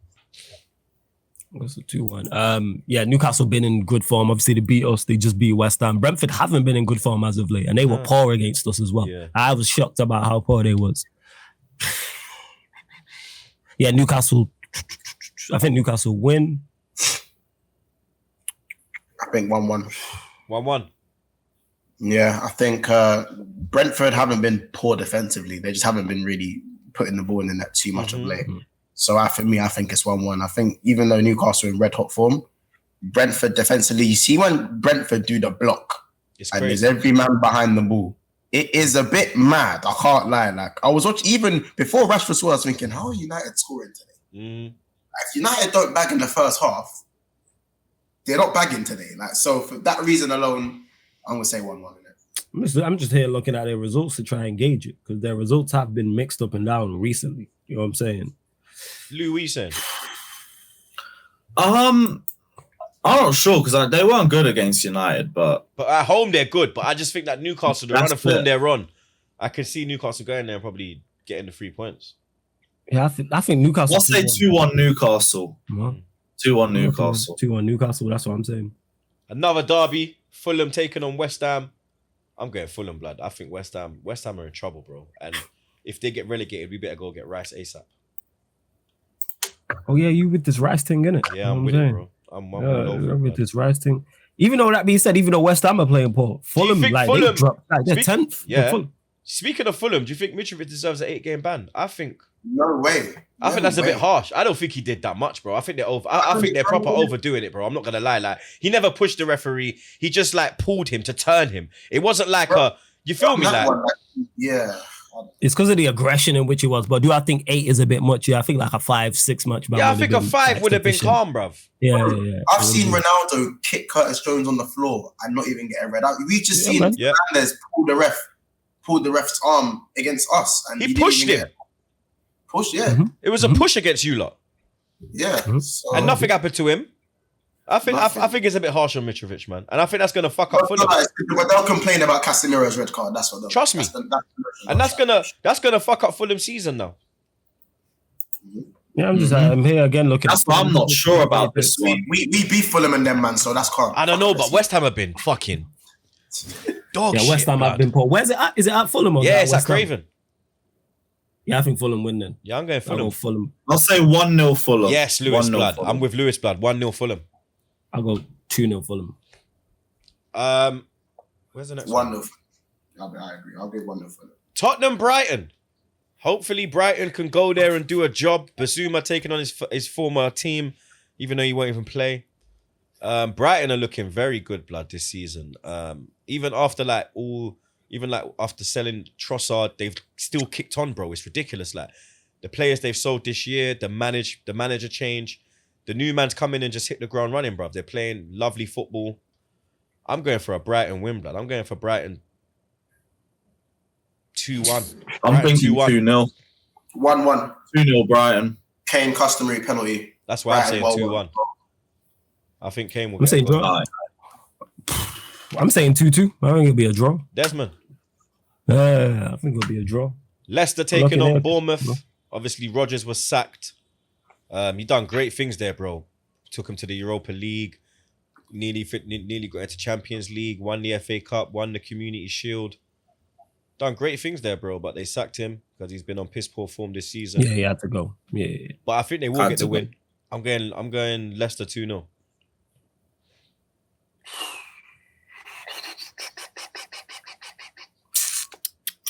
That's a 2-1. Yeah, Newcastle been in good form. Obviously, they beat us. They just beat West Ham. Brentford haven't been in good form as of late, and they were poor against us as well. Yeah. I was shocked about how poor they was. Yeah, Newcastle. I think Newcastle win. I think 1-1. 1-1. Yeah, I think Brentford haven't been poor defensively. They just haven't been really putting the ball in the net too much of late. So I think it's 1-1. I think even though Newcastle are in red hot form, Brentford defensively, you see when Brentford do the block It's and crazy. there's every man behind the ball, it is a bit mad. I can't lie. Like I was watching even before Rashford scored, I was thinking, how are United scoring today? Like, if United don't bag in the first half, they're not bagging today. Like so, for that reason alone, I'm gonna say 1-1 in it. I'm just here looking at their results to try and gauge it because their results have been mixed up and down recently. You know what I'm saying? Lou, what you saying? I'm not sure because they weren't good against United, but at home they're good. But I just think that Newcastle, the run That's of form fair. they're on, I can see Newcastle going there and probably getting the 3 points. Yeah, I think Newcastle. let's say 2-1 Newcastle. 2-1 Newcastle. 2-1 Newcastle. That's what I'm saying. Another derby, Fulham taking on West Ham. I'm going Fulham, blood. I think West Ham are in trouble, bro. And if they get relegated, we better go get Rice ASAP. Oh yeah, you with this Rice thing, innit? Yeah, You know I'm what with it, saying? bro. I'm all Yeah, over you're it, with blood. this Rice thing. Even though that being said, even though West Ham are playing poor, Fulham think like Fulham- they dropped, like they're Speak- 10th. yeah. They're Fulham. Speaking of Fulham, do you think Mitrovic deserves an 8-game ban? I think No way. that's a bit harsh. I don't think he did that much, bro. I think they're over. I think they're proper overdoing it, bro. I'm not gonna lie. Like he never pushed the referee. He just like pulled him to turn him. It wasn't like Bro, you feel me? Like Yeah. It's because of the aggression in which it was. But do I think 8 is a bit much? Yeah, I think like a 5-6 much. yeah, I think a 5 would have been calm, bruv. Yeah. I've seen Ronaldo kick Curtis Jones on the floor and not even get a red out. We just Yeah, seen man. Yeah. Fernandes pull the ref's arm against us, and He didn't pushed even him. get pushed. Yeah, Mhm. It was a push against you lot, yeah. Mhm. So, and nothing happened to him. I think Nothing. I think it's a bit harsh on Mitrovic, man, and I think that's gonna fuck up But Fulham. they'll complain about Casemiro's red card. That's what. Trust me. And that's gonna fuck up Fulham's season now. Yeah, I'm here again looking. That's what I'm not sure about this one. We beat Fulham and them, man. So that's calm. I don't know, but West Ham have been fucking dog Yeah, shit. West Ham blood. have been poor. Where's it at? Is it at Fulham or is it Yeah, it's at West Ham? Craven. Yeah, I think Fulham win then. Yeah, I'm going I'll go Fulham. Fulham. I'll say 1-0 Fulham. Yes, Lewis 1-0 blood. Fulham. I'm with Lewis blood. 1-0 Fulham. I'll go 2-0 Fulham. Where's the next one? 1-0. I agree. I'll give 1-0 for them. Tottenham Brighton. Hopefully Brighton can go there and do a job. Basuma taking on his former team, even though he won't even play. Brighton are looking very good, blood, this season. Even after after selling Trossard, they've still kicked on, bro. It's ridiculous. Like the players they've sold this year, the manager change, the new man's come in and just hit the ground running, bro. They're playing lovely football. I'm going for a Brighton win, blood. I'm going for Brighton 2-1. I'm Brighton thinking 2-0. 1-1. 2-0 Brighton. Kane customary penalty. That's why I'm saying Brighton, well 2-1. I think Kane will I'm get saying a goal. draw. Aye. I'm saying 2-2. I think it'll be a draw. Desmond. I think it'll be a draw. Leicester taking Looking on at- Bournemouth. Obviously, Rodgers was sacked. He done great things there, bro. Took him to the Europa League. Nearly got into Champions League. Won the FA Cup. Won the Community Shield. Done great things there, bro. But they sacked him because he's been on piss poor form this season. Yeah, he had to go. Yeah. But I think they will Had get the to win. I'm going Leicester 2-0.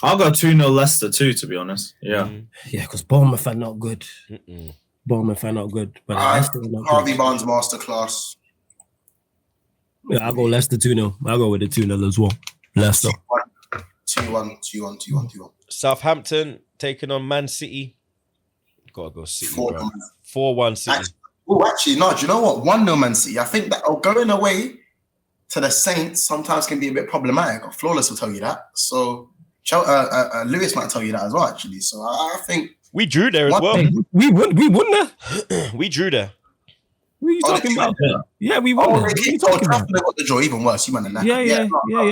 I'll go 2-0 Leicester too, to be honest. Yeah. Yeah, because Bournemouth are not good. Mm-mm. Bournemouth are not good. But Alright, Leicester are not Harvey good. Barnes masterclass. Yeah, I'll go Leicester 2-0. I'll go with the 2-0 as well. Leicester. 2-1. Southampton taking on Man City. Gotta go City, bro. 4-1. 4-1 City. Oh, actually, no. Do you know what? 1-0 Man City. I think that going away to the Saints sometimes can be a bit problematic. Flawless will tell you that. So Lewis might tell you that as well, actually. So I think We drew there as What? well. Hey, we won there. We drew there. What are you Oh, talking they- about? Yeah, we won. oh, there. What are you talking about? Trafford got the draw even worse. You man and that. Yeah.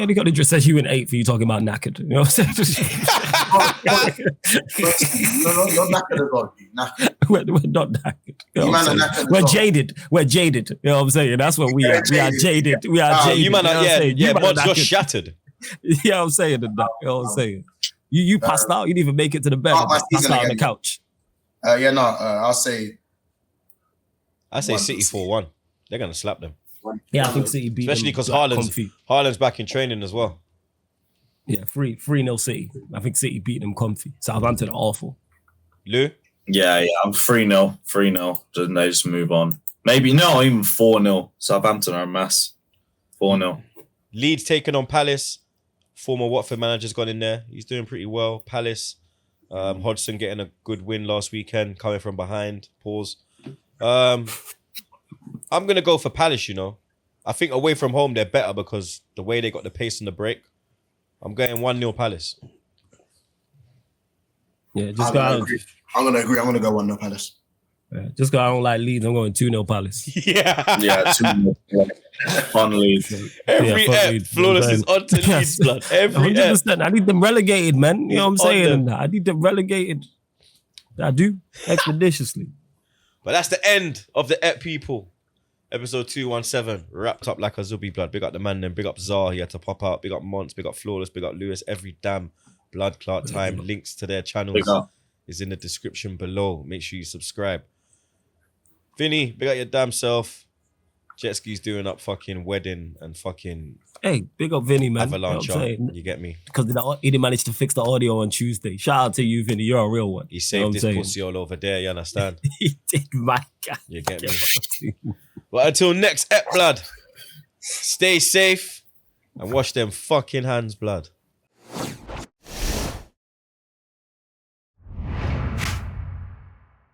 They got the just says you in 8th for you talking about knackered. You know what I'm saying? No, you're knackered as well. Knackered. we're not knackered. You know You what I'm man are saying? knackered We're as well. jaded. We're jaded. You know what I'm saying? That's what we are. We are jaded. We are jaded. You man, know what I'm saying? yeah, You man are Mod's just knackered. shattered. You know what I'm saying? You know what I'm saying? You passed out. You didn't even make it to the bed. Start my You passed season out on the again. couch. I'll say I say 1-0 City 4-1. They're gonna slap them, Yeah, I think City beat especially them, because like, comfy. Haaland's back in training as well. Yeah, 3-0 City. I think City beat them comfy. Southampton are awful. Lou, Yeah, I'm 3-0. 3-0. Then they just move on. Maybe no, even 4-0. Southampton are a mess. 4-0. Leeds taking on Palace. former Watford manager's gone in there. He's doing pretty well. Palace, Hodgson getting a good win last weekend, coming from behind. Pause. I'm going to go for Palace, you know. I think away from home, they're better because the way they got the pace in the break. I'm going 1-0 Palace. Yeah, just I'm go gonna out. agree. I'm gonna agree. I'm gonna go 1-0 Palace. Yeah, just because I don't like Leeds, I'm going 2-0 Palace. Yeah. Yeah, 2-0 on Leeds. Every fuck ep, Leeds, Flawless you know is what I'm on to Leeds, blood. Every ep. 100%. I need them relegated, man. You know what I'm He's on saying? them. I need them relegated. I do. Expeditiously. But that's the end of the ep, people. Episode 217 wrapped up like a Zubi, blood. Big up the man, then big up Zar. He had to pop out. Big up Monts, big up Flawless, big up Lewis. Every damn blood clot time. Links to their channels Big up. is in the description below. Make sure you subscribe. Vinny, big up your damn self. Jet Ski's doing up fucking wedding and fucking Hey, big up Vinny, man. avalanche. You know what I'm saying? You get me? Because he didn't manage to fix the audio on Tuesday. Shout out to you, Vinny. You're a real one. He You know saved what this I'm saying? pussy all over there, you understand? He did, my God. You get me? But until next ep, blood, stay safe and wash them fucking hands, blood.